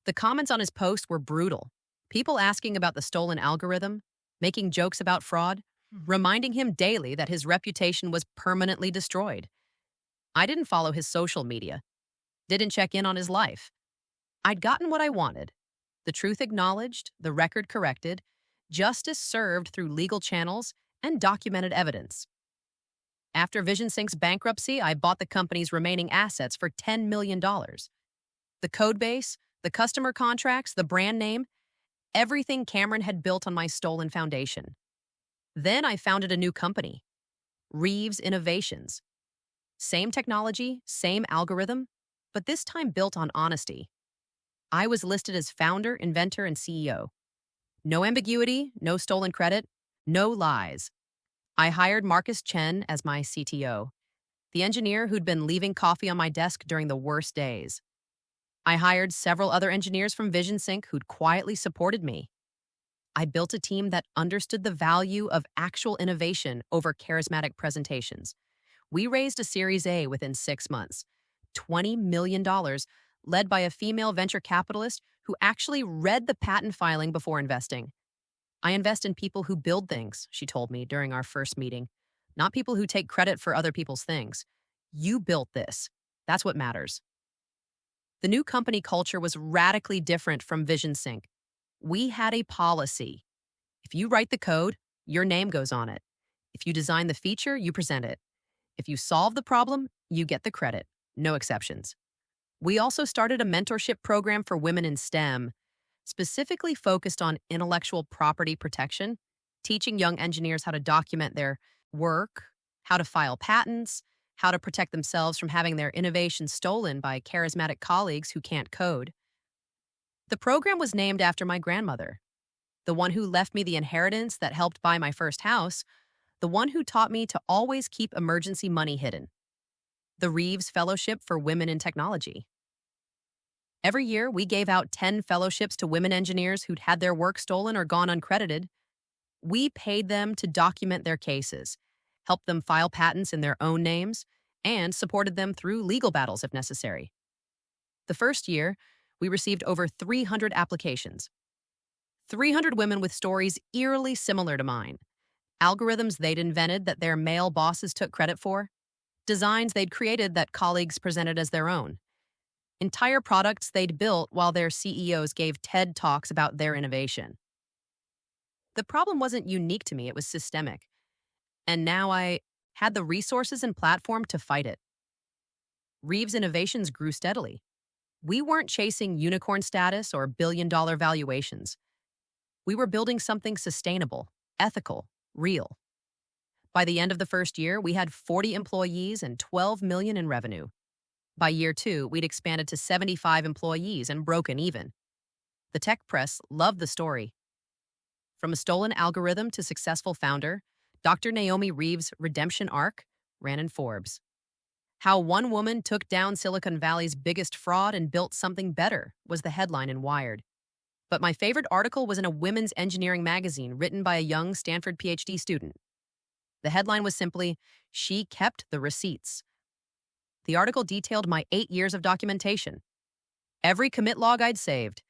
The comments on his post were brutal. People asking about the stolen algorithm, making jokes about fraud, reminding him daily that his reputation was permanently destroyed. I didn't follow his social media, didn't check in on his life. I'd gotten what I wanted. The truth acknowledged, the record corrected, justice served through legal channels, and documented evidence. After VisionSync's bankruptcy, I bought the company's remaining assets for $10 million. The code base, the customer contracts, the brand name, everything Cameron had built on my stolen foundation. Then I founded a new company, Reeves Innovations. Same technology, same algorithm, but this time built on honesty. I was listed as founder, inventor, and CEO. No ambiguity, no stolen credit, no lies. I hired Marcus Chen as my CTO, the engineer who'd been leaving coffee on my desk during the worst days. I hired several other engineers from VisionSync who'd quietly supported me. I built a team that understood the value of actual innovation over charismatic presentations. We raised a Series A within 6 months, $20 million, led by a female venture capitalist who actually read the patent filing before investing. I invest in people who build things, she told me during our first meeting, not people who take credit for other people's things. You built this. That's what matters. The new company culture was radically different from VisionSync. We had a policy. If you write the code, your name goes on it. If you design the feature, you present it. If you solve the problem, you get the credit. No exceptions. We also started a mentorship program for women in STEM, specifically focused on intellectual property protection, teaching young engineers how to document their work, how to file patents, how to protect themselves from having their innovations stolen by charismatic colleagues who can't code. The program was named after my grandmother, the one who left me the inheritance that helped buy my first house, the one who taught me to always keep emergency money hidden. The Reeves Fellowship for Women in Technology. Every year, we gave out 10 fellowships to women engineers who'd had their work stolen or gone uncredited. We paid them to document their cases, helped them file patents in their own names, and supported them through legal battles if necessary. The first year, we received over 300 applications. 300 women with stories eerily similar to mine. Algorithms they'd invented that their male bosses took credit for. Designs they'd created that colleagues presented as their own. Entire products they'd built while their CEOs gave TED Talks about their innovation. The problem wasn't unique to me, it was systemic. And now I had the resources and platform to fight it. Reeves Innovations grew steadily. We weren't chasing unicorn status or billion-dollar valuations. We were building something sustainable, ethical, real. By the end of the first year, we had 40 employees and $12 million in revenue. By year 2, we'd expanded to 75 employees and broken even. The tech press loved the story. From a stolen algorithm to successful founder, Dr. Naomi Reeves' redemption arc ran in Forbes. How one woman took down Silicon Valley's biggest fraud and built something better was the headline in Wired. But my favorite article was in a women's engineering magazine written by a young Stanford PhD student. The headline was simply, "She kept the receipts." The article detailed my 8 years of documentation. Every commit log I'd saved,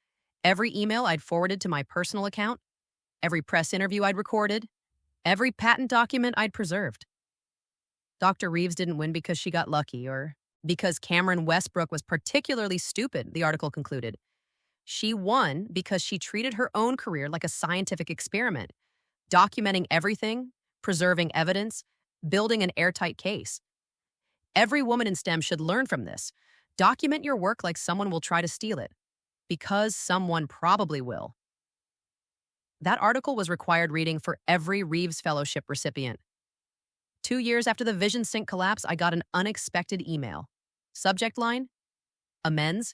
every email I'd forwarded to my personal account, every press interview I'd recorded, every patent document I'd preserved. Dr. Reeves didn't win because she got lucky or because Cameron Westbrook was particularly stupid, the article concluded. She won because she treated her own career like a scientific experiment, documenting everything, preserving evidence, building an airtight case. Every woman in STEM should learn from this. Document your work like someone will try to steal it, because someone probably will. That article was required reading for every Reeves Fellowship recipient. 2 years after the VisionSync collapse, I got an unexpected email. Subject line, amends.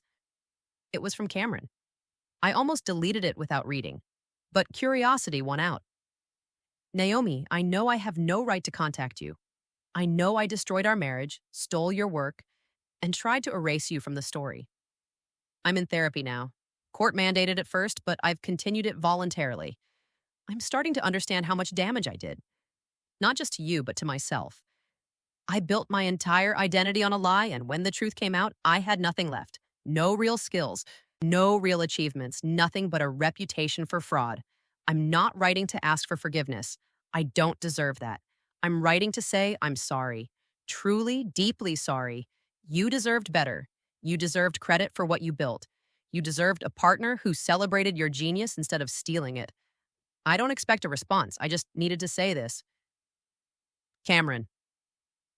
It was from Cameron. I almost deleted it without reading, but curiosity won out. Naomi, I know I have no right to contact you. I know I destroyed our marriage, stole your work, and tried to erase you from the story. I'm in therapy now. Court mandated at first, but I've continued it voluntarily. I'm starting to understand how much damage I did. Not just to you, but to myself. I built my entire identity on a lie, and when the truth came out, I had nothing left. No real skills, no real achievements, nothing but a reputation for fraud. I'm not writing to ask for forgiveness. I don't deserve that. I'm writing to say I'm sorry. Truly, deeply sorry. You deserved better. You deserved credit for what you built. You deserved a partner who celebrated your genius instead of stealing it. I don't expect a response. I just needed to say this. Cameron,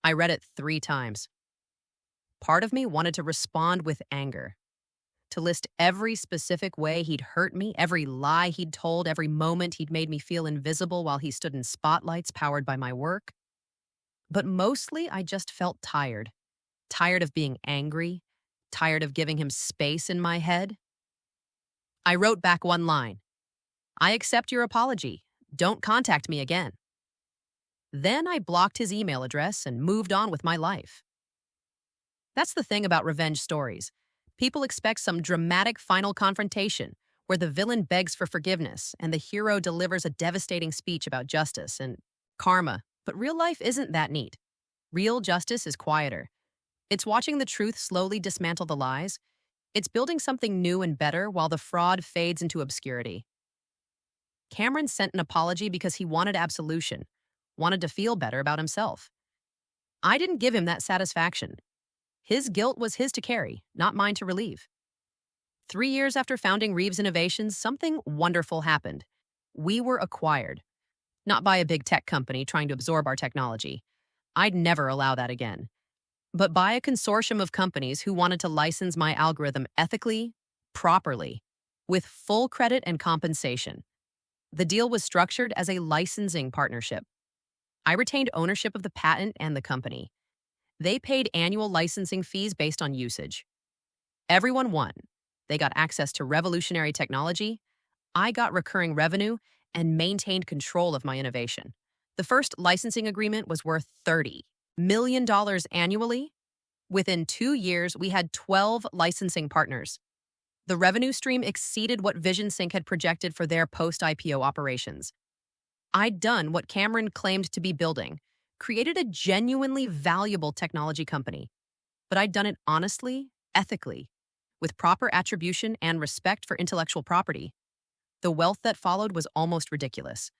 I read it 3 times. Part of me wanted to respond with anger, to list every specific way he'd hurt me, every lie he'd told, every moment he'd made me feel invisible while he stood in spotlights powered by my work. But mostly, I just felt tired. Tired of being angry, tired of giving him space in my head. I wrote back one line. I accept your apology. Don't contact me again. Then I blocked his email address and moved on with my life. That's the thing about revenge stories. People expect some dramatic final confrontation where the villain begs for forgiveness and the hero delivers a devastating speech about justice and karma. But real life isn't that neat. Real justice is quieter. It's watching the truth slowly dismantle the lies. It's building something new and better while the fraud fades into obscurity. Cameron sent an apology because he wanted absolution, wanted to feel better about himself. I didn't give him that satisfaction. His guilt was his to carry, not mine to relieve. 3 years after founding Reeves Innovations, something wonderful happened. We were acquired. Not by a big tech company trying to absorb our technology. I'd never allow that again. But by a consortium of companies who wanted to license my algorithm ethically, properly, with full credit and compensation. The deal was structured as a licensing partnership. I retained ownership of the patent and the company. They paid annual licensing fees based on usage. Everyone won. They got access to revolutionary technology. I got recurring revenue and maintained control of my innovation. The first licensing agreement was worth $30 million annually. Within 2 years, we had 12 licensing partners. The revenue stream exceeded what VisionSync had projected for their post-IPO operations. I'd done what Cameron claimed to be building, created a genuinely valuable technology company. But I'd done it honestly, ethically, with proper attribution and respect for intellectual property. The wealth that followed was almost ridiculous.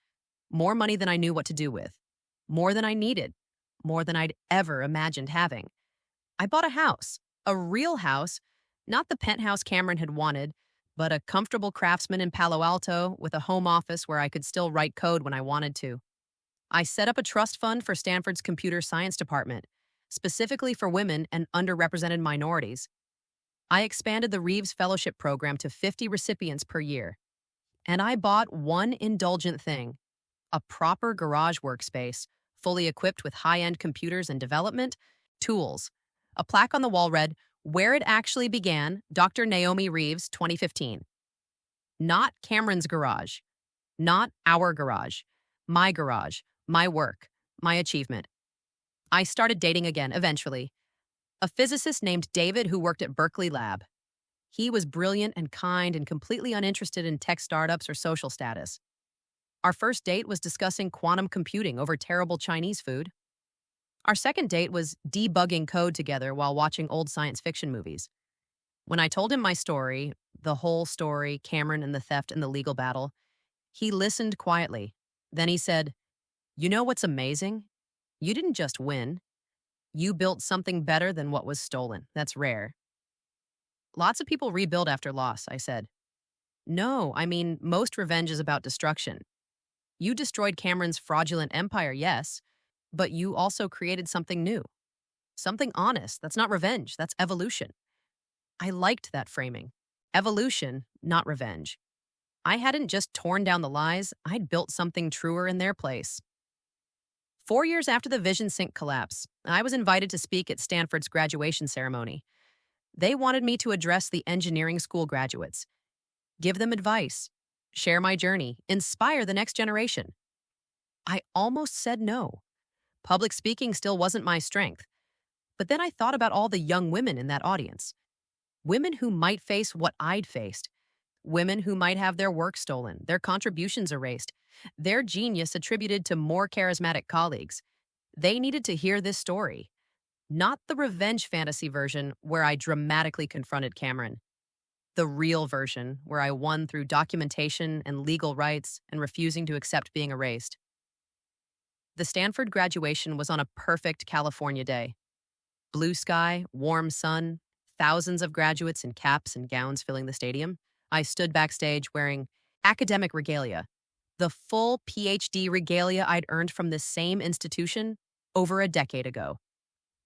More money than I knew what to do with. More than I needed. More than I'd ever imagined having. I bought a house, a real house, not the penthouse Cameron had wanted, but a comfortable craftsman in Palo Alto with a home office where I could still write code when I wanted to. I set up a trust fund for Stanford's computer science department, specifically for women and underrepresented minorities. I expanded the Reeves Fellowship program to 50 recipients per year. And I bought one indulgent thing, a proper garage workspace, fully equipped with high-end computers and development tools. A plaque on the wall read, "Where it actually began, Dr. Naomi Reeves, 2015. Not Cameron's garage. Not our garage. My work, my achievement. I started dating again, eventually. A physicist named David who worked at Berkeley Lab. He was brilliant and kind and completely uninterested in tech startups or social status. Our first date was discussing quantum computing over terrible Chinese food. Our second date was debugging code together while watching old science fiction movies. When I told him my story, the whole story, Cameron and the theft and the legal battle, he listened quietly. Then he said, "You know what's amazing? You didn't just win. You built something better than what was stolen. That's rare." "Lots of people rebuild after loss," I said. "No, I mean, most revenge is about destruction. You destroyed Cameron's fraudulent empire, yes, but you also created something new. Something honest. That's not revenge. That's evolution." I liked that framing. Evolution, not revenge. I hadn't just torn down the lies, I'd built something truer in their place. 4 years after the VisionSync collapse, I was invited to speak at Stanford's graduation ceremony. They wanted me to address the engineering school graduates, give them advice, share my journey, inspire the next generation. I almost said no. Public speaking still wasn't my strength. But then I thought about all the young women in that audience. Women who might face what I'd faced. Women who might have their work stolen, their contributions erased, their genius attributed to more charismatic colleagues. They needed to hear this story, not the revenge fantasy version where I dramatically confronted Cameron, the real version where I won through documentation and legal rights and refusing to accept being erased. The Stanford graduation was on a perfect California day. Blue sky, warm sun, thousands of graduates in caps and gowns filling the stadium. I stood backstage wearing academic regalia, the full PhD regalia I'd earned from this same institution over a decade ago.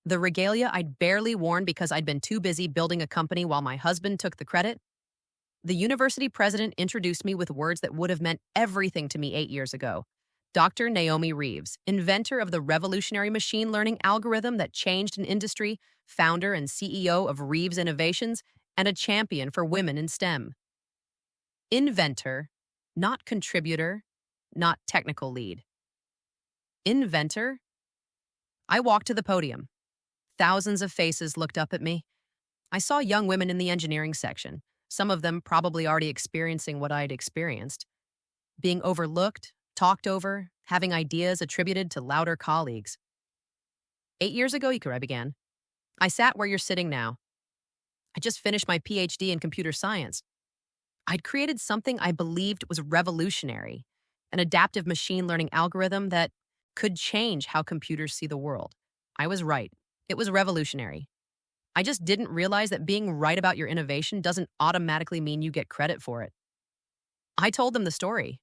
The regalia I'd barely worn because I'd been too busy building a company while my husband took the credit. The university president introduced me with words that would have meant everything to me 8 years ago. Dr. Naomi Reeves, inventor of the revolutionary machine learning algorithm that changed an industry, founder and CEO of Reeves Innovations, and a champion for women in STEM. Inventor, not contributor, not technical lead. Inventor? I walked to the podium. Thousands of faces looked up at me. I saw young women in the engineering section, some of them probably already experiencing what I'd experienced, being overlooked, talked over, having ideas attributed to louder colleagues. 8 years ago, I began. I sat where you're sitting now. I just finished my PhD in computer science. I'd created something I believed was revolutionary, an adaptive machine learning algorithm that could change how computers see the world. I was right. It was revolutionary. I just didn't realize that being right about your innovation doesn't automatically mean you get credit for it. I told them the story.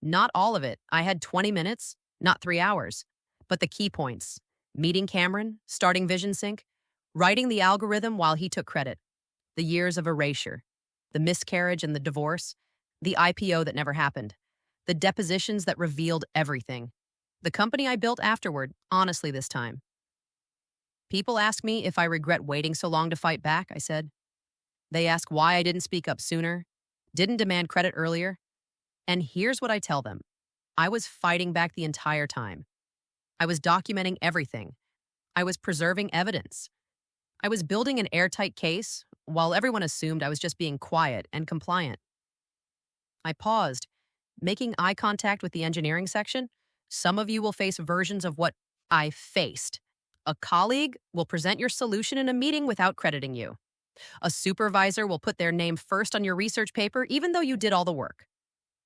Not all of it. I had 20 minutes, not 3 hours. But the key points: meeting Cameron, starting Vision Sync, writing the algorithm while he took credit, the years of erasure, the miscarriage and the divorce, the IPO that never happened, the depositions that revealed everything, the company I built afterward, honestly this time. People ask me if I regret waiting so long to fight back, I said. They ask why I didn't speak up sooner, didn't demand credit earlier. And here's what I tell them. I was fighting back the entire time. I was documenting everything. I was preserving evidence. I was building an airtight case while everyone assumed I was just being quiet and compliant. I paused, making eye contact with the engineering section. Some of you will face versions of what I faced. A colleague will present your solution in a meeting without crediting you. A supervisor will put their name first on your research paper even though you did all the work.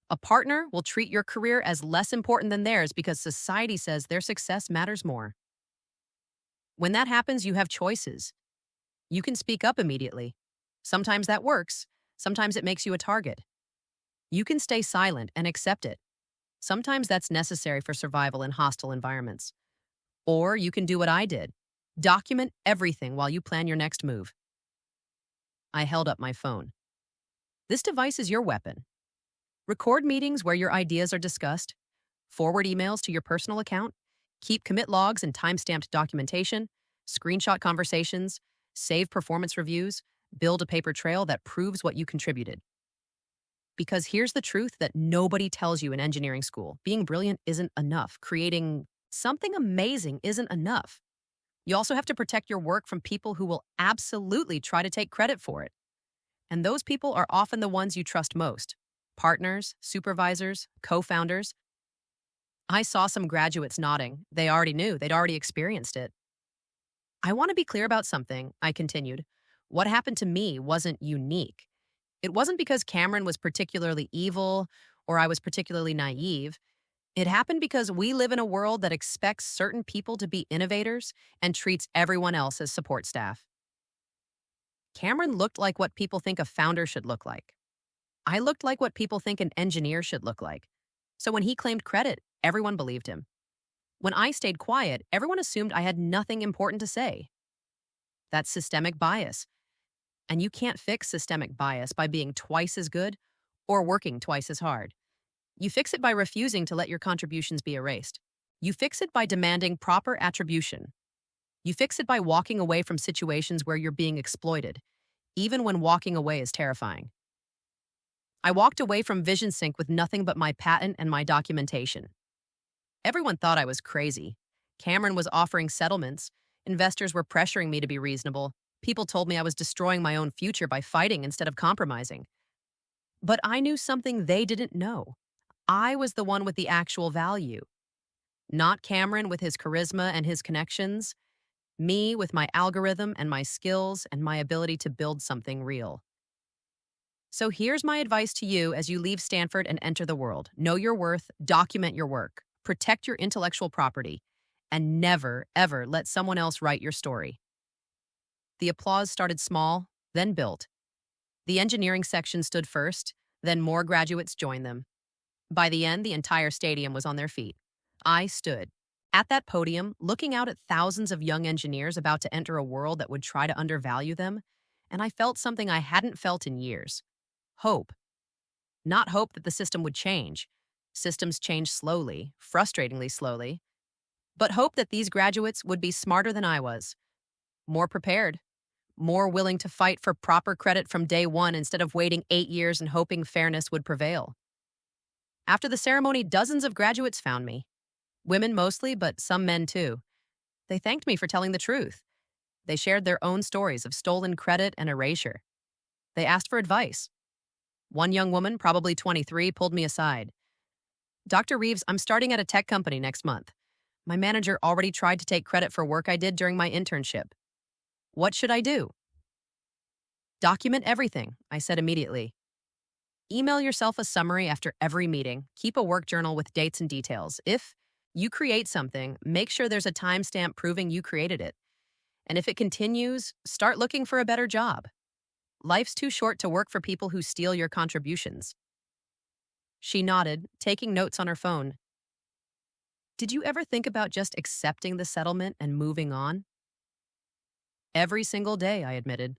A partner will treat your career as less important than theirs because society says their success matters more. When that happens, you have choices. You can speak up immediately. Sometimes that works. Sometimes it makes you a target. You can stay silent and accept it. Sometimes that's necessary for survival in hostile environments. Or you can do what I did. Document everything while you plan your next move. I held up my phone. This device is your weapon. Record meetings where your ideas are discussed. Forward emails to your personal account. Keep commit logs and time-stamped documentation. Screenshot conversations. Save performance reviews. Build a paper trail that proves what you contributed. Because here's the truth that nobody tells you in engineering school. Being brilliant isn't enough. Creating something amazing isn't enough. You also have to protect your work from people who will absolutely try to take credit for it. And those people are often the ones you trust most. Partners, supervisors, co-founders. I saw some graduates nodding. They already knew. They'd already experienced it. I want to be clear about something, I continued. What happened to me wasn't unique. It wasn't because Cameron was particularly evil or I was particularly naive. It happened because we live in a world that expects certain people to be innovators and treats everyone else as support staff. Cameron looked like what people think a founder should look like. I looked like what people think an engineer should look like. So when he claimed credit, everyone believed him. When I stayed quiet, everyone assumed I had nothing important to say. That's systemic bias. And you can't fix systemic bias by being twice as good or working twice as hard. You fix it by refusing to let your contributions be erased. You fix it by demanding proper attribution. You fix it by walking away from situations where you're being exploited, even when walking away is terrifying. I walked away from Vision Sync with nothing but my patent and my documentation. Everyone thought I was crazy. Cameron was offering settlements. Investors were pressuring me to be reasonable. People told me I was destroying my own future by fighting instead of compromising. But I knew something they didn't know. I was the one with the actual value. Not Cameron with his charisma and his connections, me with my algorithm and my skills and my ability to build something real. So here's my advice to you as you leave Stanford and enter the world. Know your worth, document your work, protect your intellectual property, and never, ever let someone else write your story. The applause started small, then built. The engineering section stood first, then more graduates joined them. By the end, the entire stadium was on their feet. I stood at that podium, looking out at thousands of young engineers about to enter a world that would try to undervalue them, and I felt something I hadn't felt in years. Hope. Not hope that the system would change. Systems change slowly, frustratingly slowly. But hope that these graduates would be smarter than I was, more prepared, more willing to fight for proper credit from day one instead of waiting 8 years and hoping fairness would prevail. After the ceremony, dozens of graduates found me. Women mostly, but some men too. They thanked me for telling the truth. They shared their own stories of stolen credit and erasure. They asked for advice. One young woman, probably 23, pulled me aside. "Dr. Reeves, I'm starting at a tech company next month. My manager already tried to take credit for work I did during my internship. What should I do?" "Document everything," I said immediately. Email yourself a summary after every meeting. Keep a work journal with dates and details. If you create something, make sure there's a timestamp proving you created it. And if it continues, start looking for a better job. Life's too short to work for people who steal your contributions. She nodded, taking notes on her phone. "Did you ever think about just accepting the settlement and moving on?" "Every single day," I admitted.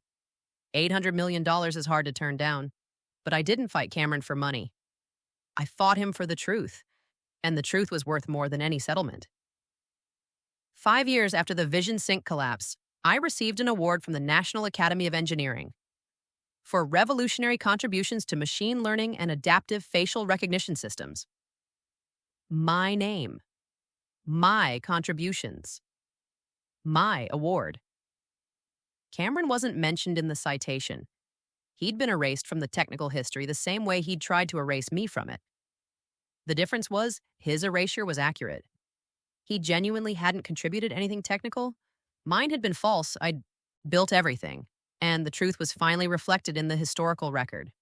$800 million is hard to turn down. But I didn't fight Cameron for money. I fought him for the truth, and the truth was worth more than any settlement. 5 years after the Vision Sync collapse, I received an award from the National Academy of Engineering for revolutionary contributions to machine learning and adaptive facial recognition systems. My name, my contributions, my award. Cameron wasn't mentioned in the citation. He'd been erased from the technical history the same way he'd tried to erase me from it. The difference was his erasure was accurate. He genuinely hadn't contributed anything technical. Mine had been false. I'd built everything, and the truth was finally reflected in the historical record.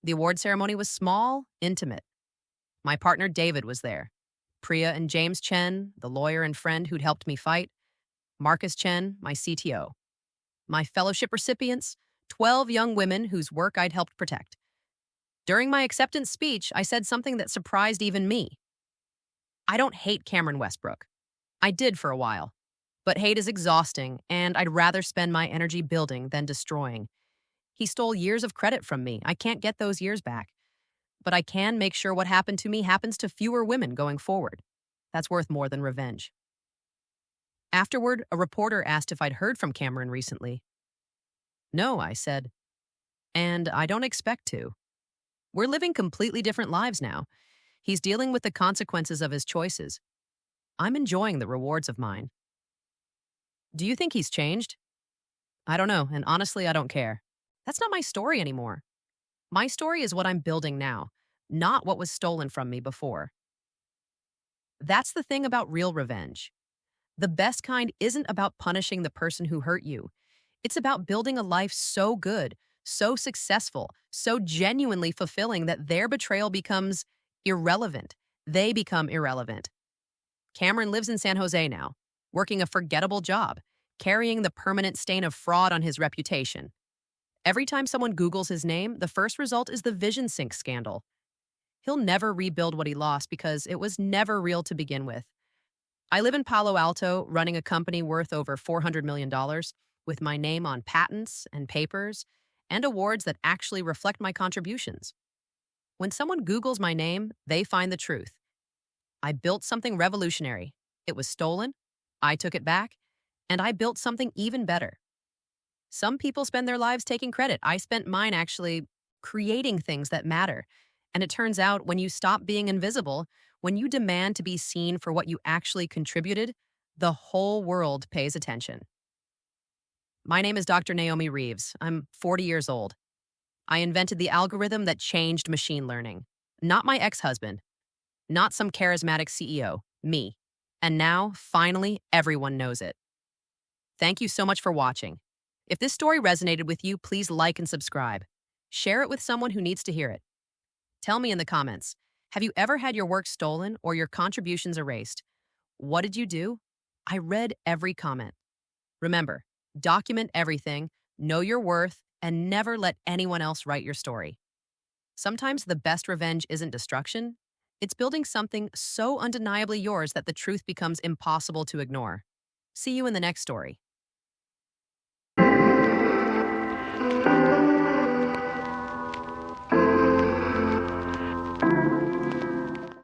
The award ceremony was small, intimate. My partner David was there. Priya and James Chen, the lawyer and friend who'd helped me fight. Marcus Chen, my CTO. My fellowship recipients, 12 young women whose work I'd helped protect. During my acceptance speech, I said something that surprised even me. I don't hate Cameron Westbrook. I did for a while. But hate is exhausting, and I'd rather spend my energy building than destroying. He stole years of credit from me. I can't get those years back. But I can make sure what happened to me happens to fewer women going forward. That's worth more than revenge. Afterward, a reporter asked if I'd heard from Cameron recently. "No," I said, "and I don't expect to. We're living completely different lives now. He's dealing with the consequences of his choices. I'm enjoying the rewards of mine." "Do you think he's changed?" "I don't know, and honestly, I don't care. That's not my story anymore. My story is what I'm building now, not what was stolen from me before." That's the thing about real revenge. The best kind isn't about punishing the person who hurt you. It's about building a life so good, so successful, so genuinely fulfilling that their betrayal becomes irrelevant. They become irrelevant. Cameron lives in San Jose now, working a forgettable job, carrying the permanent stain of fraud on his reputation. Every time someone Googles his name, the first result is the Vision Sync scandal. He'll never rebuild what he lost because it was never real to begin with. I live in Palo Alto, running a company worth over $400 million, with my name on patents and papers and awards that actually reflect my contributions. When someone Googles my name, they find the truth. I built something revolutionary. It was stolen, I took it back, and I built something even better. Some people spend their lives taking credit. I spent mine actually creating things that matter. And it turns out when you stop being invisible, when you demand to be seen for what you actually contributed, the whole world pays attention. My name is Dr. Naomi Reeves. I'm 40 years old. I invented the algorithm that changed machine learning. Not my ex-husband. Not some charismatic CEO. Me. And now, finally, everyone knows it. Thank you so much for watching. If this story resonated with you, please like and subscribe. Share it with someone who needs to hear it. Tell me in the comments, have you ever had your work stolen or your contributions erased? What did you do? I read every comment. Remember, document everything, know your worth, and never let anyone else write your story. Sometimes the best revenge isn't destruction, it's building something so undeniably yours that the truth becomes impossible to ignore. See you in the next story.